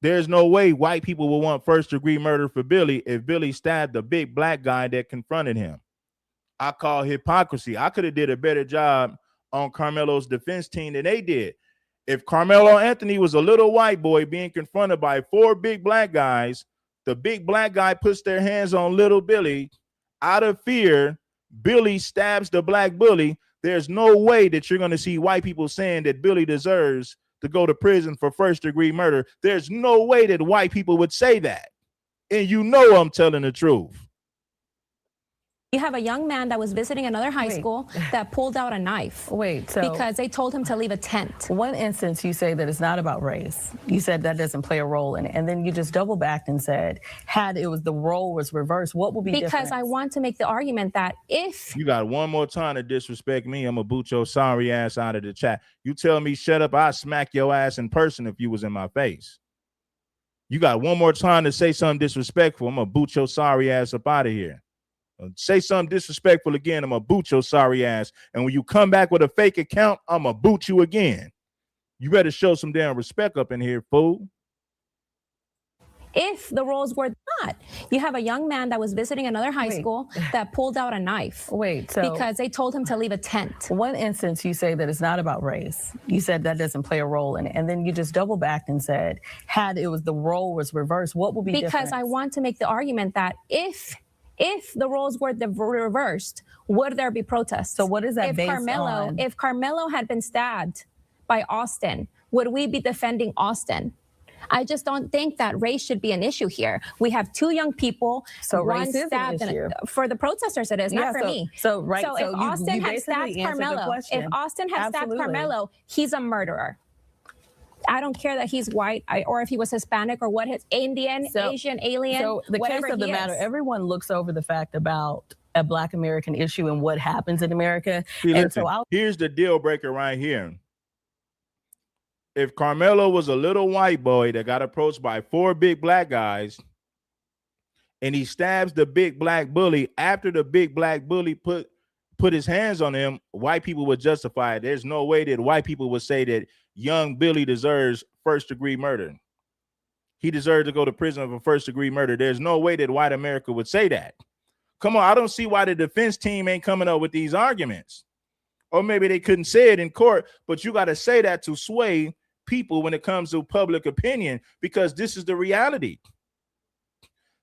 there's no way white people will want first-degree murder for Billy if Billy stabbed the big black guy that confronted him. I call hypocrisy. I could have did a better job on Karmelo's defense team than they did. If Karmelo Anthony was a little white boy being confronted by 4 big black guys, the big black guy puts their hands on little Billy. Out of fear, Billy stabs the black bully. There's no way that you're going to see white people saying that Billy deserves to go to prison for first-degree murder. There's no way that white people would say that. And you know I'm telling the truth. You have a young man that was visiting another high school that pulled out a knife. Because they told him to leave a tent. One instance you say that it's not about race. You said that doesn't play a role in it. And then you just double backed and said, the role was reversed, what would be different? Because I want to make the argument that if you got one more time to disrespect me, I'm gonna boot your sorry ass out of the chat. You tell me shut up, I'll smack your ass in person if you was in my face. You got one more time to say something disrespectful, I'm gonna boot your sorry ass up out of here. Say something disrespectful again, I'm gonna boot your sorry ass. And when you come back with a fake account, I'm gonna boot you again. You better show some damn respect up in here, fool. If the roles were not, you have a young man that was visiting another high school that pulled out a knife. Because they told him to leave a tent. One instance you say that it's not about race. You said that doesn't play a role in it. And then you just double backed and said, the role was reversed, what would be different? Because I want to make the argument that if the roles were reversed, would there be protests? So what is that based on? If Karmelo had been stabbed by Austin, would we be defending Austin? I just don't think that race should be an issue here. We have two young people. So one race is an issue. For the protesters, it is, not for me. So if Austin had stabbed Karmelo, Karmelo, he's a murderer. I don't care that he's white or if he was Hispanic or what his Indian, Asian, alien. So the case of the matter, everyone looks over the fact about a Black American issue and what happens in America. See, listen, here's the deal breaker right here. If Karmelo was a little white boy that got approached by 4 big black guys and he stabs the big black bully, after the big black bully put his hands on him, white people would justify it. There's no way that white people would say that young Billy deserves first-degree murder. He deserves to go to prison for first-degree murder. There's no way that white America would say that. Come on, I don't see why the defense team ain't coming up with these arguments. Or maybe they couldn't say it in court, but you got to say that to sway people when it comes to public opinion, because this is the reality.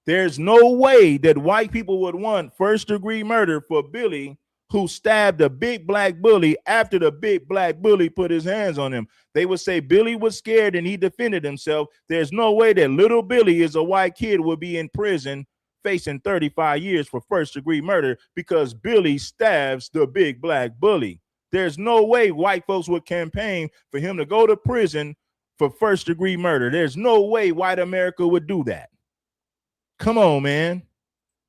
There's no way that white people would want first-degree murder for Billy, who stabbed a big black bully after the big black bully put his hands on him. They would say Billy was scared and he defended himself. There's no way that little Billy, is a white kid, would be in prison facing 35 years for first-degree murder because Billy stabs the big black bully. There's no way white folks would campaign for him to go to prison for first-degree murder. There's no way white America would do that. Come on, man.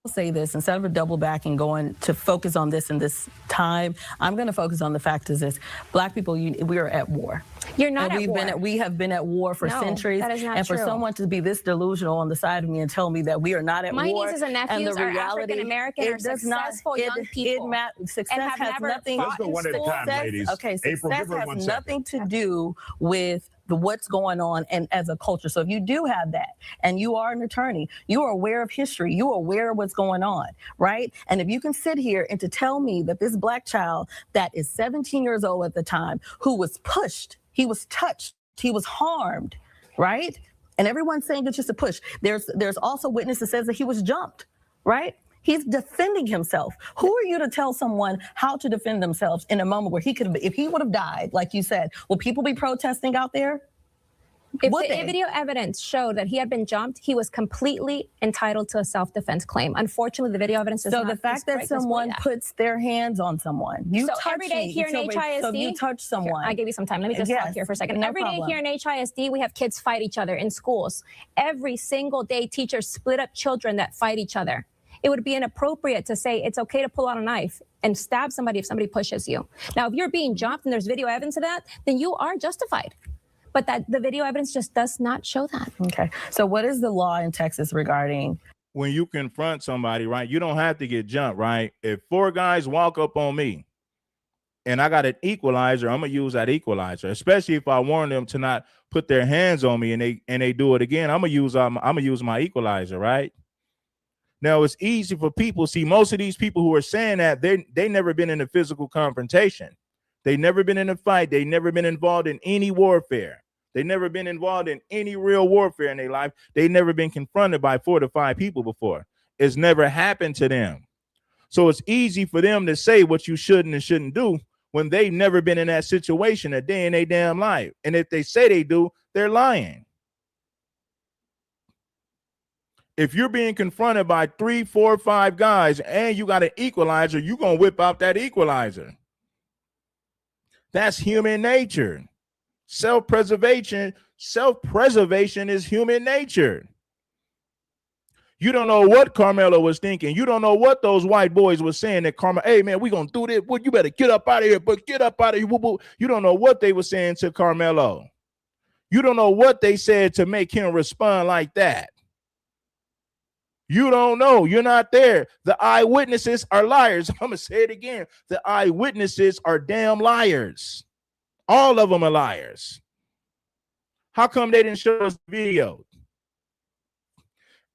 I'll say this, instead of a double back and going to focus on this in this time, I'm going to focus on the fact is this: Black people, we are at war. You're not at war. We have been at war for centuries. That is not and true. For someone to be this delusional on the side of me and tell me that we are not at war. My nieces and nephews are African American, are successful young people. Success has nothing. Let's go one at a time, ladies. Okay, April, success has nothing to do with what's going on and as a culture. So if you do have that and you are an attorney, you are aware of history, you are aware of what's going on, right? And if you can sit here and to tell me that this Black child that is 17 years old at the time, who was pushed, he was touched, he was harmed, right? And everyone's saying it's just a push. There's also witness that says that he was jumped, right? He's defending himself. Who are you to tell someone how to defend themselves in a moment where he could, if he would have died, like you said, will people be protesting out there? If the video evidence showed that he had been jumped, he was completely entitled to a self-defense claim. Unfortunately, the video evidence does not. So the fact that someone puts their hands on someone, you touch every day me. here in HISD, so you touch someone. Here, I gave you some time. Let me just talk here for a second. No Every day problem. here in HISD, we have kids fight each other in schools. Every single day, teachers split up children that fight each other. It would be inappropriate to say it's okay to pull out a knife and stab somebody if somebody pushes you. Now, if you're being jumped and there's video evidence of that, then you are justified. But that the video evidence just does not show that. Okay. So what is the law in Texas regarding when you confront somebody, right? You don't have to get jumped, right? If 4 guys walk up on me and I got an equalizer, I'm gonna use that equalizer, especially if I warn them to not put their hands on me and they do it again. I'm gonna use my equalizer, right? Now it's easy for people. See, most of these people who are saying that they never been in a physical confrontation. They never been in a fight. They never been involved in any warfare. They never been involved in any real warfare in their life. They never been confronted by 4 to 5 people before. It's never happened to them. So it's easy for them to say what you shouldn't and shouldn't do when they've never been in that situation a day in their damn life. And if they say they do, they're lying. If you're being confronted by 3, 4, 5 guys and you got an equalizer, you're going to whip out that equalizer. That's human nature. Self-preservation is human nature. You don't know what Karmelo was thinking. You don't know what those white boys were saying that hey man, we're going to do this. Well, you better get up out of here, but get up out of here. You don't know what they were saying to Karmelo. You don't know what they said to make him respond like that. You don't know. You're not there. The eyewitnesses are liars. I'm going to say it again. The eyewitnesses are damn liars. All of them are liars. How come they didn't show us the video?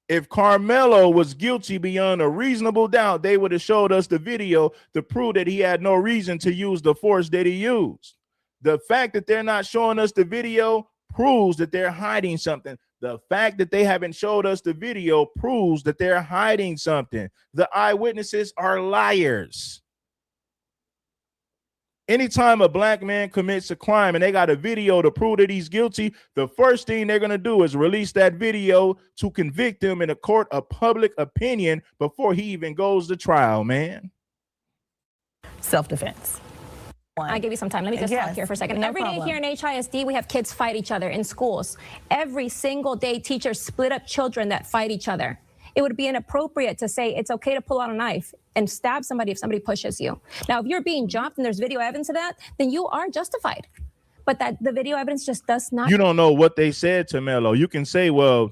If Karmelo was guilty beyond a reasonable doubt, they would have showed us the video to prove that he had no reason to use the force that he used. The fact that they're not showing us the video proves that they're hiding something. The fact that they haven't showed us the video proves that they're hiding something. The eyewitnesses are liars. Anytime a black man commits a crime and they got a video to prove that he's guilty, the first thing they're going to do is release that video to convict him in a court of public opinion before he even goes to trial, man. Self-defense. I give you some time. Let me just talk here for a second. No Every day problem. here in HISD, we have kids fight each other in schools. Every single day, teachers split up children that fight each other. It would be inappropriate to say it's okay to pull out a knife and stab somebody if somebody pushes you. Now, if you're being jumped and there's video evidence of that, then you are justified. But that the video evidence just does not. You don't know what they said to Melo. You can say, well,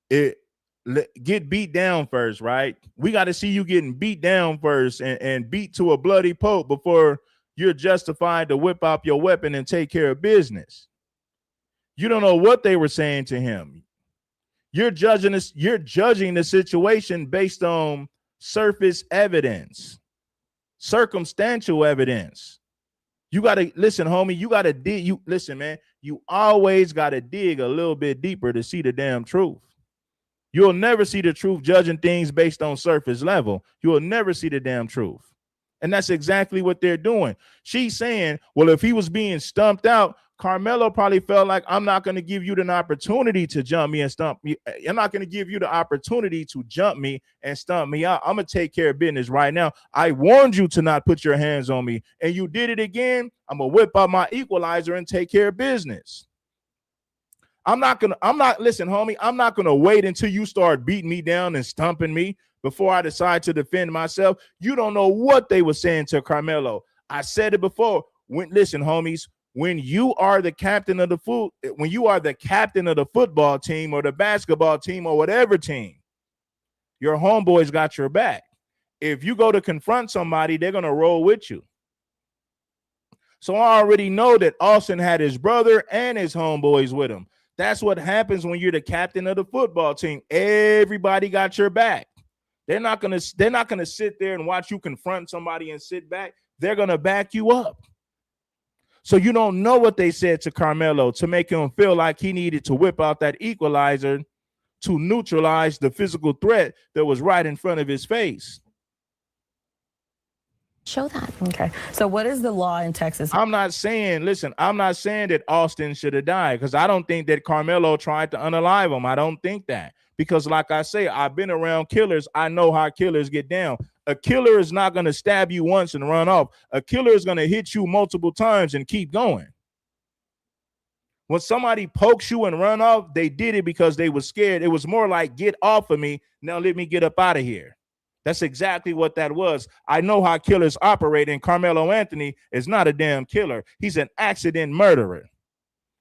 get beat down first, right? We got to see you getting beat down first and beat to a bloody pulp before you're justified to whip out your weapon and take care of business. You don't know what they were saying to him. You're judging this. You're judging the situation based on surface evidence, circumstantial evidence. You got to listen, homie. You got to dig. You listen, man. You always got to dig a little bit deeper to see the damn truth. You'll never see the truth judging things based on surface level. You will never see the damn truth. And that's exactly what they're doing. She's saying, well, if he was being stumped out, Karmelo probably felt like, I'm not going to give you an opportunity to jump me and stump me. I'm not going to give you the opportunity to jump me and stump me out. I'm going to take care of business right now. I warned you to not put your hands on me, and you did it again. I'm going to whip out my equalizer and take care of business. Listen, homie, I'm not going to wait until you start beating me down and stumping me before I decide to defend myself. You don't know what they were saying to Karmelo. I said it before. Listen, homies, when you are the captain of the football team or the basketball team or whatever team, your homeboys got your back. If you go to confront somebody, they're going to roll with you. So I already know that Austin had his brother and his homeboys with him. That's what happens when you're the captain of the football team. Everybody got your back. They're not gonna sit there and watch you confront somebody and sit back. They're gonna back you up. So you don't know what they said to Karmelo to make him feel like he needed to whip out that equalizer to neutralize the physical threat that was right in front of his face. Show that. Okay. So what is the law in Texas? I'm not saying that Austin should have died, because I don't think that Karmelo tried to unalive him. I don't think that. Because like I say, I've been around killers. I know how killers get down. A killer is not going to stab you once and run off. A killer is going to hit you multiple times and keep going. When somebody pokes you and run off, they did it because they were scared. It was more like, get off of me. Now let me get up out of here. That's exactly what that was. I know how killers operate, and Karmelo Anthony is not a damn killer. He's an accident murderer.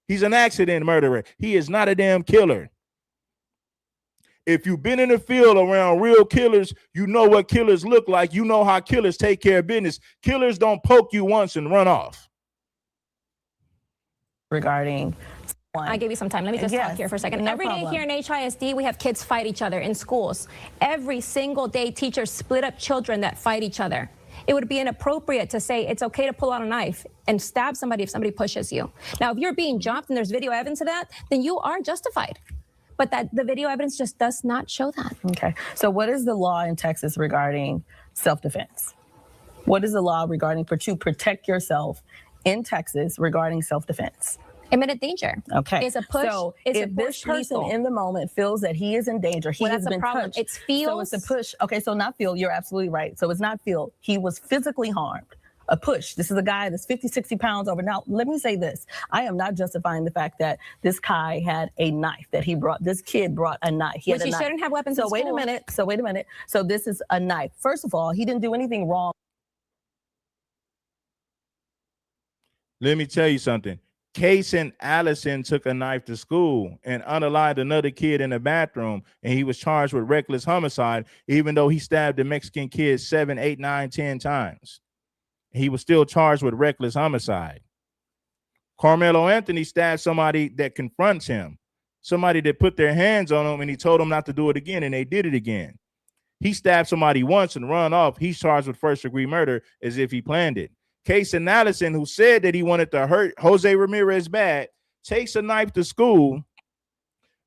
He's an accident murderer. He is not a damn killer. If you've been in the field around real killers, you know what killers look like. You know how killers take care of business. Killers don't poke you once and run off. Regarding I give you some time. Let me just talk here for a second. No Every day problem. here in HISD, we have kids fight each other in schools. Every single day, teachers split up children that fight each other. It would be inappropriate to say it's okay to pull out a knife and stab somebody if somebody pushes you. Now, if you're being jumped and there's video evidence of that, then you are justified. But that the video evidence just does not show that. Okay. So what is the law in Texas regarding self-defense? What is the law regarding to protect yourself in Texas regarding self-defense? Imminent danger. Okay. It's a push. So it's if a this push person lethal. in the moment feels that he is in danger, he Well, has that's the been problem. touched. It's feels. So it's a push. Okay, so not feel. You're absolutely right. So it's not feel. He was physically harmed. A push. This is a guy that's 50, 60 pounds over. Now, let me say this. I am not justifying the fact that this guy had a knife that he brought. This kid brought a knife. He Which had a he knife. shouldn't have weapons So in wait a school. minute. So this is a knife. First of all, he didn't do anything wrong. Let me tell you something. Case and Allison took a knife to school and unalived another kid in the bathroom, and he was charged with reckless homicide, even though he stabbed the Mexican kid 7, 8, 9, 10 times. He was still charged with reckless homicide. Karmelo Anthony stabbed somebody that confronts him, somebody that put their hands on him, and he told them not to do it again, and they did it again. He stabbed somebody once and run off. He's charged with first-degree murder as if he planned it. Case and Allison, who said that he wanted to hurt Jose Ramirez bad, takes a knife to school,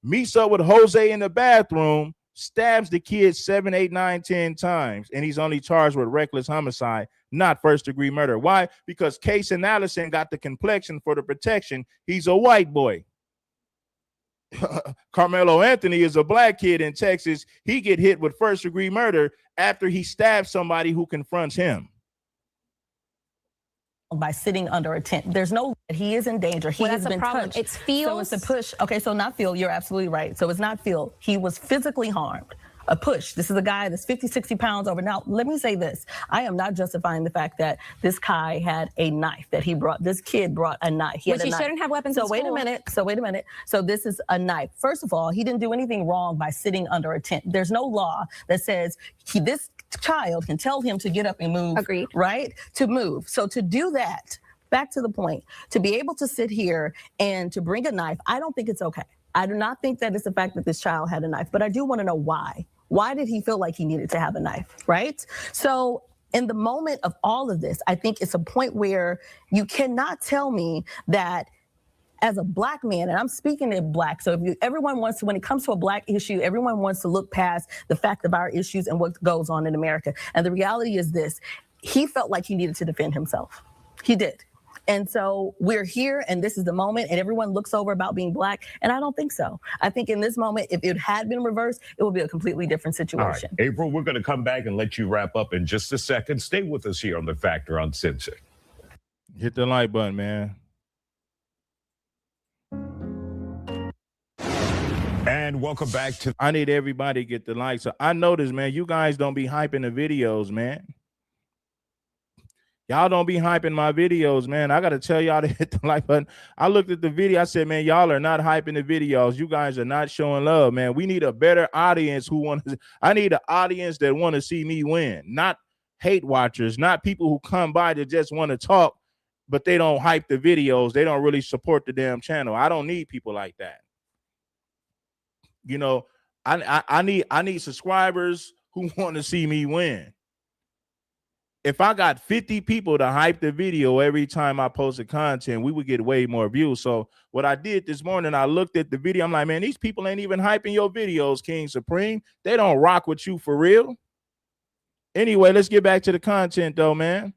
meets up with Jose in the bathroom, stabs the kid 7, 8, 9, 10 times, and he's only charged with reckless homicide, not first-degree murder. Why? Because Case and Allison got the complexion for the protection. He's a white boy. Karmelo Anthony is a black kid in Texas. He get hit with first-degree murder after he stabs somebody who confronts him. By sitting under a tent. There's no, he is in danger. He has been touched. It's feel. So it's a push. Okay, so not feel. You're absolutely right. So it's not feel. He was physically harmed. A push. This is a guy that's 50, 60 pounds over. Now, let me say this. I am not justifying the fact that this guy had a knife, that this kid brought a knife. He shouldn't have weapons in school. Wait a minute. So this is a knife. First of all, he didn't do anything wrong by sitting under a tent. There's no law that says this child can tell him to get up and move. Agreed. Right? To move. So to do that, back to the point, to be able to sit here and to bring a knife, I don't think it's okay. I do not think that it's the fact that this child had a knife, but I do want to know why. Why did he feel like he needed to have a knife, right? So in the moment of all of this, I think it's a point where you cannot tell me that as a black man, and I'm speaking to black, so if everyone wants to, when it comes to a black issue, everyone wants to look past the fact of our issues and what goes on in America. And the reality is this, he felt like he needed to defend himself. He did. And so we're here, and this is the moment, and everyone looks over about being black, and I don't think so. I think in this moment, if it had been reversed, it would be a completely different situation. All right, April, we're going to come back and let you wrap up in just a second. Stay with us here on The Factor Uncensored. Hit the like button, man. And welcome back to... I need everybody to get the like. So I noticed, man, you guys don't be hyping the videos, man. Y'all don't be hyping my videos, man. I got to tell y'all to hit the like button. I looked at the video. I said, man, y'all are not hyping the videos. You guys are not showing love, man. We need a better audience who want to. I need an audience that want to see me win, not hate watchers, not people who come by to just want to talk, but they don't hype the videos. They don't really support the damn channel. I don't need people like that. You know, I need subscribers who want to see me win. If I got 50 people to hype the video every time I posted content, we would get way more views. So what I did this morning, I looked at the video. I'm like, man, these people ain't even hyping your videos, King Supreme. They don't rock with you for real. Anyway, let's get back to the content though, man.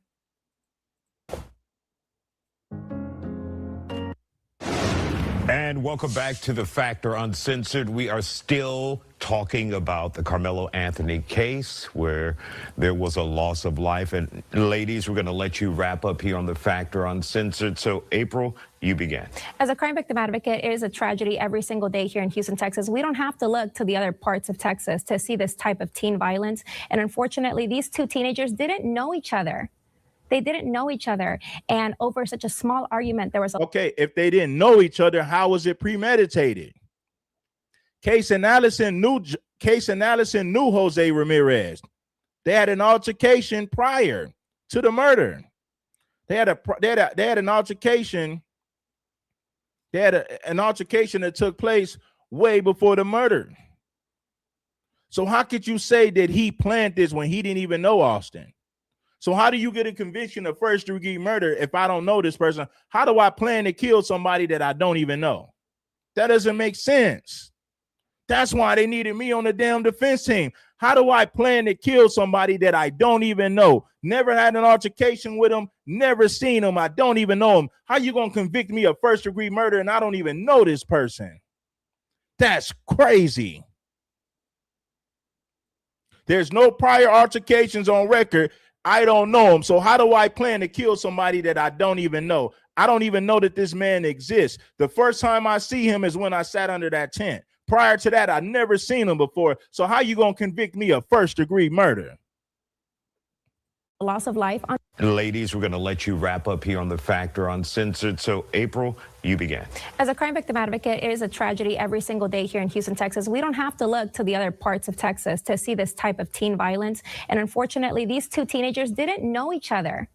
And welcome back to The Factor Uncensored. We are still talking about the Karmelo Anthony case where there was a loss of life. And ladies, we're going to let you wrap up here on The Factor Uncensored. So April, you begin. As a crime victim advocate, it is a tragedy every single day here in Houston, Texas. We don't have to look to the other parts of Texas to see this type of teen violence. And unfortunately, these two teenagers didn't know each other. They didn't know each other. And over such a small argument, there was a... Okay, if they didn't know each other, how was it premeditated? Case and Allison knew Jose Ramirez. They had an altercation prior to the murder. They had an altercation. They had an altercation that took place way before the murder. So how could you say that he planned this when he didn't even know Austin? So how do you get a conviction of first-degree murder if I don't know this person? How do I plan to kill somebody that I don't even know? That doesn't make sense. That's why they needed me on the damn defense team. How do I plan to kill somebody that I don't even know? Never had an altercation with him, never seen him, I don't even know him. How you going to convict me of first-degree murder and I don't even know this person? That's crazy. There's no prior altercations on record. I don't know him. So how do I plan to kill somebody that I don't even know? I don't even know that this man exists. The first time I see him is when I sat under that tent. Prior to that, I never seen him before. So how you going to convict me of first-degree murder? Loss of life. Ladies, we're going to let you wrap up here on The Factor Uncensored. So April, you begin. As a crime victim advocate, it is a tragedy every single day here in Houston, Texas. We don't have to look to the other parts of Texas to see this type of teen violence. And unfortunately, these two teenagers didn't know each other.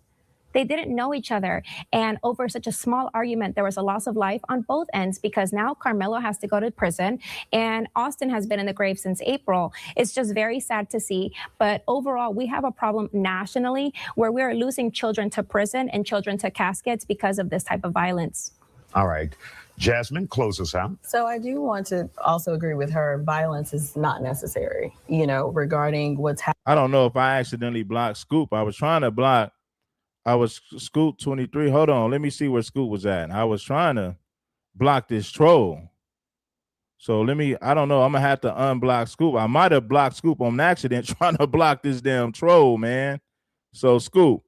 They didn't know each other. And over such a small argument, there was a loss of life on both ends because now Karmelo has to go to prison and Austin has been in the grave since April. It's just very sad to see. But overall, we have a problem nationally where we're losing children to prison and children to caskets because of this type of violence. All right. Jasmine, close us out. So I do want to also agree with her. Violence is not necessary, regarding what's happening. I don't know if I accidentally blocked Scoop. I was trying to block. I was Scoop 23. Hold on. Let me see where Scoop was at. I was trying to block this troll. So I don't know. I'm going to have to unblock Scoop. I might have blocked Scoop on accident trying to block this damn troll, man. So Scoop,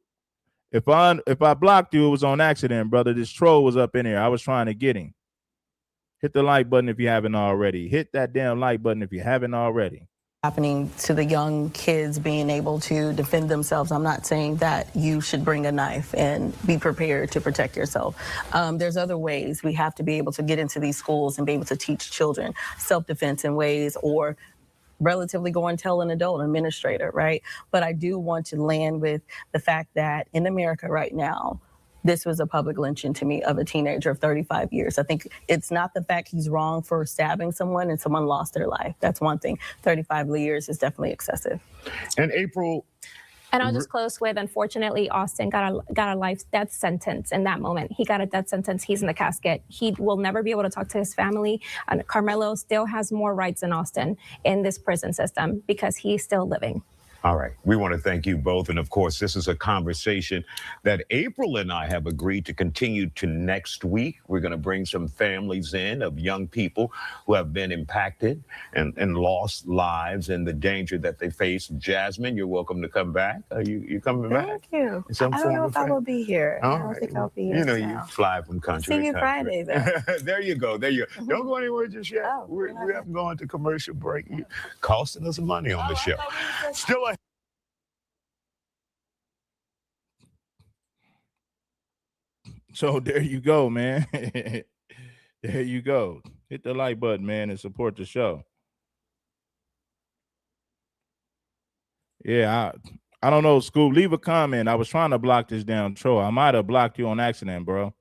if I blocked you, it was on accident, brother. This troll was up in here. I was trying to get him. Hit the like button if you haven't already. Hit that damn like button if you haven't already. Happening to the young kids being able to defend themselves. I'm not saying that you should bring a knife and be prepared to protect yourself. There's other ways. We have to be able to get into these schools and be able to teach children self-defense in ways, or relatively go and tell an adult administrator, right? But I do want to land with the fact that in America right now, this was a public lynching to me of a teenager of 35 years. I think it's not the fact he's wrong for stabbing someone and someone lost their life. That's one thing. 35 years is definitely excessive. And April. And I'll just close with, unfortunately, Austin got a life death sentence in that moment. He got a death sentence. He's in the casket. He will never be able to talk to his family. And Karmelo still has more rights than Austin in this prison system because he's still living. All right. We want to thank you both. And of course, this is a conversation that April and I have agreed to continue to next week. We're going to bring some families in of young people who have been impacted and lost lives and the danger that they face. Jasmine, you're welcome to come back. Are you coming back? Thank you. I don't know if I will be here. I don't think I'll be here. You fly from country. See you Friday, though. There you go. There you go. Don't go anywhere just yet. Oh, we haven't gone to commercial break. You're costing us money on the show. Still a So there you go, man. There you go. Hit the like button, man, and support the show. Yeah, I don't know, Scoop. Leave a comment. I was trying to block this damn troll. I might have blocked you on accident, bro.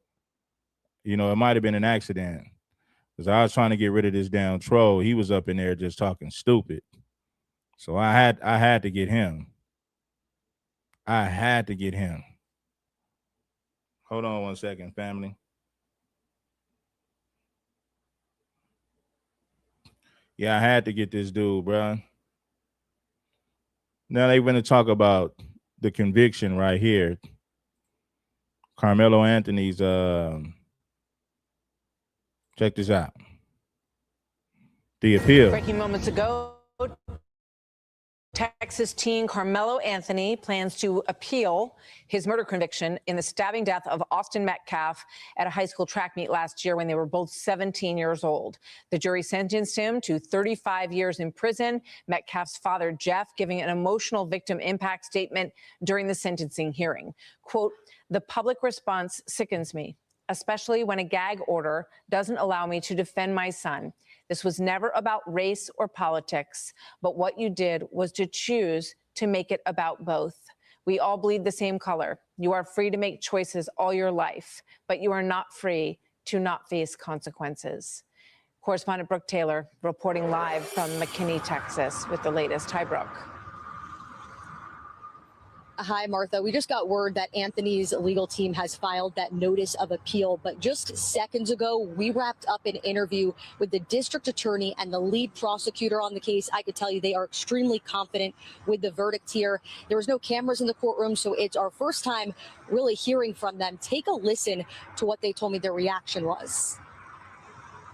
It might have been an accident. Because I was trying to get rid of this damn troll. He was up in there just talking stupid. So I had to get him. I had to get him. Hold on 1 second, family. Yeah, I had to get this dude, bro. Now they're going to talk about the conviction right here. Karmelo Anthony's, check this out. The appeal. Breaking moments ago, Texas teen Karmelo Anthony plans to appeal his murder conviction in the stabbing death of Austin Metcalf at a high school track meet last year when they were both 17 years old. The jury sentenced him to 35 years in prison. Metcalf's father, Jeff, giving an emotional victim impact statement during the sentencing hearing. Quote, "The public response sickens me, especially when a gag order doesn't allow me to defend my son. This was never about race or politics, but what you did was to choose to make it about both. We all bleed the same color. You are free to make choices all your life, but you are not free to not face consequences." Correspondent Brooke Taylor reporting live from McKinney, Texas with the latest. Hi, Brooke. Hi, Martha. We just got word that Anthony's legal team has filed that notice of appeal. But just seconds ago, we wrapped up an interview with the district attorney and the lead prosecutor on the case. I could tell you they are extremely confident with the verdict here. There was no cameras in the courtroom, so it's our first time really hearing from them. Take a listen to what they told me their reaction was.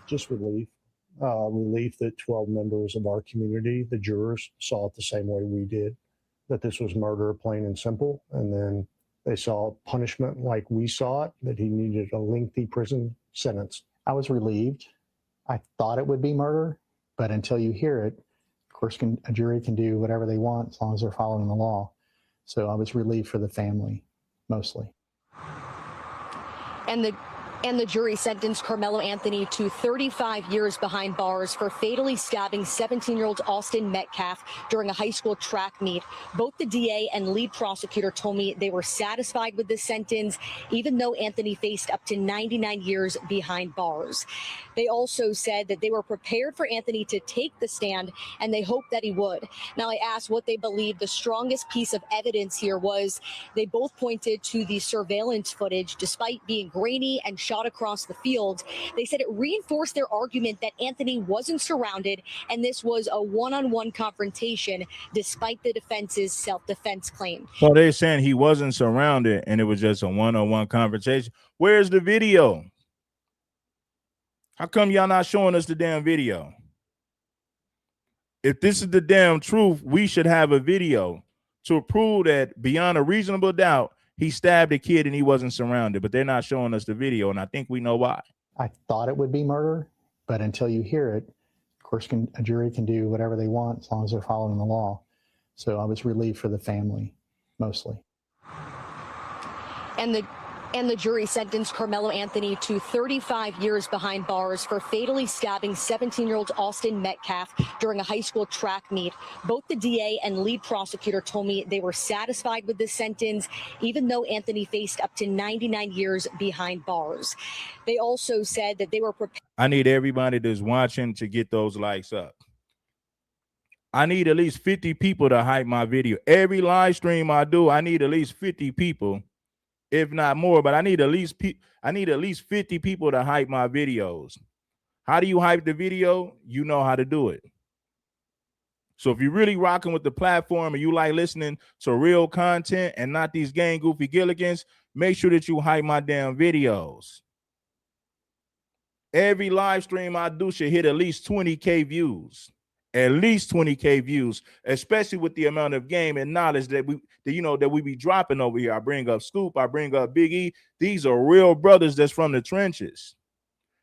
Just relief. Relief that 12 members of our community, the jurors, saw it the same way we did. That this was murder, plain and simple. And then they saw punishment like we saw it, that he needed a lengthy prison sentence. I was relieved. I thought it would be murder, but until you hear it, of course, a jury can do whatever they want as long as they're following the law. So I was relieved for the family, mostly. And the jury sentenced Karmelo Anthony to 35 years behind bars for fatally stabbing 17-year-old Austin Metcalf during a high school track meet. Both the DA and lead prosecutor told me they were satisfied with the sentence, even though Anthony faced up to 99 years behind bars. They also said that they were prepared for Anthony to take the stand, and they hoped that he would. Now, I asked what they believed the strongest piece of evidence here was. They both pointed to the surveillance footage, despite being grainy and shot across the field. They said it reinforced their argument that Anthony wasn't surrounded and this was a one-on-one confrontation despite the defense's self-defense claim. So they're saying he wasn't surrounded and it was just a one-on-one conversation. Where's the video? How come y'all not showing us the damn video? If this is the damn truth, we should have a video to prove that beyond a reasonable doubt, he stabbed a kid and he wasn't surrounded, but they're not showing us the video, and I think we know why. I thought it would be murder, but until you hear it, of course, a jury can do whatever they want as long as they're following the law. So I was relieved for the family, mostly. And the jury sentenced Karmelo Anthony to 35 years behind bars for fatally stabbing 17-year-old Austin Metcalf during a high school track meet. Both the DA and lead prosecutor told me they were satisfied with this sentence, even though Anthony faced up to 99 years behind bars. They also said that they were prepared. I need everybody that's watching to get those likes up. I need at least 50 people to hype my video. Every live stream I do, I need at least 50 people, if not more, but I need at least 50 people to hype my videos. How do you hype the video? You know how to do it. So if you're really rocking with the platform and you like listening to real content and not these gang goofy gilligans, make sure that you hype my damn videos. Every live stream I do should hit at least 20K views. At least 20K views, especially with the amount of game and knowledge that we be dropping over here. I bring up Scoop, I bring up Big E. These are real brothers that's from the trenches,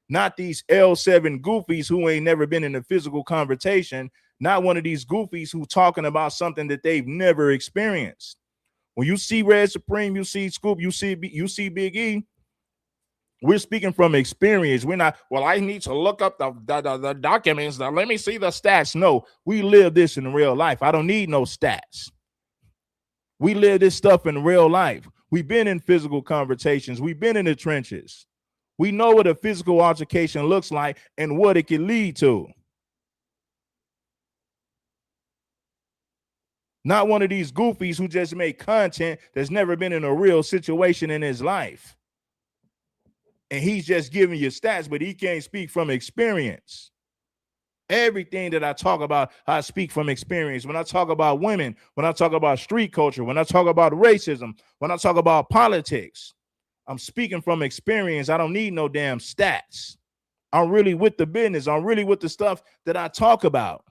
not these L7 goofies who ain't never been in a physical confrontation, not one of these goofies who talking about something that they've never experienced. When you see Red Supreme, you see Scoop, you see Big E, we're speaking from experience. We're not, well, I need to look up the documents. Now, let me see the stats. No, we live this in real life. I don't need no stats. We live this stuff in real life. We've been in physical conversations. We've been in the trenches. We know what a physical altercation looks like and what it can lead to. Not one of these goofies who just make content that's never been in a real situation in his life. And he's just giving you stats, but he can't speak from experience. Everything that I talk about, I speak from experience. When I talk about women, when I talk about street culture, when I talk about racism, when I talk about politics, I'm speaking from experience. I don't need no damn stats. I'm really with the business. I'm really with the stuff that I talk about.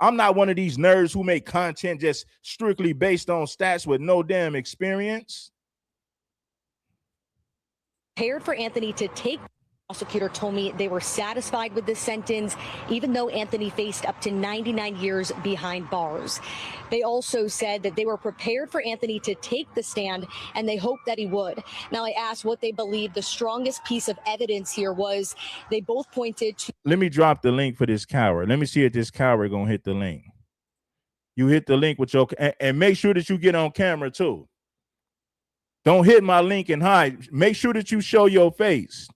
I'm not one of these nerds who make content just strictly based on stats with no damn experience. Prepared for Anthony to take. The prosecutor told me they were satisfied with this sentence, even though Anthony faced up to 99 years behind bars. They also said that they were prepared for Anthony to take the stand, and they hoped that he would. Now, I asked what they believed the strongest piece of evidence here was. They both pointed to. Let me drop the link for this coward. Let me see if this coward gonna hit the link. You hit the link with your, and make sure that you get on camera too. Don't hit my link and hide. Make sure that you show your face.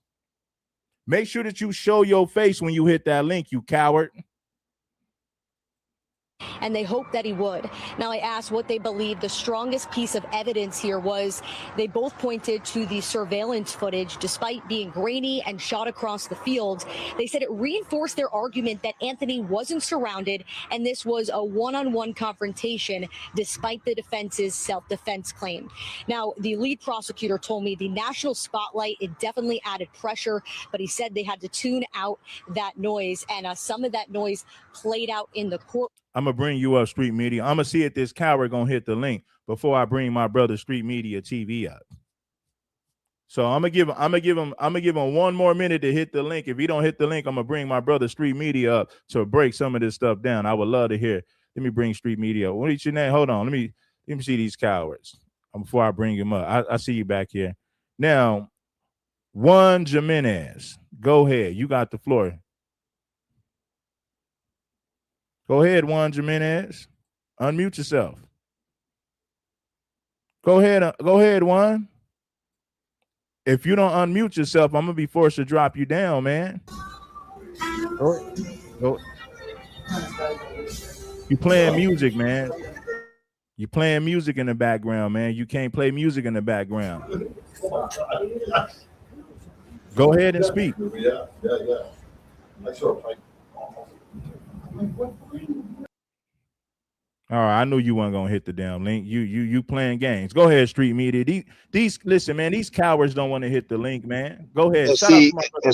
Make sure that you show your face when you hit that link, you coward. And they hoped that he would. Now, I asked what they believed the strongest piece of evidence here was. They both pointed to the surveillance footage. Despite being grainy and shot across the field, they said it reinforced their argument that Anthony wasn't surrounded and this was a one-on-one confrontation despite the defense's self-defense claim. Now, the lead prosecutor told me the national spotlight, it definitely added pressure, but he said they had to tune out that noise, and some of that noise played out in the court. I'm gonna bring you up, Street Media. I'm gonna see if this coward gonna hit the link before I bring my brother Street Media TV up. So I'm gonna give him one more minute to hit the link. If he don't hit the link, I'm gonna bring my brother Street Media up to break some of this stuff down. I would love to hear. Let me bring Street Media. What is your name? Hold on. Let me see these cowards before I bring him up. I see you back here. Now, Juan Jimenez, go ahead. You got the floor. Go ahead, Juan Jimenez. Unmute yourself. Go ahead, Juan. If you don't unmute yourself, I'm gonna be forced to drop you down, man. Go. You playing music, man. You playing music in the background, man. You can't play music in the background. Go ahead and speak. Yeah. All right, I knew you weren't gonna hit the damn link. You playing games. Go ahead, street media. These listen, man. These cowards don't want to hit the link, man. Go ahead. And Shout out see, to my brother.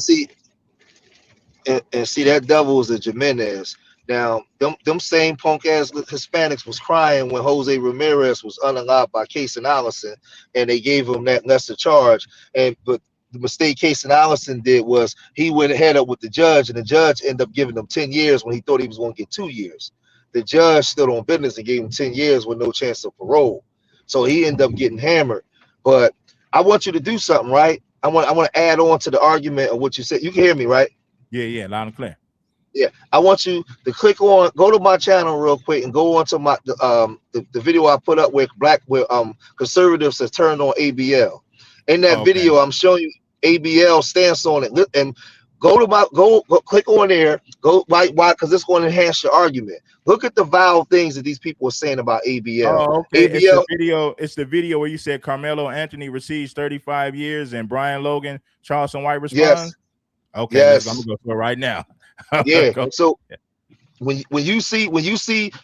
and see that devil is a Jimenez. Now, them same punk ass Hispanics was crying when Jose Ramirez was unalive by Case and Allison, and they gave him that lesser charge. But the mistake Case and Allison did was he went ahead up with the judge, and the judge ended up giving him 10 years when he thought he was going to get 2 years. The judge stood on business and gave him 10 years with no chance of parole. So he ended up getting hammered. But I want you to do something, right? I want to add on to the argument of what you said. You can hear me, right? Yeah, loud and clear. Yeah, I want you to go to my channel real quick and go on to my the video I put up where conservatives have turned on ABL. In that video, I'm showing you ABL stance on it, and go click on there. Go why because it's going to enhance your argument. Look at the vile things that these people are saying about ABL. Oh, okay. ABL, It's the video where you said Karmelo Anthony receives 35 years and Brian Logan, Charleston White responds. yes, Okay, yes, I'm gonna go to it right now. yeah. So when you see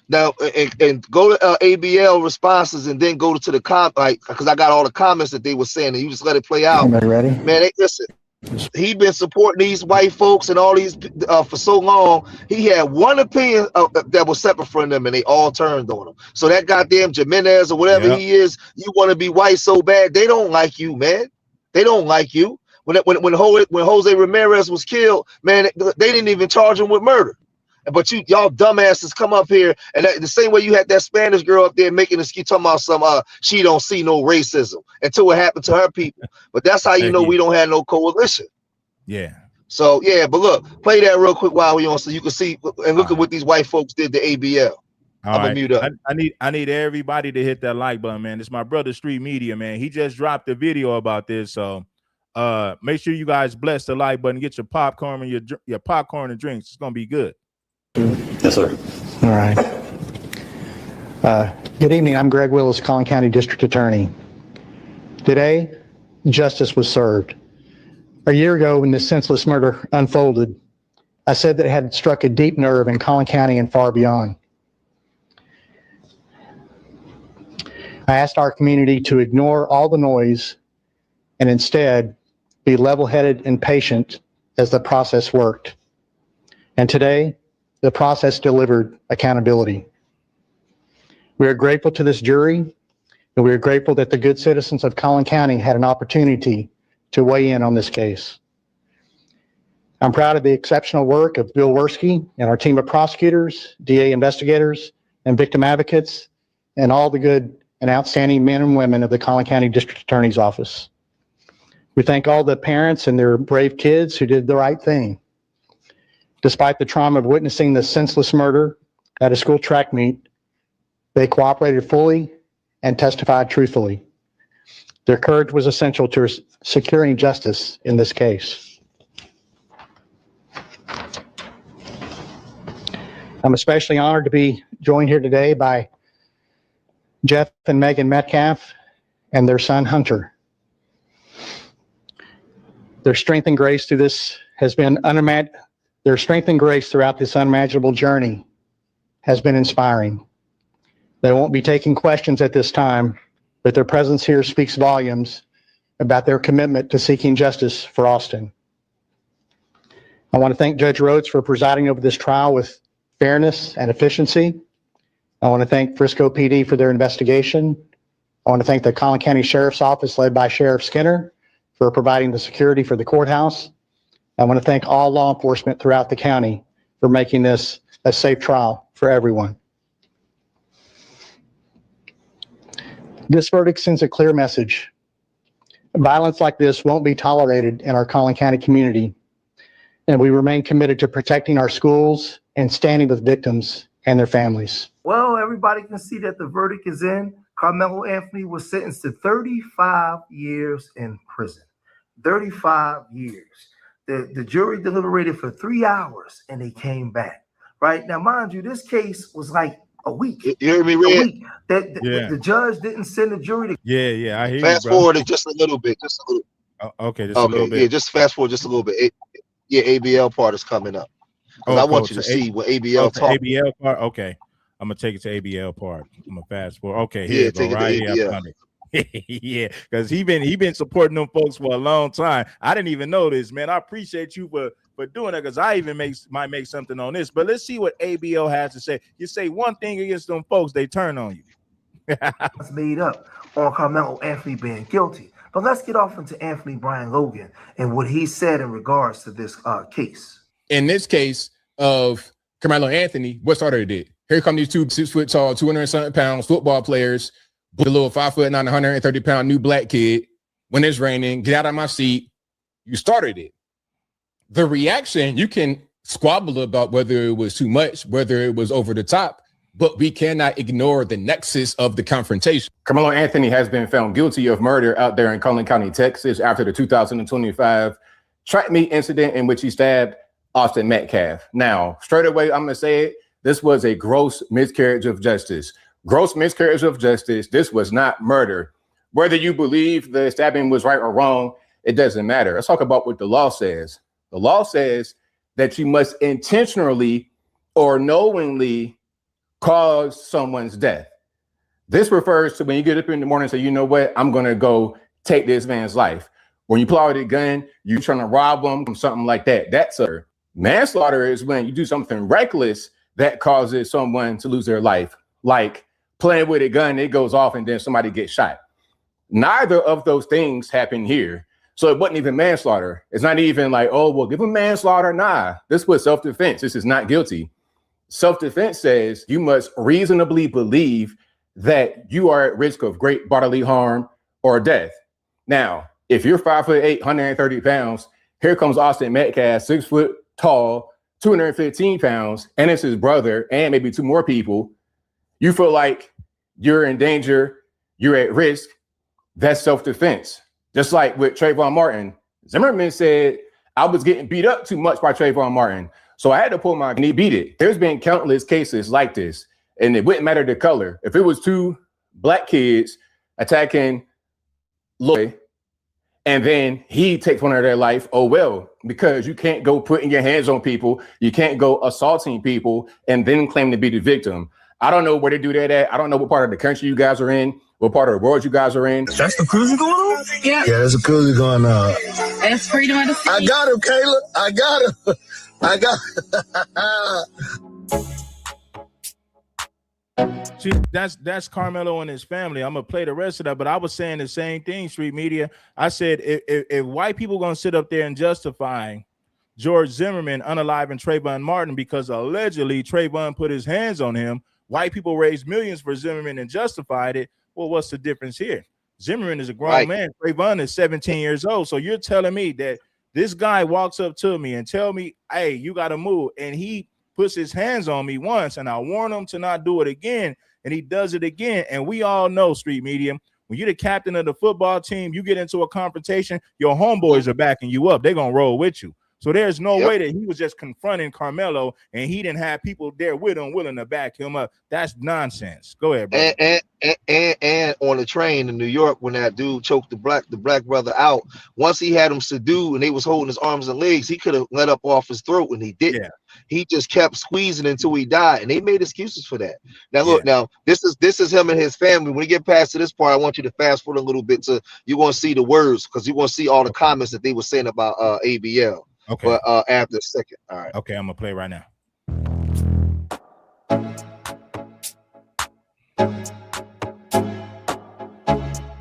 now and go to ABL responses and then go to the because I got all the comments that they were saying and you just let it play out. Everybody ready? Man, listen. He been supporting these white folks and all these for so long. He had one opinion that was separate from them, and they all turned on him. So that goddamn Jimenez or whatever he is, you want to be white so bad, they don't like you, man. They don't like you. When Jose Ramirez was killed, man, they didn't even charge him with murder. But y'all dumbasses come up here and the same way you had that Spanish girl up there making this talking about some she don't see no racism until it happened to her people. But that's how you know we don't have no coalition. Yeah. So yeah, but look, play that real quick while we on so you can see and look at what these white folks did to ABL. I'm gonna mute up. I need everybody to hit that like button, man. It's my brother Street Media, man. He just dropped a video about this, so make sure you guys bless the like button. Get your popcorn and your popcorn and drinks. It's gonna be good. Yes, sir. All right. Good evening. I'm Greg Willis, Collin County District Attorney. Today, justice was served. A year ago, when this senseless murder unfolded, I said that it had struck a deep nerve in Collin County and far beyond. I asked our community to ignore all the noise and instead be level-headed and patient as the process worked. And today, the process delivered accountability. We are grateful to this jury, and we are grateful that the good citizens of Collin County had an opportunity to weigh in on this case. I'm proud of the exceptional work of Bill Werski and our team of prosecutors, DA investigators, and victim advocates, and all the good and outstanding men and women of the Collin County District Attorney's Office. We thank all the parents and their brave kids who did the right thing. Despite the trauma of witnessing the senseless murder at a school track meet, they cooperated fully and testified truthfully. Their courage was essential to securing justice in this case. I'm especially honored to be joined here today by Jeff and Megan Metcalf and their son Hunter. Their strength and grace through this has been unimaginable. Their strength and grace throughout this unimaginable journey has been inspiring. They won't be taking questions at this time, but their presence here speaks volumes about their commitment to seeking justice for Austin. I want to thank Judge Rhodes for presiding over this trial with fairness and efficiency. I want to thank Frisco PD for their investigation. I want to thank the Collin County Sheriff's Office led by Sheriff Skinner for providing the security for the courthouse. I want to thank all law enforcement throughout the county for making this a safe trial for everyone. This verdict sends a clear message. Violence like this won't be tolerated in our Collin County community, and we remain committed to protecting our schools and standing with victims and their families. Well, everybody can see that the verdict is in. Karmelo Anthony was sentenced to 35 years in prison. 35 years. The jury deliberated for 3 hours and they came back. Right now, mind you, this case was like a week. You hear me, Red? The judge didn't send the jury to. Yeah, I hear you. Fast forward it just a little bit, Okay, just a little Okay, bit. yeah, just fast forward just a little bit. Yeah, ABL part is coming up because Oh, I cool. want you to So see what ABL to talk. ABL part. Okay, I'm gonna take it to ABL part. I'm gonna fast forward. Okay, here Yeah, you go. take it to Right here, I ABL. found it. Yeah, because he been supporting them folks for a long time. I didn't even know this, man. I appreciate you for doing that because I even might make something on this. But let's see what ABL has to say. You say one thing against them folks, they turn on you. It's made up on Carmelo Anthony being guilty. But let's get off into Anthony Brian Logan and what he said in regards to this case. In this case of Karmelo Anthony, what started it? Here come these two 6 foot tall, 200-something pounds football players, with a little 5'9", 130-pound new black kid. When it's raining, get out of my seat. You started it. The reaction, you can squabble about whether it was too much, whether it was over the top, but we cannot ignore the nexus of the confrontation. Karmelo Anthony has been found guilty of murder out there in Collin County, Texas, after the 2025 track meet incident in which he stabbed Austin Metcalf. Now, straight away, I'm going to say it. This was a gross miscarriage of justice. Gross miscarriage of justice. This was not murder. Whether you believe the stabbing was right or wrong, it doesn't matter. Let's talk about what the law says. The law says that you must intentionally or knowingly cause someone's death. This refers to when you get up in the morning and say, you know what, I'm going to go take this man's life. When you pull out a gun, you're trying to rob them from something like that. That's a manslaughter is when you do something reckless that causes someone to lose their life, like playing with a gun, it goes off and then somebody gets shot. Neither of those things happen here. So it wasn't even manslaughter. It's not even like, oh, well, give him manslaughter. Nah, this was self-defense. This is not guilty. Self-defense says you must reasonably believe that you are at risk of great bodily harm or death. Now, if you're 5'8", 130 pounds, here comes Austin Metcalf, 6 foot tall, 215 pounds, and it's his brother and maybe two more people. You feel like you're in danger, you're at risk. That's self-defense. Just like with Trayvon Martin, Zimmerman said, I was getting beat up too much by Trayvon Martin. So I had to pull my, and he beat it. There's been countless cases like this, and it wouldn't matter the color. If it was two black kids attacking Lloyd, and then he takes one of their life, oh, well, because you can't go putting your hands on people. You can't go assaulting people and then claim to be the victim. I don't know where they do that at. I don't know what part of the country you guys are in, what part of the world you guys are in. That's the cruising going on? Yeah. Yeah, there's a cruising going on. That's freedom of the sea. I got him, Kayla. I got him. I got See, that's Karmelo and his family. I'm gonna play the rest of that, but I was saying the same thing, Street Media. I said if white people gonna sit up there and justify George Zimmerman unaliving Trayvon Martin because allegedly Trayvon put his hands on him, white people raised millions for Zimmerman and justified it. Well, what's the difference here? Zimmerman is a grown man. Trayvon is 17 years old. So you're telling me that this guy walks up to me and tell me, hey, you got to move. And he puts his hands on me once and I warn him to not do it again. And he does it again. And we all know, Street Media, when you're the captain of the football team, you get into a confrontation, your homeboys are backing you up. They're going to roll with you. So there's no way that he was just confronting Karmelo and he didn't have people there with him willing to back him up. That's nonsense. Go ahead, bro. And on the train in New York, when that dude choked the black brother out, once he had him subdued and they was holding his arms and legs, he could have let up off his throat and he didn't. Yeah. He just kept squeezing until he died, and they made excuses for that. Now look, now this is him and his family. When we get past to this part, I want you to fast forward a little bit to you're gonna see the words because you're gonna see all the comments that they were saying about ABL. Okay. But after a second. All right. Okay, I'm gonna play right now.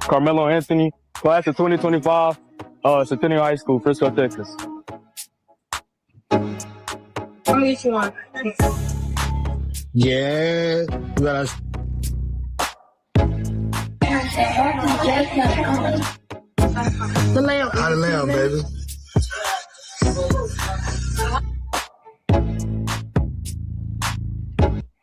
Karmelo Anthony, class of 2025, Centennial High School, Frisco, Texas. Which one? Yeah. You gotta... The lamb. Out of lamb, baby.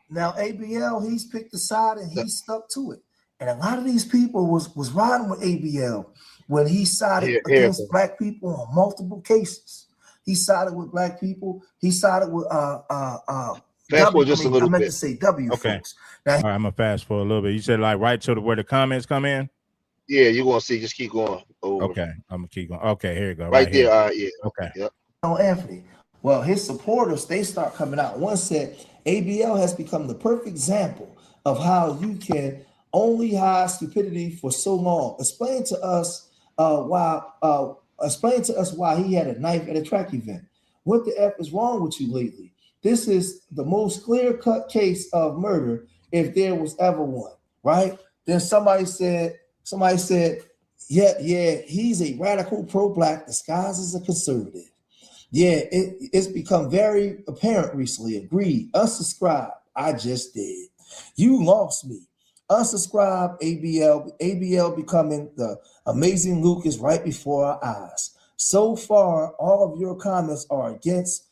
Now ABL, he's picked a side and he stuck to it. And a lot of these people was riding with ABL when he sided against black people on multiple cases. He sided with black people. He sided with fast forward just a little bit. I meant to say W, okay. Folks. Now, all right, I'm gonna fast forward a little bit. You said like right to where the comments come in. Yeah, you're gonna see. Just keep going over. Okay, I'm gonna keep going. Okay, here you go. Right Here. there. All right, yeah. Okay. Yep. Anthony. Well, his supporters, they start coming out. One said, ABL has become the perfect example of how you can only hide stupidity for so long. Explain to us why he had a knife at a track event. What the F is wrong with you lately? This is the most clear-cut case of murder if there was ever one, right? Then somebody said, yeah, he's a radical pro-black disguised as a conservative. Yeah, it's become very apparent recently. Agreed. Unsubscribe. I just did. You lost me. Unsubscribe, ABL. ABL becoming the amazing Lucas right before our eyes. So far, all of your comments are against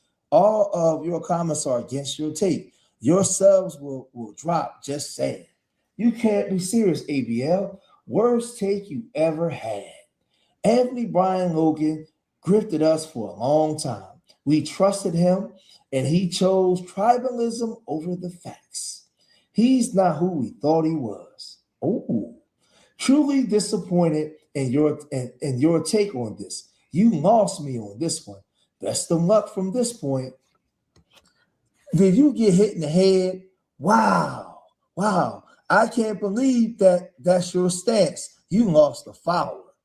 your take. Your subs will drop, just saying. You can't be serious, ABL. Worst take you ever had. Anthony Brian Logan grifted us for a long time. We trusted him, and he chose tribalism over the facts. He's not who we thought he was. Oh, truly disappointed in your take on this. You lost me on this one. Best of luck from this point. Did you get hit in the head? Wow. I can't believe that's your stance. You lost a follower.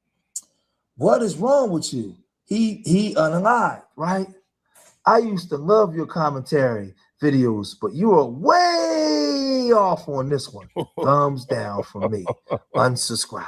What is wrong with you? He unalive, right? I used to love your commentary videos, but you are way off on this one. Thumbs down from me. Unsubscribed.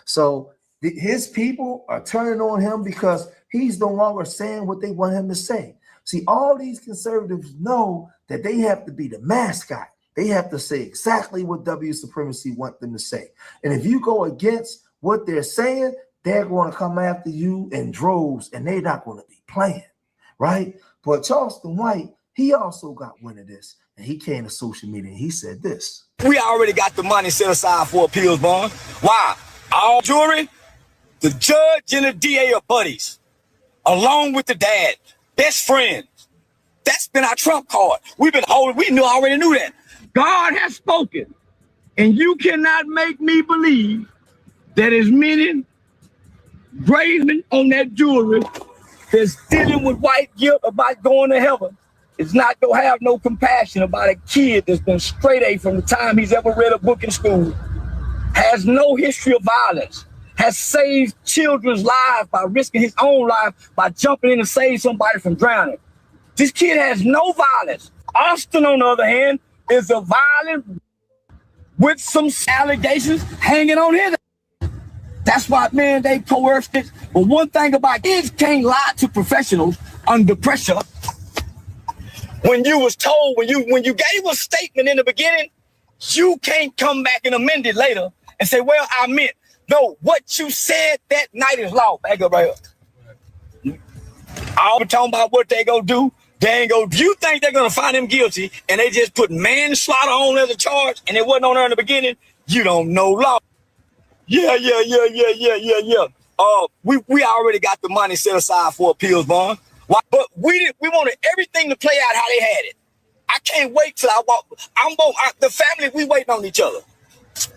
So his people are turning on him because he's no longer saying what they want him to say. See, all these conservatives know that they have to be the mascot. They have to say exactly what W supremacy want them to say. And if you go against what they're saying, they're going to come after you in droves, and they're not going to be playing, right? But Charleston White, he also got wind of this, and he came to social media, and he said this. We already got the money set aside for appeals bond. Why? All jury, the judge and the DA are buddies, along with the dad, best friends. That's been our trump card. We've been holding, already knew that. God has spoken, and you cannot make me believe that as many grazing on that jewelry that's dealing with white guilt about going to heaven is not going to have no compassion about a kid that's been straight A from the time he's ever read a book in school, has no history of violence, has saved children's lives by risking his own life by jumping in to save somebody from drowning. This kid has no violence. Austin, on the other hand, is a violent with some allegations hanging on his. That's why, man, they coerced it. But one thing about kids can't lie to professionals under pressure. When you was told, when you gave a statement in the beginning, you can't come back and amend it later and say, well, I meant. No, what you said that night is law. Back up right here. I'll be talking about what they gonna do. They ain't gonna. You think they're gonna find him guilty and they just put manslaughter on as a charge and it wasn't on there in the beginning? You don't know law. Yeah. We already got the money set aside for appeals bond. Why? But we wanted everything to play out how they had it. I can't wait till the family, we waiting on each other.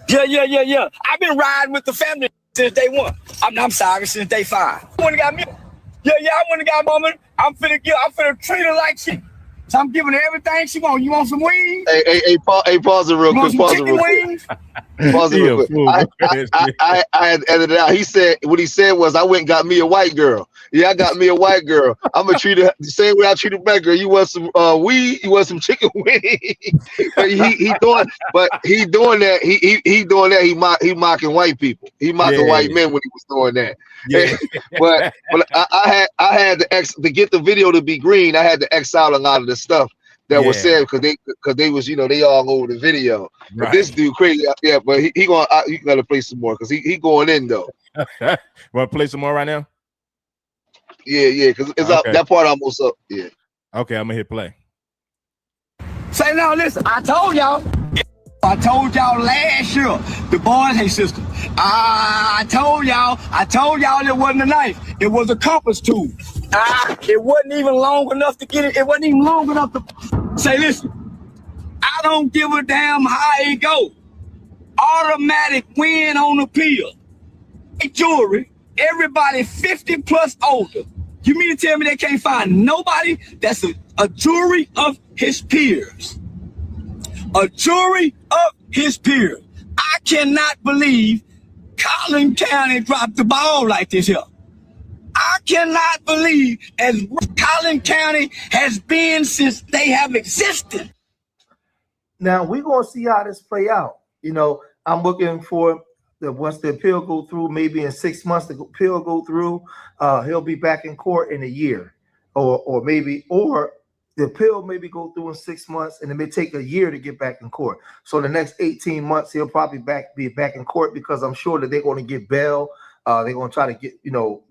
Yeah. I've been riding with the family since day one. I'm sorry, since day 5. I wouldn't have got me. Yeah, I wouldn't have got mama. I'm finna treat her like shit. So I'm giving her everything she wants. You want some wings? Hey, pause it real quick. Pause it real quick. Pause it real quick. I had edited it out. What he said was, I went and got me a white girl. Yeah, I got me a white girl. I'm gonna treat her the same way I treat a black girl. You want some weed? You want some chicken wings? But he doing that. He mocking white people. He mocking white men when he was doing that. Yeah. but I had to get the video to be green. I had to X out a lot of the stuff that was said because they was they all over the video. Right. But this dude crazy, yeah. But he gotta play some more because he going in though. Want to play some more right now? Yeah, because it's up. That part almost up. Yeah. Okay, I'm gonna hit play. Say now, listen. I told y'all last year. The boys, hey sister. I told y'all it wasn't a knife. It was a compass tool. It wasn't even long enough to get it. It wasn't even long enough to say, listen, I don't give a damn how it go. automatic win on appeal. Hey, jury, everybody 50 plus older. You mean to tell me they can't find nobody that's a jury of his peers? A jury of his peers. I cannot believe Collin County dropped the ball like this here. I cannot believe as Collin County has been since they have existed. Now we're gonna see how this play out. You know, I'm looking for once the appeal go through, maybe in 6 months the appeal go through, he'll be back in court in a year, or the appeal maybe go through in 6 months, and it may take a year to get back in court. So the next 18 months he'll probably be back in court, because I'm sure that they're going to get bail. They're going to try to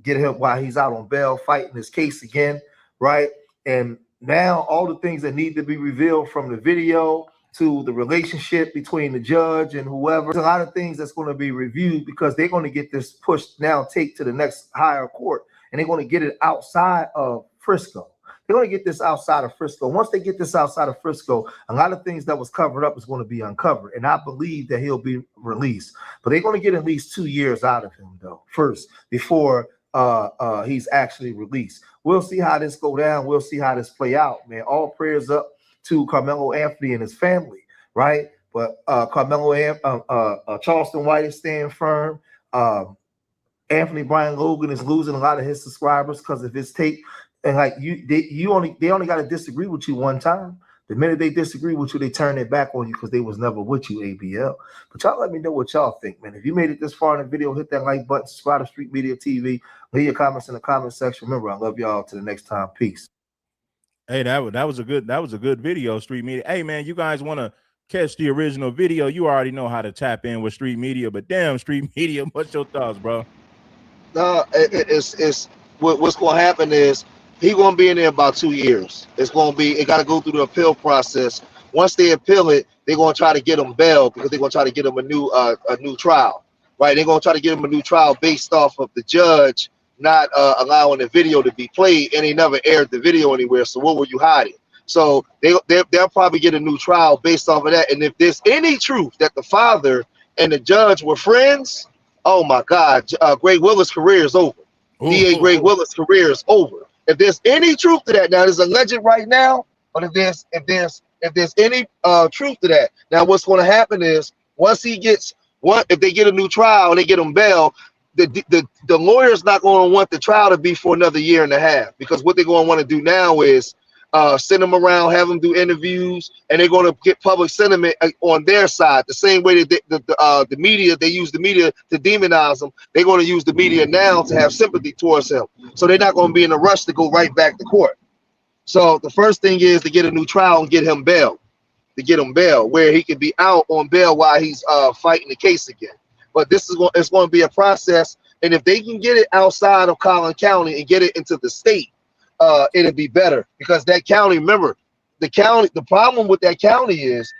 get him while he's out on bail, fighting his case again, right? And now all the things that need to be revealed, from the video to the relationship between the judge and whoever, there's a lot of things that's going to be reviewed, because they're going to get this pushed now, take to the next higher court, and they're going to get it outside of Frisco. They're going to get this outside of Frisco. Once they get this outside of Frisco, a lot of things that was covered up is going to be uncovered. And I believe that he'll be released. But they're going to get at least 2 years out of him, though, first, before he's actually released. We'll see how this go down. We'll see how this play out, man. All prayers up to Karmelo Anthony and his family, right? But Charleston White is staying firm. Anthony Brian Logan is losing a lot of his subscribers because of his take. And like they only got to disagree with you one time. The minute they disagree with you, they turn their back on you, because they was never with you, ABL. But y'all let me know what y'all think, man. If you made it this far in the video, hit that like button, subscribe to Street Media TV, leave your comments in the comment section. Remember, I love y'all. Till the next time, peace. Hey, that was a good video, Street Media. Hey, man, you guys want to catch the original video? You already know how to tap in with Street Media, but damn, Street Media, what's your thoughts, bro? It's what's going to happen is he's going to be in there about 2 years. It got to go through the appeal process. Once they appeal it, they're going to try to get him bail, because they're going to try to get him a new trial, right? They're going to try to get him a new trial based off of the judge not allowing the video to be played, and they never aired the video anywhere. So what were you hiding? So they'll probably get a new trial based off of that. And if there's any truth that the father and the judge were friends, oh my God, Greg Willis' career is over. DA Greg Willis' career is over. If there's any truth to that, now there's a legend right now, but if there's any truth to that, now what's going to happen is if they get a new trial and they get him bail, the lawyer's not going to want the trial to be for another year and a half, because what they're going to want to do now is send them around, have them do interviews, and they're going to get public sentiment on their side. The same way that the media, they use the media to demonize them, they're going to use the media now to have sympathy towards him. So they're not going to be in a rush to go right back to court. So the first thing is to get a new trial and get him bail, where he can be out on bail while he's fighting the case again. But it's going to be a process, and if they can get it outside of Collin County and get it into the state, it'll be better, because that county, remember, the problem with that county is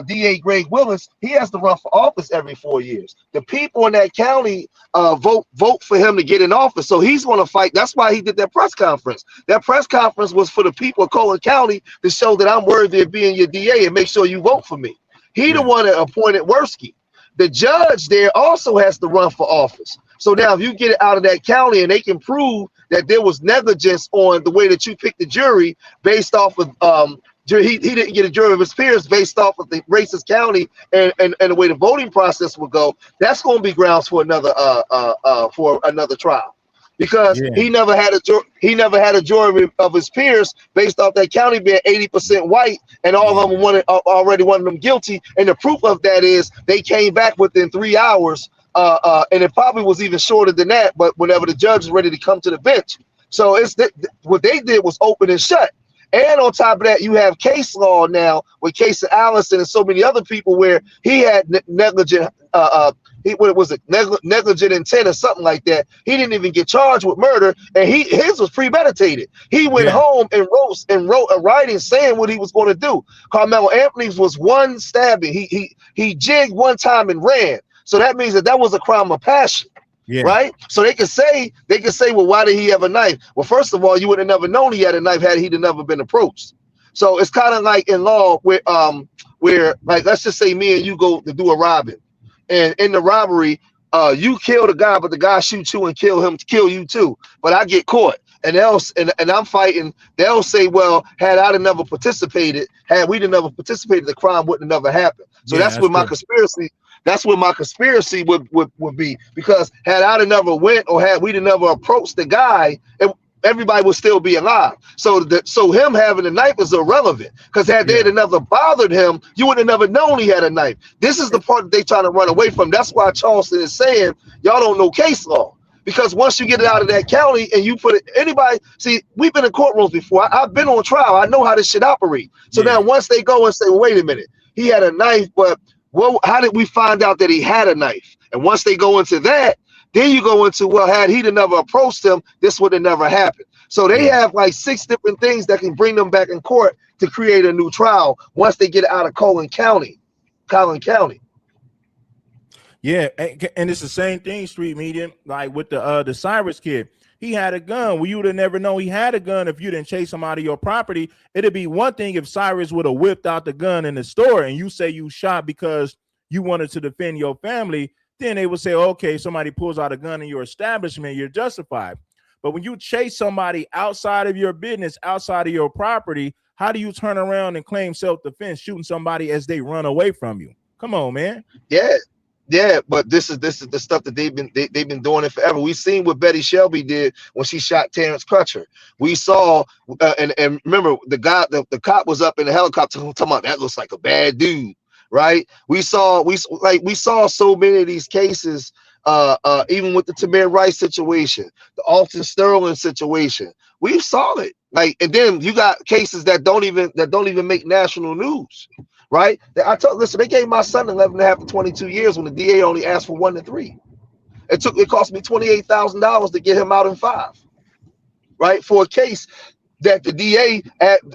DA Greg Willis, he has to run for office every 4 years. The people in that county vote for him to get in office, so he's going to fight. That's why he did that press conference. That press conference was for the people of Collin County to show that I'm worthy of being your DA and make sure you vote for me. He the one that appointed Worski. The judge there also has to run for office. So now if you get it out of that county and they can prove that there was negligence on the way that you picked the jury based off of he didn't get a jury of his peers based off of the racist county and the way the voting process would go, that's going to be grounds for another trial. Because he never had a jury of his peers based off that county being 80% white, and all of them already wanted them guilty. And the proof of that is they came back within 3 hours, and it probably was even shorter than that. But whenever the judge is ready to come to the bench, so what they did was open and shut. And on top of that, you have case law now with Casey Allison and so many other people where he had negligent. Negligent intent or something like that. He didn't even get charged with murder, and his was premeditated. He went home and wrote a writing saying what he was going to do. Karmelo Anthony's was one stabbing. He jigged one time and ran. So that means that was a crime of passion. Right? So they can say, well, why did he have a knife? Well, first of all, you would have never known he had a knife had he never been approached. So it's kind of like in law where like let's just say me and you go to do a robbing. and in the robbery, you kill the guy, but the guy shoots you and kill you too. But I get caught, and I'm fighting. They'll say, well, had I never participated, had we never participated, the crime wouldn't have never happened. So that's where my conspiracy. That's where my conspiracy would be, because had I never went, or had we never approached the guy, everybody would still be alive. So him having a knife is irrelevant, because had they never bothered him, you would have never known he had a knife. This is the part that they trying to run away from. That's why Charleston is saying y'all don't know case law, because once you get it out of that county and you put it, anybody, see, we've been in courtrooms before. I've been on trial. I know how this shit operates. So now once they go and say, well, wait a minute, he had a knife, but how did we find out that he had a knife? And once they go into that, then you go into, well, had he never approached him, this would have never happened. So they have like 6 different things that can bring them back in court to create a new trial once they get out of Collin County. Yeah, and it's the same thing, street media, like with the Cyrus kid. He had a gun. Well, you would have never known he had a gun if you didn't chase him out of your property. It'd be one thing if Cyrus would have whipped out the gun in the store and you say you shot because you wanted to defend your family. Then they would say, okay, somebody pulls out a gun in your establishment, you're justified. But when you chase somebody outside of your business, outside of your property, how do you turn around and claim self-defense shooting somebody as they run away from you? Come on, man. Yeah, but this is the stuff that they've been doing it forever. We've seen what Betty Shelby did when she shot Terrence Crutcher. We saw and remember the cop was up in the helicopter talking about that looks like a bad dude, right? We saw so many of these cases, even with the Tamir Rice situation, the Alton Sterling situation. We saw it. And then you got cases that don't even make national news. Right? Listen, they gave my son 11.5 to 22 years when the DA only asked for 1 to 3. It cost me $28,000 to get him out in 5, right? For a case that the DA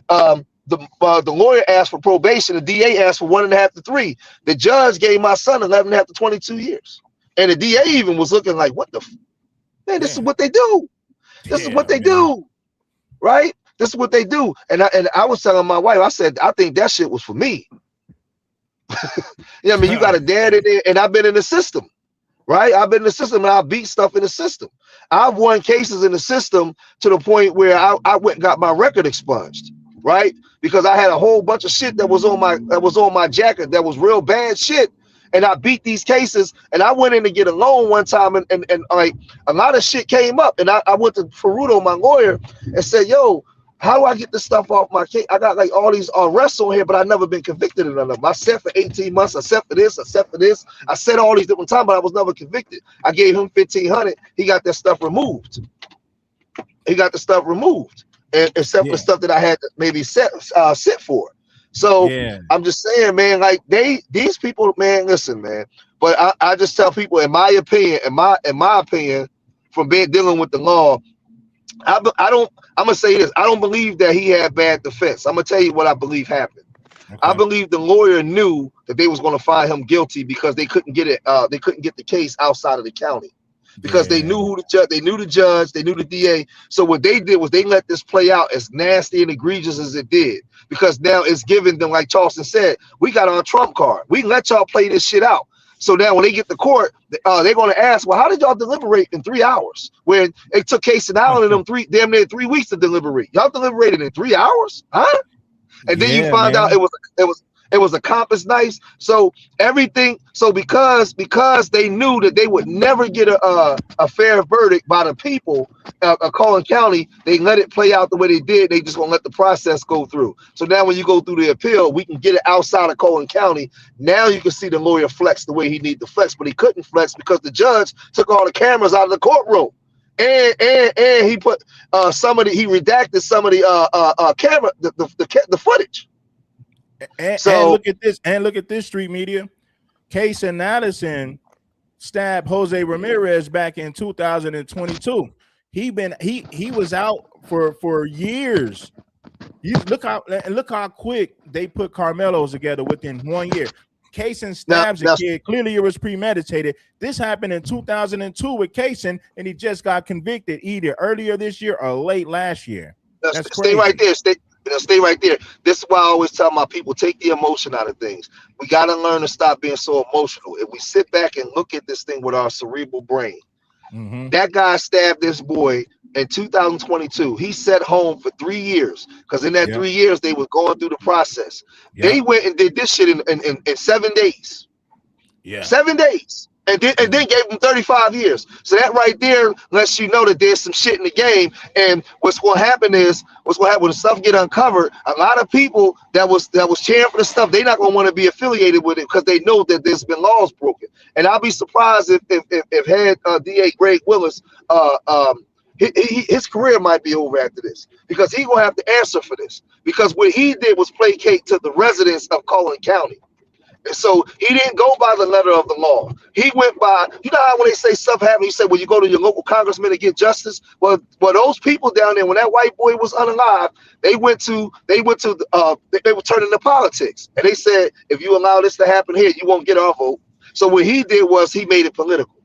the lawyer asked for probation, the DA asked for 1.5 to 3. The judge gave my son 11.5 to 22 years, and the DA even was looking like, "What the man? This is what they do. This is what they do, right? This is what they do." And I was telling my wife, I said, I think that shit was for me. I mean, you got a dad in there, and I've been in the system, right? I've been in the system, and I beat stuff in the system. I've won cases in the system to the point where I went and got my record expunged, right? Because I had a whole bunch of shit that was on my jacket that was real bad shit, and I beat these cases. And I went in to get a loan one time, and like a lot of shit came up, and I went to Ferruto, my lawyer, and said, "Yo, how do I get this stuff off my case? I got like all these arrests on here, but I never been convicted of none of them. I sat for 18 months. I sat for this. I sat for this. I said all these different times, but I was never convicted. I gave him $1,500. He got that stuff removed. Except for the stuff that I had to maybe sit for. So I'm just saying, man, like these people, man, listen, man. But I just tell people, in my opinion, from dealing with the law, I'm gonna say this. I don't believe that he had bad defense. I'm gonna tell you what I believe happened. Okay. I believe the lawyer knew that they was gonna find him guilty because they couldn't get it. They couldn't get the case outside of the county because they knew who the judge. They knew the judge. They knew the DA. So what they did was they let this play out as nasty and egregious as it did, because now it's giving them, like Charleston said, we got our trump card. We can let y'all play this shit out. So now when they get to court, they're going to ask, well, how did y'all deliberate in 3 hours? When it took Casey Allen and them damn near 3 weeks to deliberate. Y'all deliberated in 3 hours? Huh? And then you find out it was a compass knife. So everything, so because they knew that they would never get a fair verdict by the people of Collin County, they let it play out the way they did. They just gonna let the process go through. So now when you go through the appeal, we can get it outside of Collin County. Now you can see the lawyer flex the way he needed to flex, but he couldn't flex because the judge took all the cameras out of the courtroom. And he put he redacted some of the camera, the footage. And look at this, street media. Case and Allison stabbed Jose Ramirez back in 2022. He was out for years. Look how quick they put Karmelo's together within 1 year. Kaysen stabs a kid. Clearly, it was premeditated. This happened in 2002 with Kaysen, and he just got convicted either earlier this year or late last year. That's crazy. Stay right there. Stay right there. This is why I always tell my people, take the emotion out of things. We got to learn to stop being so emotional. If we sit back and look at this thing with our cerebral brain, that guy stabbed this boy in 2022. He sat home for 3 years because in that 3 years, they were going through the process. They went and did this shit in 7 days. 7 days. And then gave him 35 years. So that right there lets you know that there's some shit in the game. And what's going to happen when the stuff get uncovered, a lot of people that was cheering for the stuff, they're not going to want to be affiliated with it because they know that there's been laws broken. And I'll be surprised if head DA Greg Willis, his career might be over after this because he's going to have to answer for this. Because what he did was placate to the residents of Cullen County. And so he didn't go by the letter of the law. He went by, you know how when they say stuff happened, you say, well, you go to your local congressman to get justice. Well, those people down there, when that white boy was unalive, they were turning to politics. And they said, if you allow this to happen here, you won't get our vote. So what he did was he made it political.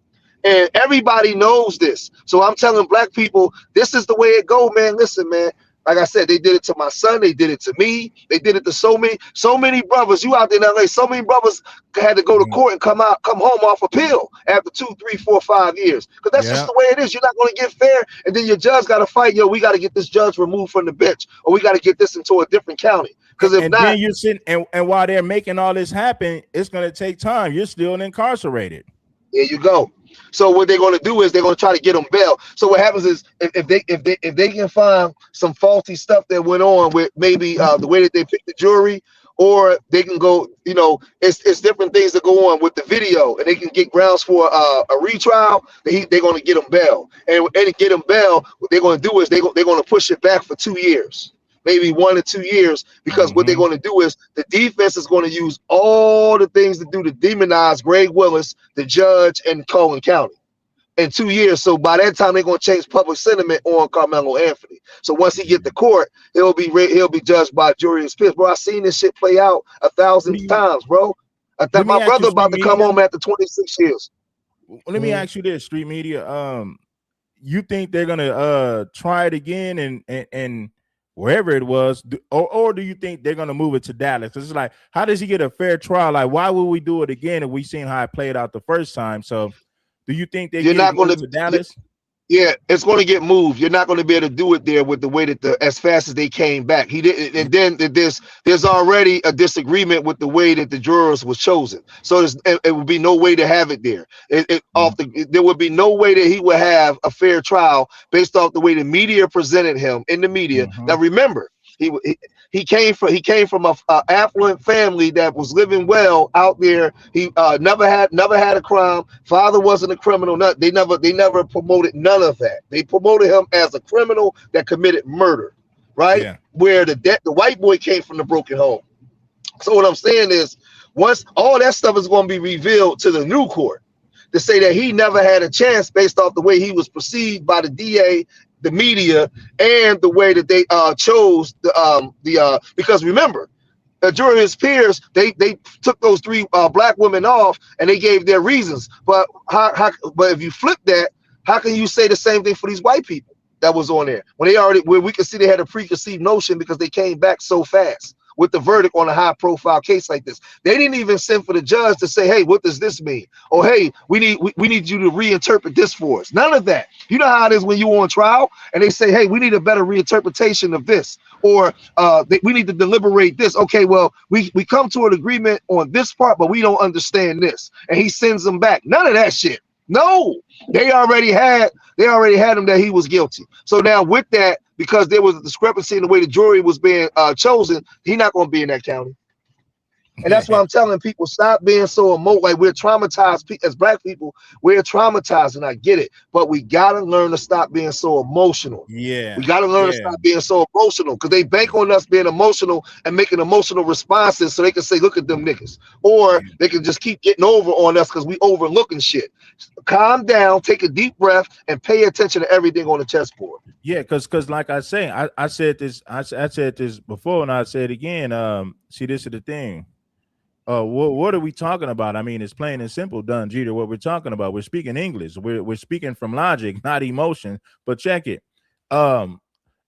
And everybody knows this. So I'm telling black people, this is the way it go, man. Listen, man. Like I said, they did it to my son. They did it to me. They did it to so many brothers. You out there in LA, so many brothers had to go to court and come home off appeal after 2, 3, 4, 5 years. Because that's just the way it is. You're not going to get fair. And then your judge got to fight. Yo, we got to get this judge removed from the bench, or we got to get this into a different county. Because if not, then you're sitting and while they're making all this happen, it's going to take time. You're still incarcerated. There you go. So what they're going to do is they're going to try to get them bail. So what happens is if they can find some faulty stuff that went on with maybe the way that they picked the jury, or they can go, you know, it's different things that go on with the video, and they can get grounds for a retrial. They're going to get them bail, and to get them bail, what they're going to do is they're going to push it back for 2 years. Maybe 1 or 2 years, because what they're going to do is the defense is going to use all the things to do to demonize Greg Willis, the judge, and Cullen County in 2 years. So by that time, they're going to change public sentiment on Karmelo Anthony. So once he get to court, he'll be judged by jury and peers. Bro, I've seen this shit play out 1,000 times, bro. My brother about to come home after 26 years. Let me ask you this, Street Media. You think they're gonna try it again and wherever it was, or do you think they're going to move it to Dallas? Because it's like, how does he get a fair trial? Like, why would we do it again if we seen how it played out the first time? So do you think they're not going to Dallas? Yeah, it's going to get moved. You're not going to be able to do it there with the way that as fast as they came back. He didn't, and then there's already a disagreement with the way that the jurors was chosen. So it would be no way to have it there. There would be no way that he would have a fair trial based off the way the media presented him in the media. Now remember, he came from a affluent family that was living well out there. He never had a crime. Father wasn't a criminal. They never promoted none of that. They promoted him as a criminal that committed murder, right? Yeah. Where the white boy came from the broken home. So what I'm saying is, once all that stuff is going to be revealed to the new court, to say that he never had a chance based off the way he was perceived by the DA, the media, and the way that they chose because remember, the jury and his peers, they took those 3 black women off and they gave their reasons. But but if you flip that, how can you say the same thing for these white people that was on there when we can see they had a preconceived notion because they came back so fast with the verdict on a high profile case like this? They didn't even send for the judge to say, hey, what does this mean? Or hey, we need you to reinterpret this for us. None of that. You know how it is when you're on trial and they say, hey, we need a better reinterpretation of this, or we need to deliberate this. Okay, well, we come to an agreement on this part, but we don't understand this. And he sends them back. None of that shit. No, they already had him that he was guilty. So now with that, because there was a discrepancy in the way the jury was being chosen, he's not going to be in that county. And that's why I'm telling people, stop being so emotional. Like, we're traumatized as black people. We're traumatized, and I get it. But we got to learn to stop being so emotional. Yeah. We got to learn to stop being so emotional, because they bank on us being emotional and making emotional responses so they can say, look at them niggas. Or they can just keep getting over on us because we overlooking shit. Calm down, take a deep breath, and pay attention to everything on the chessboard. Yeah, because like I say, I said this, I said this before, and I said again. See, this is the thing. What are we talking about? I mean, it's plain and simple, Don Jeter. What we're talking about, we're speaking English. We're speaking from logic, not emotion. But check it.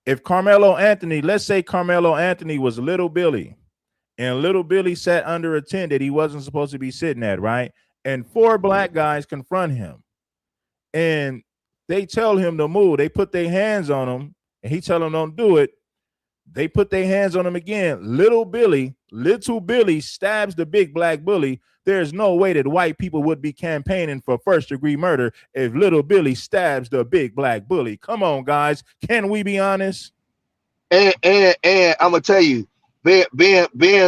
if Karmelo Anthony, let's say Karmelo Anthony was Little Billy, and Little Billy sat under a tent that he wasn't supposed to be sitting at, right? And 4 black guys confront him, and they tell him to move. They put their hands on him, and he tell them don't do it. They put their hands on him again. Little Billy stabs the big black bully. There's no way that white people would be campaigning for first-degree murder if Little Billy stabs the big black bully. Come on, guys. Can we be honest? And I'm gonna tell you, being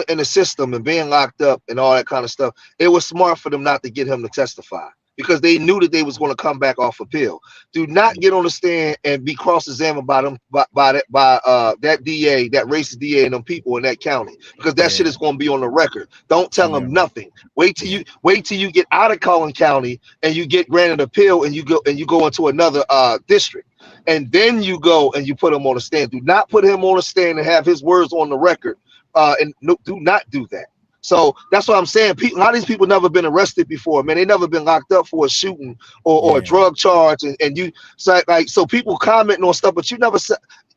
in the system and being locked up and all that kind of stuff, it was smart for them not to get him to testify, because they knew that they was going to come back off appeal. Do not get on the stand and be cross-examined by them by that DA, that racist DA, and them people in that county, because that shit is going to be on the record. Don't tell them nothing. Wait till you get out of Collin County and you get granted appeal and you go into another district, and then you go and you put him on the stand. Do not put him on the stand and have his words on the record. And no, do not do that. So that's what I'm saying. A lot of these people never been arrested before, man. They never been locked up for a shooting or a drug charge, and you so people commenting on stuff, but you never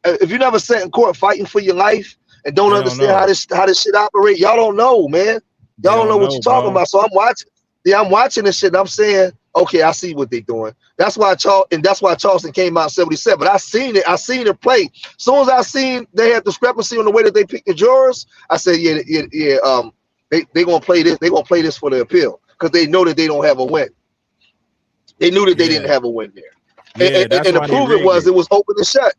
if you never sat in court fighting for your life and don't understand how this shit operate, y'all don't know, man. Y'all don't know what you're talking about. So I'm watching this shit and I'm saying, okay, I see what they're doing. That's why Charleston came out 77. But I seen it play. As soon as I seen they had discrepancy on the way that they picked the jurors, I said, they gonna play this. They gonna play this for the appeal, because they know that they don't have a win. They knew that they didn't have a win there. And the proof it was open and shut.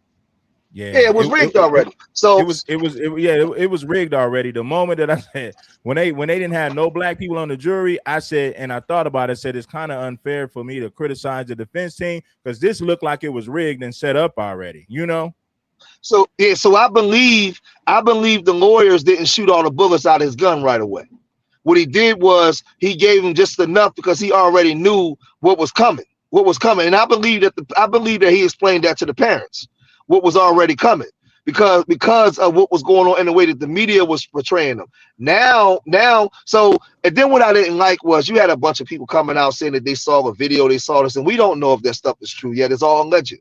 Yeah, it was rigged already. So it was rigged already. The moment that I said when they didn't have no black people on the jury, I said, and I thought about it, said it's kind of unfair for me to criticize the defense team, because this looked like it was rigged and set up already, you know. So I believe the lawyers didn't shoot all the bullets out of his gun right away. What he did was he gave him just enough, because he already knew what was coming. And I believe that he explained that to the parents, what was already coming, because of what was going on in the way that the media was portraying them. Now, so, and then what I didn't like was you had a bunch of people coming out saying that they saw a video, they saw this, and we don't know if that stuff is true yet. It's all alleged.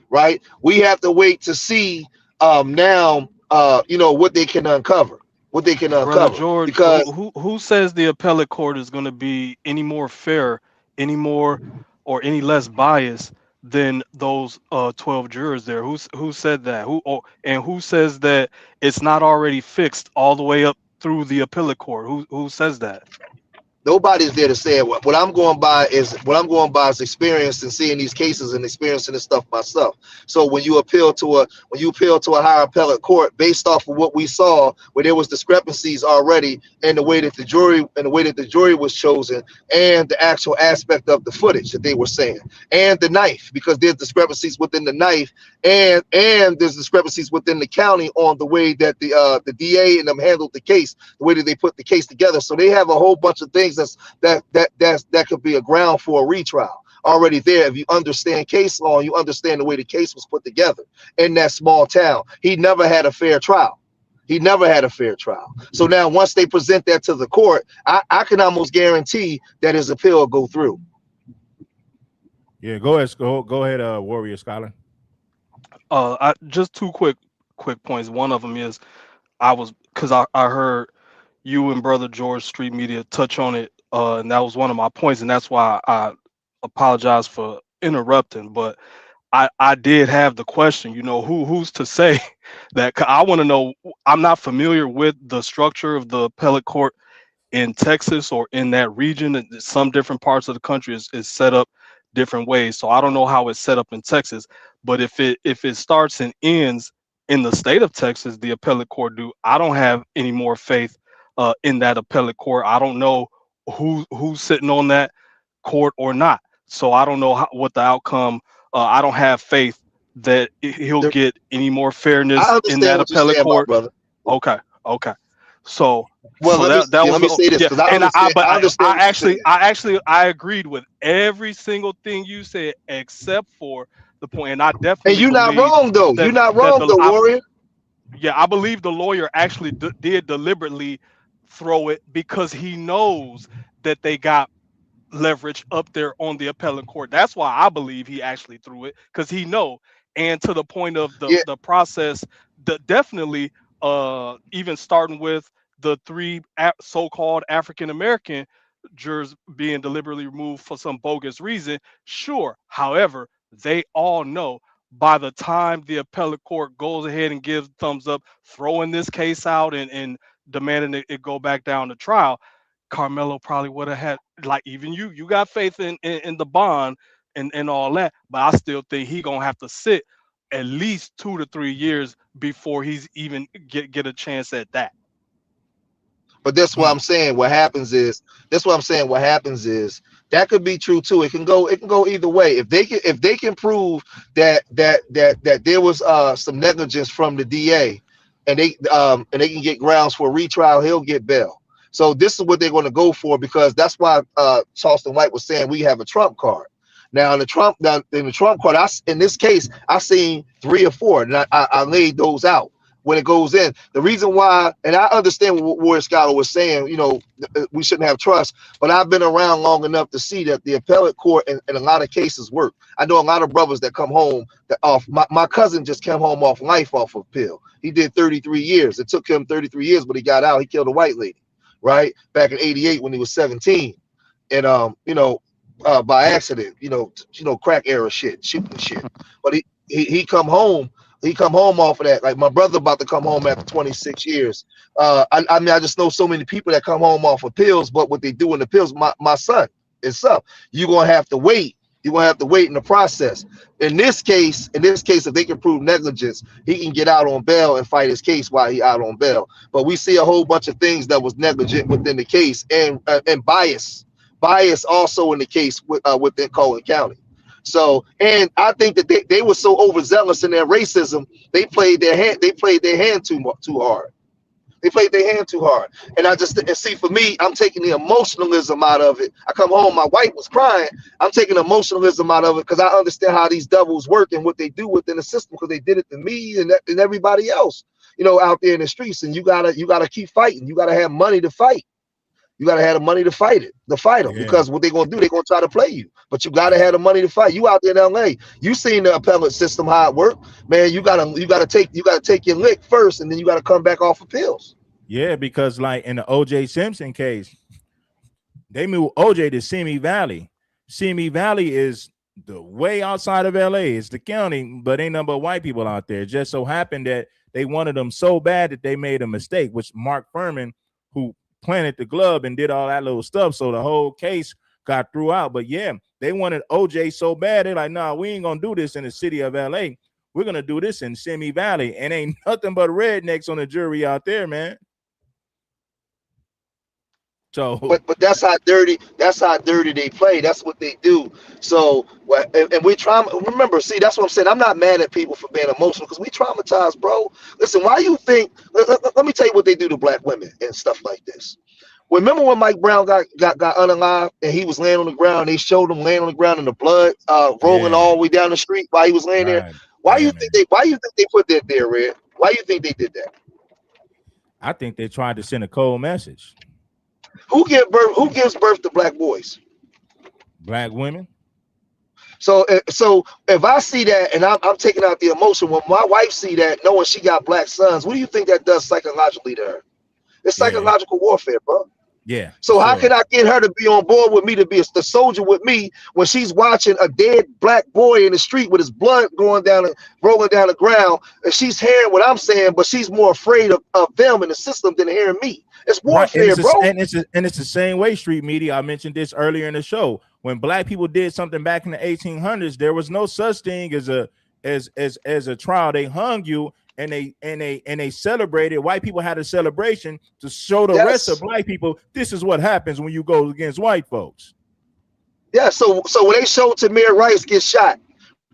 Right? We have to wait to see now what they can uncover. Brother George, because who says the appellate court is going to be any more fair, any more or any less biased than those 12 jurors there? Who said that? Who says that it's not already fixed all the way up through the appellate court? Who says that? Nobody's there to say it. What I'm going by is experience and seeing these cases and experiencing this stuff myself. So when you appeal to a higher appellate court based off of what we saw, where there was discrepancies already in the way that the jury was chosen, and the actual aspect of the footage that they were saying, and the knife, because there's discrepancies within the knife, and there's discrepancies within the county on the way that the DA and them handled the case, the way that they put the case together. So they have a whole bunch of things that could be a ground for a retrial already there. If you understand case law, you understand the way the case was put together in that small town. He never had a fair trial. So now once they present that to the court, I can almost guarantee that his appeal will go through. Yeah, go ahead, Warrior Scholar. I just two quick points. One of them is because I heard you and Brother George Street Media touch on it, and that was one of my points, and that's why I apologize for interrupting. But I did have the question, who's to say that? I want to know. I'm not familiar with the structure of the appellate court in Texas or in that region. And some different parts of the country is set up different ways, so I don't know how it's set up in Texas. But if it starts and ends in the state of Texas, the appellate court I don't have any more faith in that appellate court. I don't know who's sitting on that court or not. So I don't know what the outcome. I don't have faith that he'll get any more fairness in that appellate court. Brother. Okay. So let me say this, because I agreed with every single thing you said except for the point, and I definitely. And you're not wrong though. You're not wrong though, Warrior. Yeah, I believe the lawyer actually did deliberately throw it, because he knows that they got leverage up there on the appellate court. That's why I believe he actually threw it, because he know. And to the point of the process, definitely even starting with the three so-called African American jurors being deliberately removed for some bogus reason. Sure. However, they all know by the time the appellate court goes ahead and gives thumbs up, throwing this case out and demanding it go back down to trial, Karmelo probably would have had, like, even you got faith in the bond and all that, but I still think he gonna have to sit at least 2 to 3 years before he's even get a chance at that. But that's what I'm saying. What happens is that could be true too. It can go either way. If they can prove that there was some negligence from the DA, and they can get grounds for a retrial, he'll get bail. So this is what they're going to go for, because that's why Charleston White was saying we have a trump card. Now in the trump card, in this case, I seen 3 or 4, and I laid those out. When it goes in, the reason why, and I understand what Warren Scholar was saying, we shouldn't have trust, but I've been around long enough to see that the appellate court in a lot of cases work. I know a lot of brothers that come home that off. My cousin just came home off life off of pill. He did 33 years. It took him 33 years, but he got out. He killed a white lady, right? Back in '88 when he was 17, and by accident, crack era shit, shooting shit. But he come home. He come home off of that. Like my brother about to come home after 26 years. I mean, I just know so many people that come home off of pills, but what they do in the pills, my son, it's up. You're going to have to wait. You're going to have to wait in the process. In this case, if they can prove negligence, he can get out on bail and fight his case while he out on bail. But we see a whole bunch of things that was negligent within the case, and bias also in the case within Cullen County. So, and I think that they were so overzealous in their racism, they played their hand too hard. They played their hand too hard. And see, for me, I'm taking the emotionalism out of it. I come home, my wife was crying. I'm taking emotionalism out of it because I understand how these devils work and what they do within the system, because they did it to me and everybody else, out there in the streets. And you gotta keep fighting. You gotta have money to fight. You gotta have the money to fight them, because what they're gonna do, they're gonna try to play you. But you gotta have the money to fight. You out there in LA, you seen the appellate system how it work, man. You gotta take your lick first, and then you gotta come back off of pills. Yeah, because like in the O.J. Simpson case, they moved O.J. to Simi Valley. Simi Valley is the way outside of LA. It's the county, but ain't number of white people out there. It just so happened that they wanted them so bad that they made a mistake, which Mark Furman, who planted the glove and did all that little stuff, so the whole case got threw out. But yeah, they wanted OJ so bad, they're like, nah, we ain't gonna do this in the city of LA. We're gonna do this in Simi Valley, and ain't nothing but rednecks on the jury out there, man. So, but that's how dirty they play. That's what they do. So, and we remember, see, that's what I'm saying. I'm not mad at people for being emotional, because we traumatized, bro. Listen, why you think? Let me tell you what they do to black women and stuff like this. Remember when Mike Brown got unalived and he was laying on the ground? They showed him laying on the ground and the blood rolling all the way down the street while he was laying there. Why you think they put that there, Red? Why you think they did that? I think they tried to send a cold message. Who gives birth to black boys? Black women. So if I see that and I'm taking out the emotion, when my wife see that, knowing she got black sons, what do you think that does psychologically to her? It's psychological warfare, bro. Yeah. So how can I get her to be on board with me, to be the soldier with me, when she's watching a dead black boy in the street with his blood rolling down the ground, and she's hearing what I'm saying, but she's more afraid of them and the system than hearing me? It's warfare, bro. And it's the same way, street media. I mentioned this earlier in the show. When black people did something back in the 1800s, there was no such thing as a trial. They hung you. And they celebrated. White people had a celebration to show the rest of black people, this is what happens when you go against white folks. Yeah. So when they showed Tamir Rice get shot,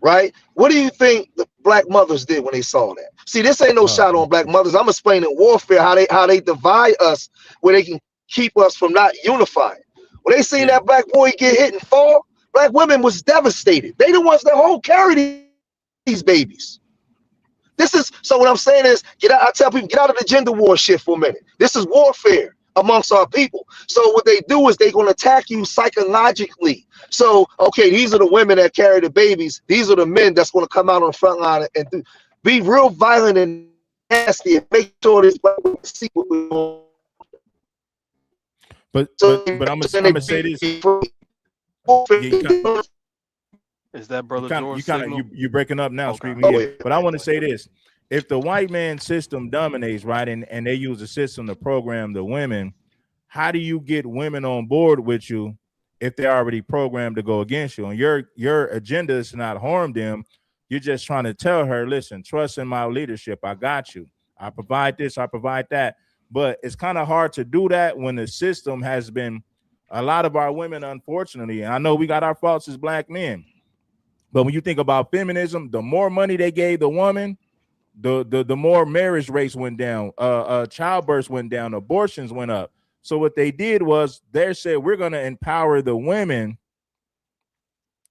right? What do you think the black mothers did when they saw that? See, this ain't no shot on black mothers. I'm explaining warfare, how they divide us, where they can keep us from not unifying. When they seen that black boy get hit and fall, black women was devastated. They the ones that carry these babies. So what I'm saying is, I tell people, get out of the gender war shit for a minute. This is warfare. amongst our people. So what they do is they're going to attack you psychologically. So, okay, these are the women that carry the babies. These are the men that's going to come out on the front line and be real violent and nasty and make sure this see what we're doing. But I'm gonna say this. Is that brother George? You breaking up now, Street Media. But I want to say this: if the white man system dominates, right, and they use the system to program the women, how do you get women on board with you if they're already programmed to go against you? And your agenda is to not harm them. You're just trying to tell her, listen, trust in my leadership. I got you. I provide this. I provide that. But it's kind of hard to do that when the system has been a lot of our women, unfortunately, and I know we got our faults as black men. But when you think about feminism, the more money they gave the woman, the more marriage rates went down, childbirth went down, abortions went up. So what they did was they said we're going to empower the women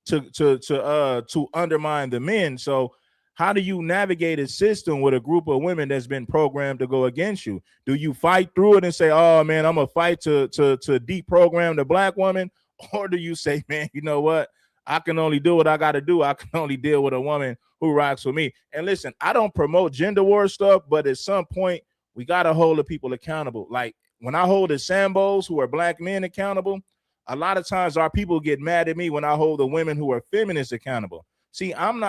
to undermine the men. So how do you navigate a system with a group of women that's been programmed to go against you? Do you fight through it and say, oh man, I'm gonna fight to deprogram the black woman, or do you say, man, you know what? I can only do what I got to do. I can only deal with a woman who rocks with me. And listen, I don't promote gender war stuff, but at some point we got to hold the people accountable. Like when I hold the Sambos who are black men accountable, a lot of times our people get mad at me when I hold the women who are feminists accountable. See, I'm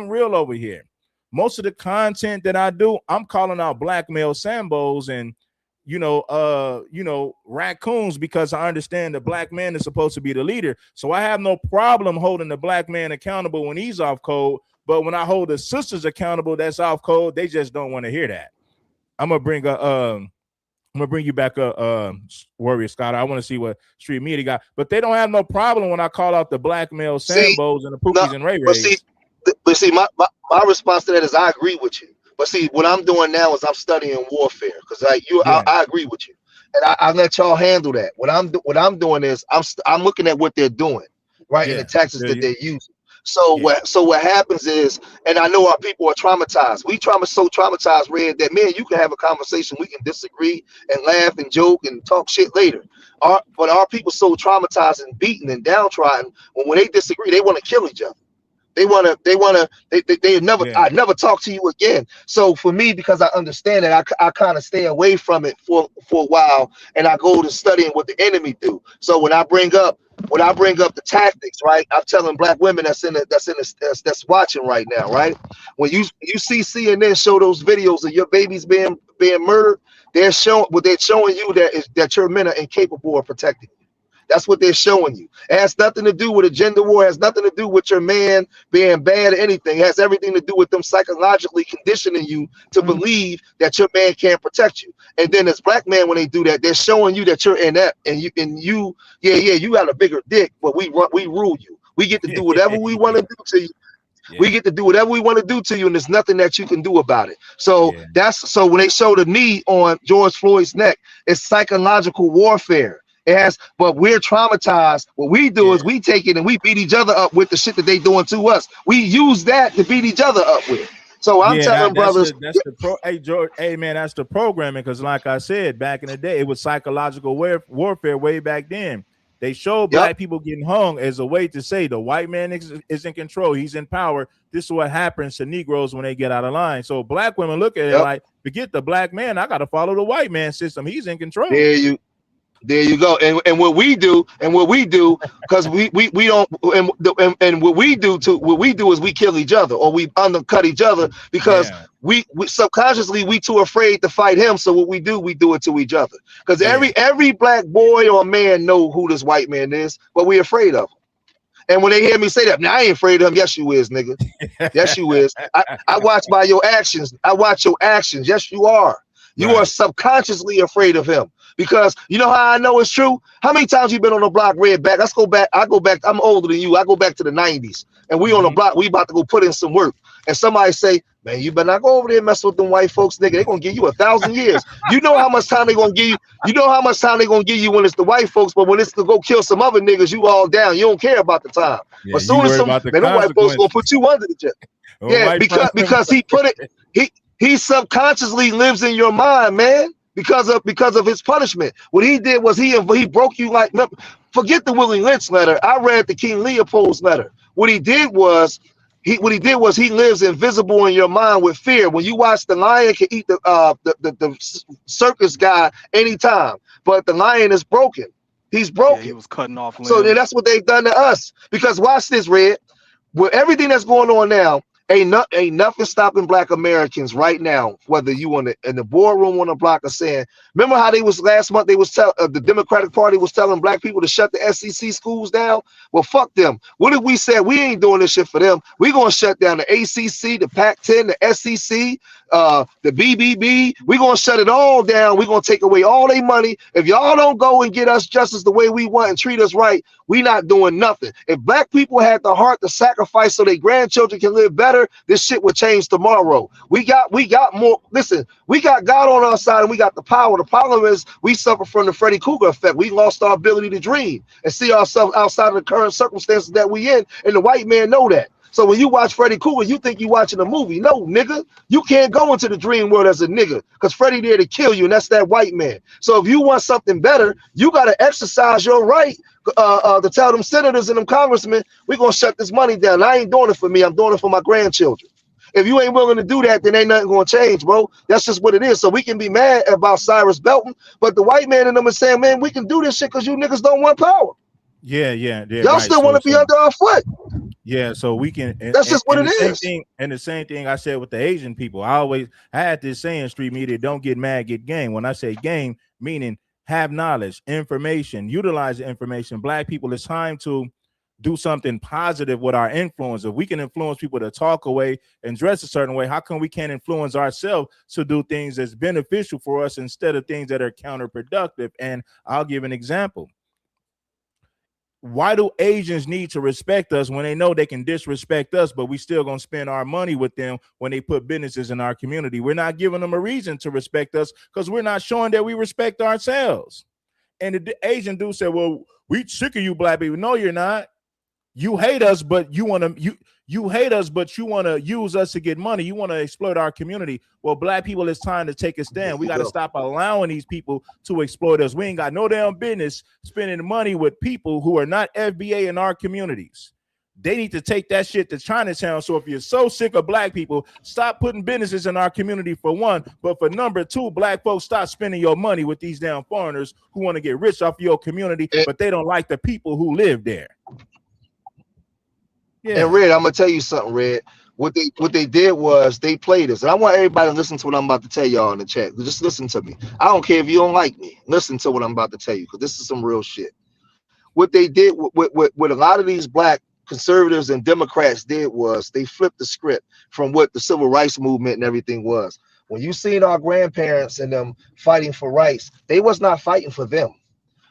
real over here. Most of the content that I do, I'm calling out black male Sambos and raccoons, because I understand the black man is supposed to be the leader. So I have no problem holding the black man accountable when he's off code. But when I hold the sisters accountable that's off code, they just don't want to hear that. I'm gonna bring you back up, Warrior Scott. I want to see what Street Media got, but they don't have no problem when I call out the black male Sambos and the Pookies and Ray Rays. But see, my response to that is I agree with you. But see, what I'm doing now is I'm studying warfare because I agree with you, and I let y'all handle that. What I'm doing is I'm looking at what they're doing, right, and the tactics that they're using. So what happens is, and I know our people are traumatized. We so traumatized, Red, that man, you can have a conversation, we can disagree and laugh and joke and talk shit later. But our people so traumatized and beaten and downtrodden, when they disagree, they want to kill each other. They never talk to you again. So for me, because I understand that, I kind of stay away from it for a while, and I go to studying what the enemy do. So when I bring up the tactics, right, I'm telling black women that's watching right now, right, when you see CNN show those videos of your babies being murdered, they're showing you that your men are incapable of protecting you. That's what they're showing you. It has nothing to do with a gender war. It has nothing to do with your man being bad or anything. It has everything to do with them psychologically conditioning you to believe that your man can't protect you. And then as black men, when they do that, they're showing you that you're inept and you got a bigger dick, but we rule you. We get to do whatever we want to do to you. Yeah. We get to do whatever we want to do to you, and there's nothing that you can do about it. So so when they show the knee on George Floyd's neck, it's psychological warfare. It has, but we're traumatized. What we do is we take it and we beat each other up with the shit that they doing to us. We use that to beat each other up with. So I'm telling brothers, George, hey man, that's the programming. Because like I said, back in the day, it was psychological warfare way back then. They showed black people getting hung as a way to say the white man is in control. He's in power. This is what happens to Negroes when they get out of line. So black women look at it like, forget the black man. I got to follow the white man system. He's in control. There you go. And what we do, because we don't, and what we do is we kill each other or we undercut each other because we subconsciously we too afraid to fight him. So what we do it to each other. Because every black boy or man know who this white man is, but we afraid of him. And when they hear me say that, now I ain't afraid of him. Yes, you is, nigga. Yes, you is. I watch by your actions. I watch your actions. Yes, you are. You are subconsciously afraid of him. Because you know how I know it's true? How many times you been on the block, Red back? Let's go back. I go back. I'm older than you. I go back to the 90s. And we on the block. We about to go put in some work. And somebody say, man, you better not go over there and mess with them white folks, nigga. They're going to give you 1,000 years. You know how much time they're going to give you. You know how much time they're going to give you when it's the white folks. But when it's to go kill some other niggas, you all down. You don't care about the time. But as soon as them white folks going to put you under the jet. Yeah, because he put it. He subconsciously lives in your mind, man. because of his punishment. What he did was he broke you like, forget the Willie Lynch letter. I read the King Leopold's letter. What he did was he lives invisible in your mind with fear. When you watch the lion can eat the circus guy anytime, but the lion is broken. He's broken. Yeah, he was cutting off limbs. So then that's what they've done to us. Because watch this, Red. With everything that's going on now, ain't nothing stopping Black Americans right now, whether you in the boardroom on the block or saying, remember how they was last month, they was the Democratic Party was telling Black people to shut the SEC schools down? Well, fuck them. What if we said we ain't doing this shit for them? We gonna shut down the ACC, the Pac-10, the SEC, the BBB. We gonna shut it all down. We gonna take away all their money. If y'all don't go and get us justice the way we want and treat us right, we not doing nothing. If Black people had the heart to sacrifice so their grandchildren can live better, this shit would change tomorrow. We got more. Listen, we got God on our side and we got the power. The problem is we suffer from the Freddy Krueger effect. We lost our ability to dream and see ourselves outside of the current circumstances that we in, and the white man know that. So when you watch Freddy Krueger, you think you watching a movie. No, nigga, you can't go into the dream world as a nigga because Freddy there to kill you, and that's that white man. So if you want something better, you got to exercise your right to tell them senators and them congressmen, we're going to shut this money down. I ain't doing it for me. I'm doing it for my grandchildren. If you ain't willing to do that, then ain't nothing going to change, bro. That's just what it is. So we can be mad about Cyrus Belton, but the white man in them is saying, man, we can do this shit because you niggas don't want power. Yeah. Y'all still want to be under our foot. Yeah, so we can. That's just what it is. And the same thing I said with the Asian people. I had this saying, street media, don't get mad, get game. When I say game, meaning have knowledge, information, utilize the information. Black people, it's time to do something positive with our influence. If we can influence people to talk away and dress a certain way, how come we can't influence ourselves to do things that's beneficial for us instead of things that are counterproductive? And I'll give an example. Why do Asians need to respect us when they know they can disrespect us, but we still gonna spend our money with them when they put businesses in our community? We're not giving them a reason to respect us because we're not showing that we respect ourselves. And the Asian dude said, well, we sick of you Black people. No, you're not. You hate us, but you want to use us to get money. You want to exploit our community. Well, Black people, it's time to take a stand. We got to stop allowing these people to exploit us. We ain't got no damn business spending money with people who are not FBA in our communities. They need to take that shit to Chinatown. So if you're so sick of Black people, stop putting businesses in our community for one. But for number two, Black folks, stop spending your money with these damn foreigners who want to get rich off your community, but they don't like the people who live there. Yeah. And Red, I'm gonna tell you something, Red. What they did was they played us. And I want everybody to listen to what I'm about to tell y'all in the chat. Just listen to me. I don't care if you don't like me. Listen to what I'm about to tell you, because this is some real shit. What they did with a lot of these Black conservatives and Democrats did was they flipped the script from what the civil rights movement and everything was. When you seen our grandparents and them fighting for rights, they was not fighting for them.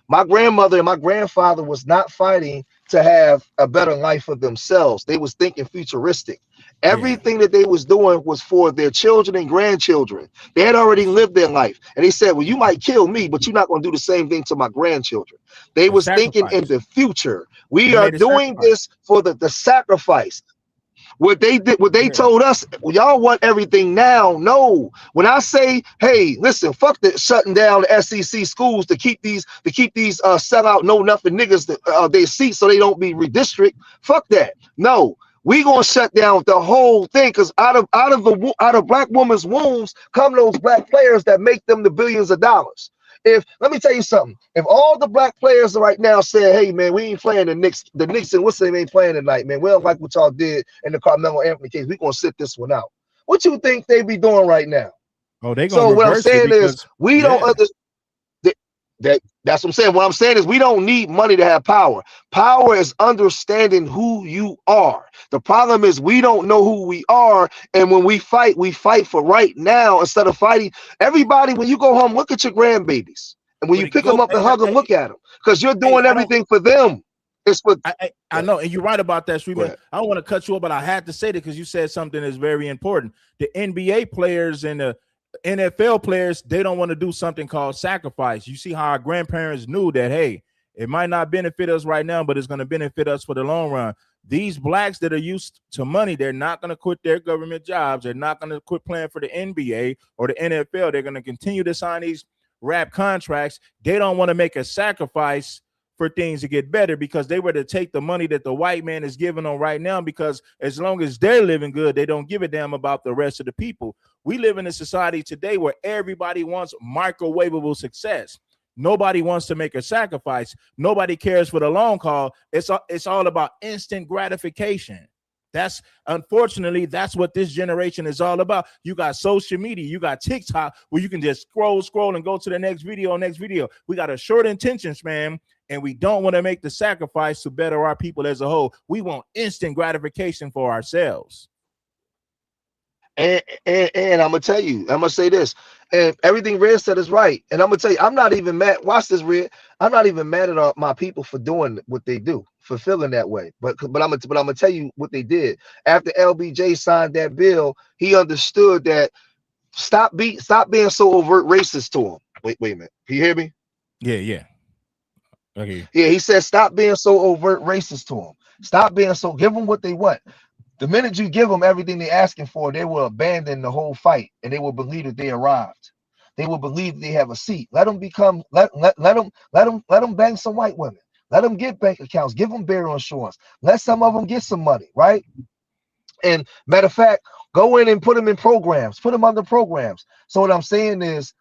My grandmother and my grandfather was not fighting to have a better life for themselves. They was thinking futuristic. Everything that they was doing was for their children and grandchildren. They had already lived their life. And they said, well, you might kill me, but you're not going to do the same thing to my grandchildren. They was thinking in the future. We are doing this for the sacrifice. What they did, what they told us, well, y'all want everything now. No, when I say, hey, listen, fuck the shutting down the SEC schools to keep these sellout know nothing niggas their seats so they don't be redistrict. Fuck that. No, we gonna shut down the whole thing, because out of Black women's wombs come those Black players that make them the billions of dollars. Let me tell you something. If all the Black players right now say, hey man, we ain't playing the Knicks and what's their name ain't playing tonight, man. We don't like what y'all did in the Karmelo Anthony case. We gonna sit this one out. What you think they be doing right now? Oh, they gonna. So what I'm saying is we don't understand. That's what I'm saying. What I'm saying is we don't need money to have power. Power is understanding who you are. The problem is we don't know who we are, and when we fight for right now instead of fighting. Everybody, when you go home, look at your grandbabies, and when you pick them up and hug them, look at them, because you're doing everything for them. It's for I know, and you're right about that, Streetman. I don't want to cut you off, but I had to say that because you said something that's very important. The NBA players and the NFL players, they don't want to do something called sacrifice. You see how our grandparents knew that, hey, it might not benefit us right now, but it's going to benefit us for the long run. These blacks that are used to money, they're not going to quit their government jobs. They're not going to quit playing for the NBA or the NFL. They're going to continue to sign these rap contracts. They don't want to make a sacrifice for things to get better because they were to take the money that the white man is giving them right now, because as long as they're living good, they don't give a damn about the rest of the people. We live in a society today where everybody wants microwavable success. Nobody wants to make a sacrifice. Nobody cares for the long haul. It's all about instant gratification. That's unfortunately, that's what this generation is all about. You got social media, you got TikTok, where you can just scroll and go to the next video. We got a short attention span, and we don't want to make the sacrifice to better our people as a whole. We want instant gratification for ourselves. And I'm gonna tell you, I'm gonna say this, and everything Red said is right. And I'm gonna tell you, I'm not even mad. Watch this, Red. I'm not even mad at my people for doing what they do, for feeling that way. But I'm gonna tell you what they did after LBJ signed that bill. He understood that stop being so overt racist to him. Wait a minute. Can you hear me? Yeah. Okay. Yeah, he said stop being so overt racist to him. Stop being so. Give them what they want. The minute you give them everything they're asking for, they will abandon the whole fight, and they will believe that they arrived. They will believe they have a seat. Let them bang some white women. Let them get bank accounts. Give them burial insurance. Let some of them get some money, right? And matter of fact, go in and put them in programs. Put them under programs. So what I'm saying is,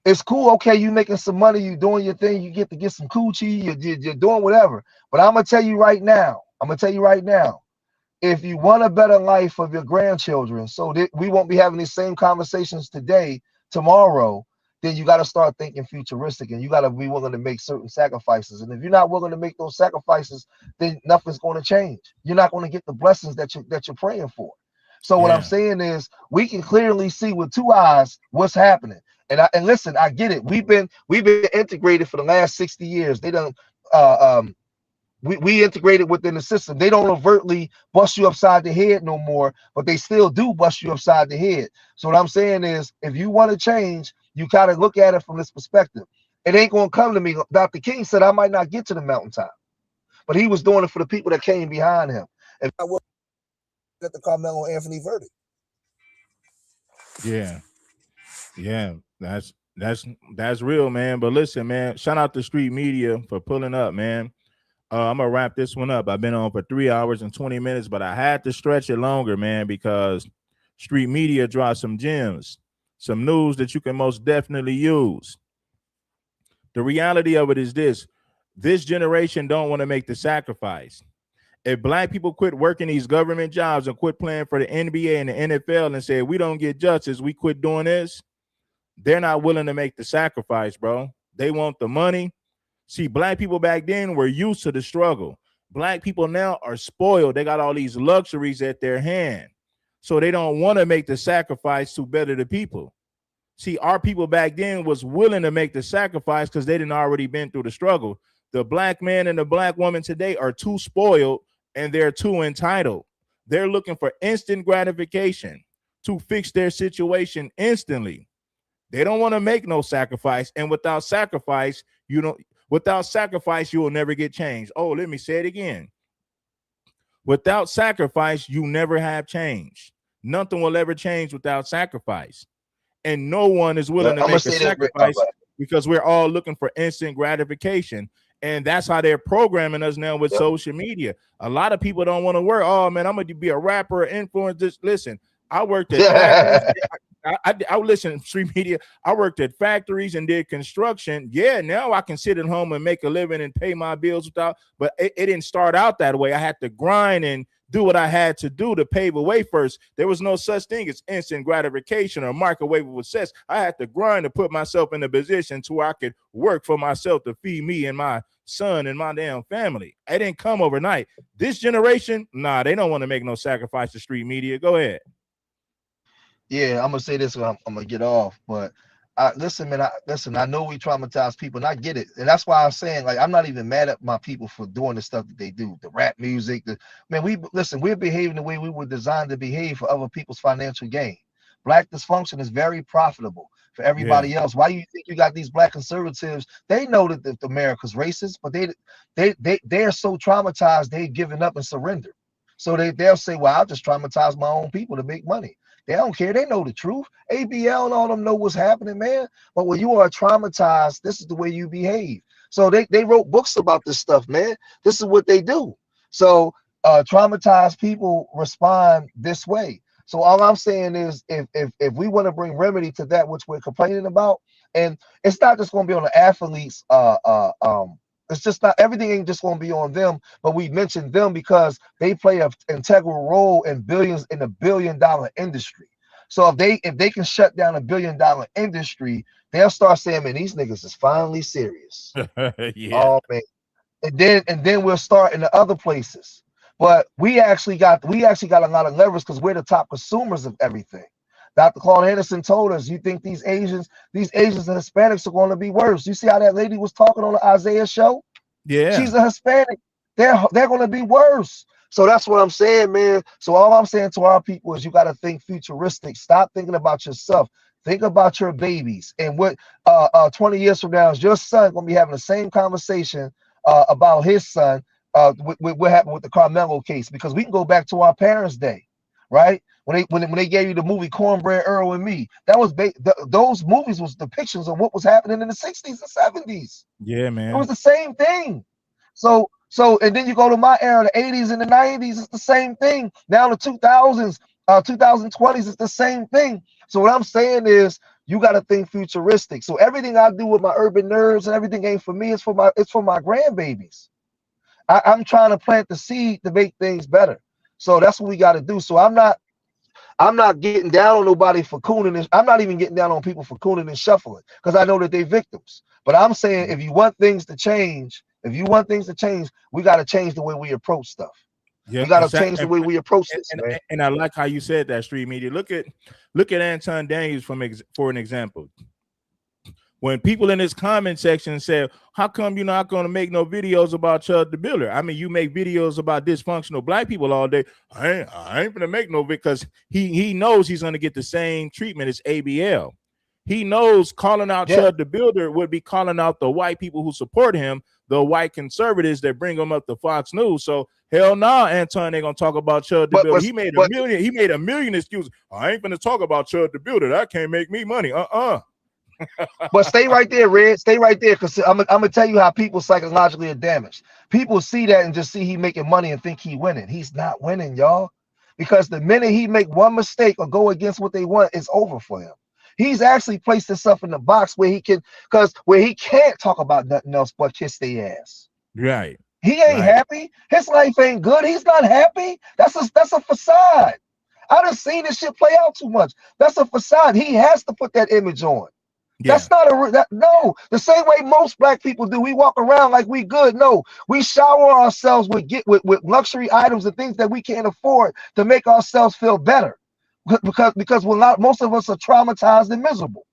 it's cool. Okay, you making some money. You doing your thing. You get to get some coochie. You're doing whatever. But I'm gonna tell you right now. If you want a better life for your grandchildren, so that we won't be having these same conversations tomorrow, then you got to start thinking futuristic, and you got to be willing to make certain sacrifices. And if you're not willing to make those sacrifices, then nothing's going to change. You're not going to get the blessings that you're praying for. So what I'm saying is, we can clearly see with two eyes what's happening. And listen, I get it. We've been integrated for the last 60 years. They don't. We integrated within the system. They don't overtly bust you upside the head no more, but they still do bust you upside the head. So what I'm saying is, if you want to change, you kind of look at it from this perspective. It ain't going to come to me. Dr. King said I might not get to the mountaintop, but he was doing it for the people that came behind him. And I was at the Karmelo Anthony verdict. Yeah, that's real, man. But listen, man, shout out to Street Media for pulling up, man. I'm gonna wrap this one up. I've been on for 3 hours and 20 minutes, but I had to stretch it longer, man, because Street Media dropped some gems, some news that you can most definitely use. The reality of it is this generation don't want to make the sacrifice. If black people quit working these government jobs and quit playing for the NBA and the NFL and say, we don't get justice, we quit doing this, they're not willing to make the sacrifice, bro. They want the money. See, black people back then were used to the struggle. Black people now are spoiled. They got all these luxuries at their hand. So they don't want to make the sacrifice to better the people. See, our people back then was willing to make the sacrifice because they didn't already been through the struggle. The black man and the black woman today are too spoiled and they're too entitled. They're looking for instant gratification to fix their situation instantly. They don't want to make no sacrifice. And without sacrifice, you will never get change. Oh, let me say it again. Without sacrifice, you never have change. Nothing will ever change without sacrifice. And no one is willing to make a sacrifice because we're all looking for instant gratification. And that's how they're programming us now with social media. A lot of people don't want to work. Oh, man, I'm going to be a rapper or influencer. Listen, I worked at factories. I listen to Street Media. I worked at factories and did construction. Yeah, now I can sit at home and make a living and pay my bills but it didn't start out that way. I had to grind and do what I had to do to pave a way first. There was no such thing as instant gratification or microwavable success. I had to grind to put myself in a position to where I could work for myself to feed me and my son and my damn family. It didn't come overnight. This generation, nah, they don't want to make no sacrifice to Street Media. Go ahead. Yeah, I'm gonna say this. I'm gonna get off, but listen, man. I know we traumatize people, and I get it, and that's why I'm saying, like, I'm not even mad at my people for doing the stuff that they do, the rap music. We're behaving the way we were designed to behave for other people's financial gain. Black dysfunction is very profitable for everybody else. Why do you think you got these black conservatives? They know that America's racist, but they are so traumatized they've given up and surrendered. So they'll say, well, I'll just traumatize my own people to make money. They don't care. They know the truth. ABL and all them know what's happening, man. But when you are traumatized, this is the way you behave. So they wrote books about this stuff, man. This is what they do. So traumatized people respond this way. So all I'm saying is, if we want to bring remedy to that which we're complaining about, and it's not just going to be on the athletes, it's just not, everything ain't just going to be on them, but we mentioned them because they play an integral role in the billion-dollar industry. So if they can shut down a billion-dollar industry, they'll start saying, man, these niggas is finally serious. Oh man. And then we'll start in the other places. But we actually got a lot of leverage because we're the top consumers of everything. Dr. Claude Henderson told us, you think these Asians and Hispanics are going to be worse. You see how that lady was talking on the Isaiah show? Yeah. She's a Hispanic. They're going to be worse. So that's what I'm saying, man. So all I'm saying to our people is you got to think futuristic. Stop thinking about yourself. Think about your babies. And what 20 years from now is your son going to be having the same conversation about his son, what happened with the Karmelo case, because we can go back to our parents' day, right? When they gave you the movie Cornbread Earl and Me, that was those movies was depictions of what was happening in the 60s and 70s. Yeah, man. It was the same thing. So and then you go to my era, the 80s and the 90s, it's the same thing. Now the 2000s, 2020s, it's the same thing. So what I'm saying is you got to think futuristic. So everything I do with my urban nerds and everything ain't for me, it's for my grandbabies. I'm trying to plant the seed to make things better. So that's what we got to do. So I'm not getting down on nobody for cooning. And I'm not even getting down on people for cooning and shuffling because I know that they're victims. But I'm saying if you want things to change, we got to change the way we approach stuff. Yeah, we got to change the way we approach this, man. And I like how you said that, street media. Look at Anton Daniels for an example. When people in this comment section say, how come you're not going to make no videos about Chud the Builder? I mean, you make videos about dysfunctional black people all day. I ain't going to make no because he knows he's going to get the same treatment as ABL. He knows calling out Chud the Builder would be calling out the white people who support him, the white conservatives that bring him up to Fox News. So hell no, Anton ain't gonna talk about Chud the Builder. He made a million excuses. I ain't gonna talk about Chud the Builder. That can't make me money. But stay right there, Red. Stay right there, because I'm gonna tell you how people psychologically are damaged. People see that and just see he making money and think he winning. He's not winning, y'all. Because the minute he make one mistake or go against what they want, it's over for him. He's actually placed himself in the box where he can't talk about nothing else but kiss their ass. Right. He ain't happy. His life ain't good. He's not happy. That's a facade. I done seen this shit play out too much. That's a facade. He has to put that image on. Yeah. That's not no. The same way most black people do. We walk around like we good. No, we shower ourselves with luxury items and things that we can't afford to make ourselves feel better. Because most of us are traumatized and miserable,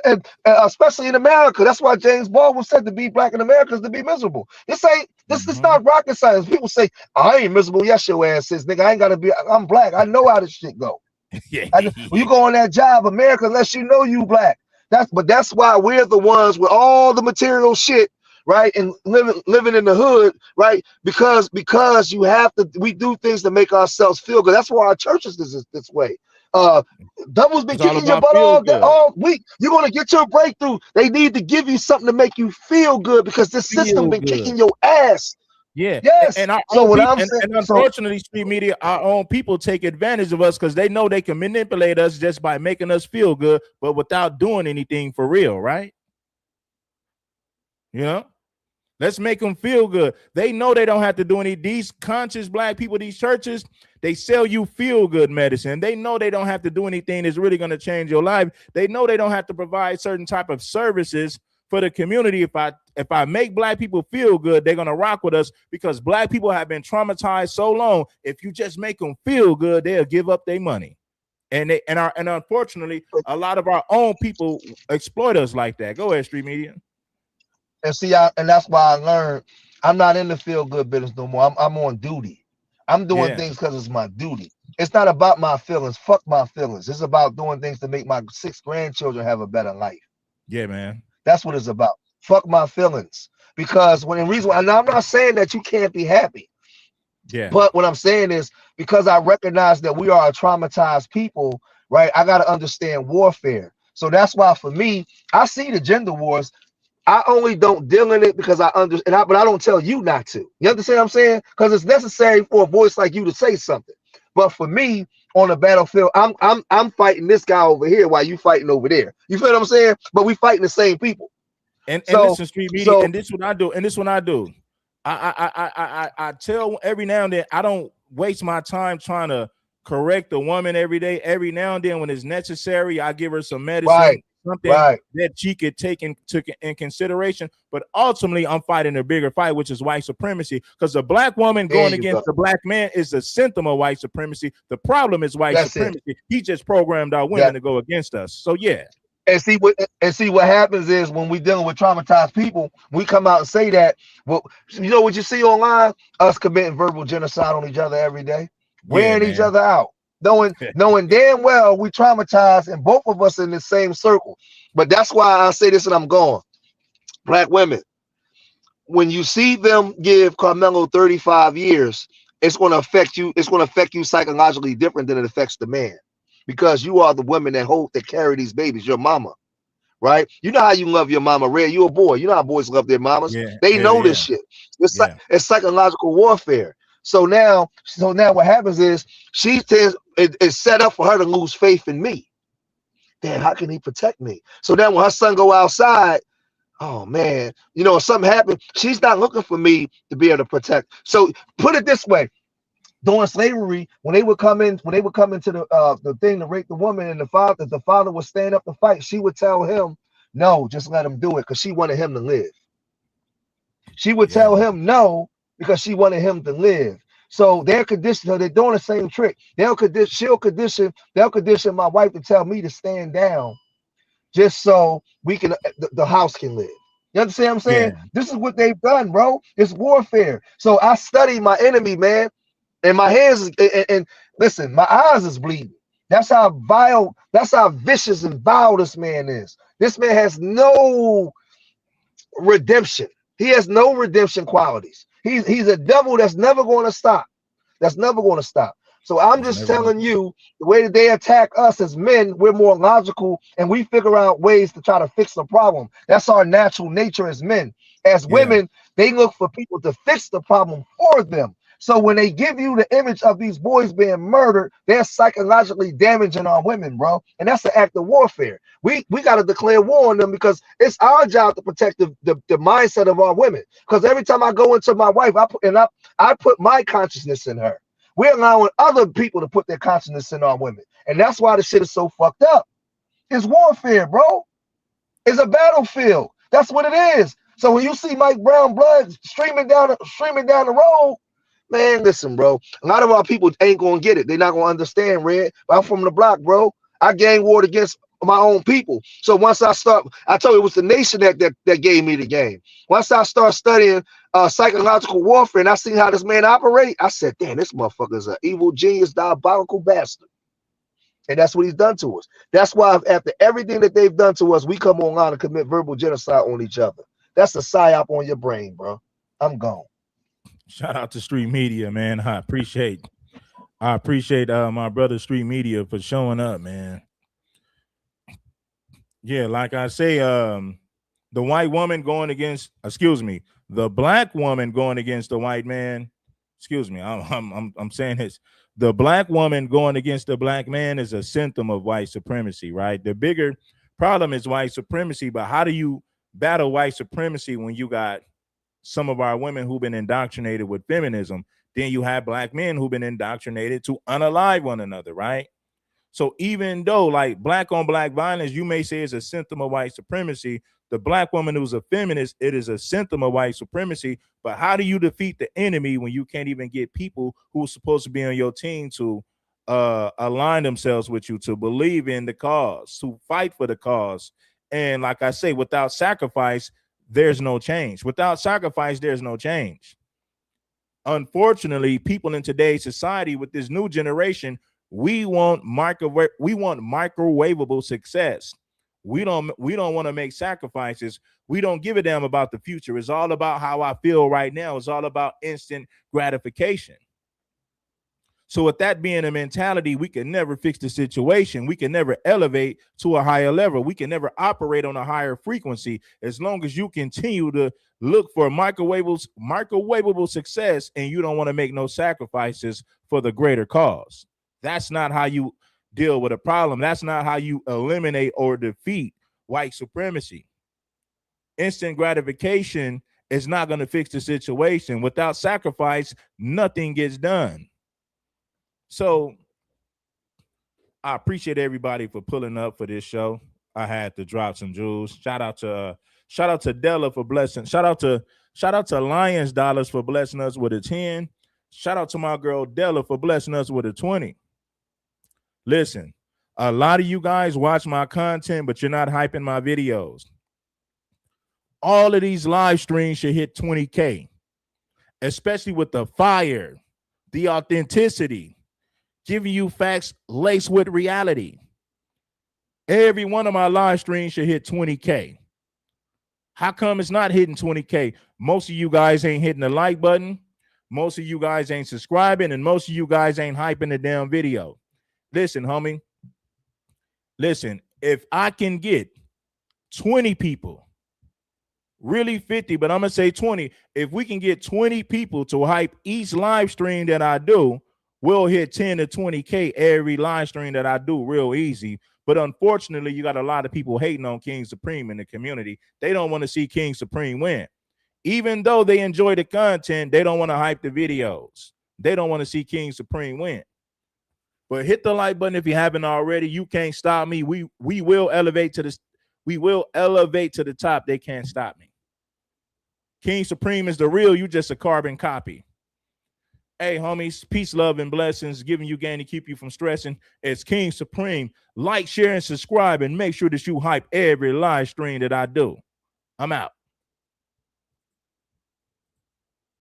and especially in America. That's why James Baldwin said to be black in America is to be miserable. This is not rocket science. People say I ain't miserable. Yes, your ass is, nigga. I ain't gotta be. I'm black. I know how this shit go. When you go on that job, America lets you know you black. That's why we're the ones with all the material shit, right? And living in the hood, right? Because we do things to make ourselves feel good. That's why our churches is this way. Devil's been kicking your butt all week. You're gonna get your breakthrough. They need to give you something to make you feel good because this system been kicking your ass. Yeah. Yes. And unfortunately, street media, our own people take advantage of us because they know they can manipulate us just by making us feel good, but without doing anything for real, right? You know, let's make them feel good. They know they don't have to do any. These conscious black people, these churches, they sell you feel good medicine. They know they don't have to do anything that's really going to change your life. They know they don't have to provide certain type of services for the community. If I make black people feel good, they're gonna rock with us because black people have been traumatized so long. If you just make them feel good, they'll give up their money. And unfortunately, a lot of our own people exploit us like that. Go ahead, street media. And see, and that's why I learned I'm not in the feel good business no more. I'm on duty. I'm doing things because it's my duty. It's not about my feelings. Fuck my feelings. It's about doing things to make my 6 grandchildren have a better life. Yeah, man. That's what it's about. Fuck my feelings. Because when the reason why, now I'm not saying that you can't be happy. Yeah. But what I'm saying is because I recognize that we are a traumatized people, right? I got to understand warfare. So that's why for me, I see the gender wars. I only don't deal in it because I understand, but I don't tell you not to. You understand what I'm saying? Because it's necessary for a voice like you to say something. But for me, on the battlefield, I'm fighting this guy over here while you fighting over there. You feel what I'm saying? But we fighting the same people. And listen, street media, and this is what I do, and this is what I do. I tell every now and then I don't waste my time trying to correct a woman every day. Every now and then when it's necessary, I give her some medicine, something that she could take in consideration. But ultimately, I'm fighting a bigger fight, which is white supremacy. Because the black woman going against the black man is a symptom of white supremacy. The problem is white supremacy. He just programmed our women to go against us. So yeah. And see what happens is when we dealing with traumatized people, we come out and say that. Well, you know what you see online? Us committing verbal genocide on each other every day, wearing each other out, knowing damn well we traumatized, and both of us in the same circle. But that's why I say this, and I'm going. Black women, when you see them give Karmelo 35 years, it's going to affect you. It's going to affect you psychologically different than it affects the man. Because you are the women that carry these babies, your mama, right? You know how you love your mama, Red. You a boy. You know how boys love their mamas. They know this shit. It's psychological warfare. So now what happens is it's set up for her to lose faith in me. Damn, how can he protect me? So then when her son go outside, oh man, you know, if something happened, she's not looking for me to be able to protect. So put it this way. During slavery, when they would come into the thing to rape the woman, and the father would stand up to fight, she would tell him, no, just let him do it, because she wanted him to live. She would tell him no because she wanted him to live. So they're conditioned, they're doing the same trick. They'll condition my wife to tell me to stand down just so we can the house can live. You understand what I'm saying? This is what they've done, bro. It's warfare. So I study my enemy, man. And my hands and listen, my eyes is bleeding. That's how vile, that's how vicious and vile this man is. This man has no redemption. He has no redemption qualities. He's a devil that's never going to stop. That's never going to stop. So I'm just telling you, the way that they attack us as men, we're more logical and we figure out ways to try to fix the problem. That's our natural nature as men. As women, they look for people to fix the problem for them. So when they give you the image of these boys being murdered, they're psychologically damaging our women, bro. And that's an act of warfare. We got to declare war on them because it's our job to protect the mindset of our women. Because every time I go into my wife, I put my consciousness in her. We're allowing other people to put their consciousness in our women. And that's why the shit is so fucked up. It's warfare, bro. It's a battlefield. That's what it is. So when you see Mike Brown blood streaming down the road, man, listen, bro. A lot of our people ain't gonna get it. They're not gonna understand, Red. But I'm from the block, bro. I gang warred against my own people. So once I told you it was the nation that gave me the game. Once I start studying psychological warfare and I seen how this man operate, I said, damn, this motherfucker's an evil genius, diabolical bastard. And that's what he's done to us. That's why after everything that they've done to us, we come online and commit verbal genocide on each other. That's a psyop on your brain, bro. I'm gone. Shout out to Street Media, man. I appreciate my brother Street Media for showing up, man. Yeah, like I say, the white woman going against, the black woman going against the white man. I'm saying this. The black woman going against the black man is a symptom of white supremacy, right? The bigger problem is white supremacy, but how do you battle white supremacy when you got some of our women who've been indoctrinated with feminism? Then you have black men who've been indoctrinated to unalive one another, right? So even though like black on black violence, you may say is a symptom of white supremacy, the black woman who's a feminist, it is a symptom of white supremacy. But how do you defeat the enemy when you can't even get people who are supposed to be on your team to align themselves with you, to believe in the cause, to fight for the cause? And like I say, without sacrifice, there's no change. Without sacrifice, there's no change. unfortunately, people in today's society with this new generation, we want microwavable success. We don't want to make sacrifices. We don't give a damn about the future. It's all about how I feel right now. It's all about instant gratification. So with that being a mentality, we can never fix the situation. We can never elevate to a higher level. We can never operate on a higher frequency as long as you continue to look for microwavable success and you don't want to make no sacrifices for the greater cause. That's not how you deal with a problem. That's not how you eliminate or defeat white supremacy. Instant gratification is not going to fix the situation. Without sacrifice, nothing gets done. So I appreciate everybody for pulling up for this show. I had to drop some jewels. Shout out to Della for blessing. Shout out to Lions Dollars for blessing us with a 10. Shout out to my girl Della for blessing us with a 20. Listen, a lot of you guys watch my content, but you're not hyping my videos. All of these live streams should hit 20K, especially with the fire, the authenticity, giving you facts laced with reality. Every one of my live streams should hit 20K. How come it's not hitting 20K? Most of you guys ain't hitting the like button. Most of you guys ain't subscribing, and most of you guys ain't hyping the damn video. Listen, homie. Listen, if I can get 20 people, really 50, but I'm going to say 20. If we can get 20 people to hype each live stream that I do, we'll hit 10 to 20K every live stream that I do real easy. But unfortunately, you got a lot of people hating on King Supreme in the community. They don't want to see King Supreme win. Even though they enjoy the content, they don't want to hype the videos. They don't want to see King Supreme win. But hit the like button if you haven't already. You can't stop me. We will elevate to this. We will elevate to the top. They can't stop me. King Supreme is the real. You just a carbon copy. Hey, homies, peace, love, and blessings. Giving you gain to keep you from stressing. It's King Supreme. Like, share, and subscribe, and make sure that you hype every live stream that I do. I'm out.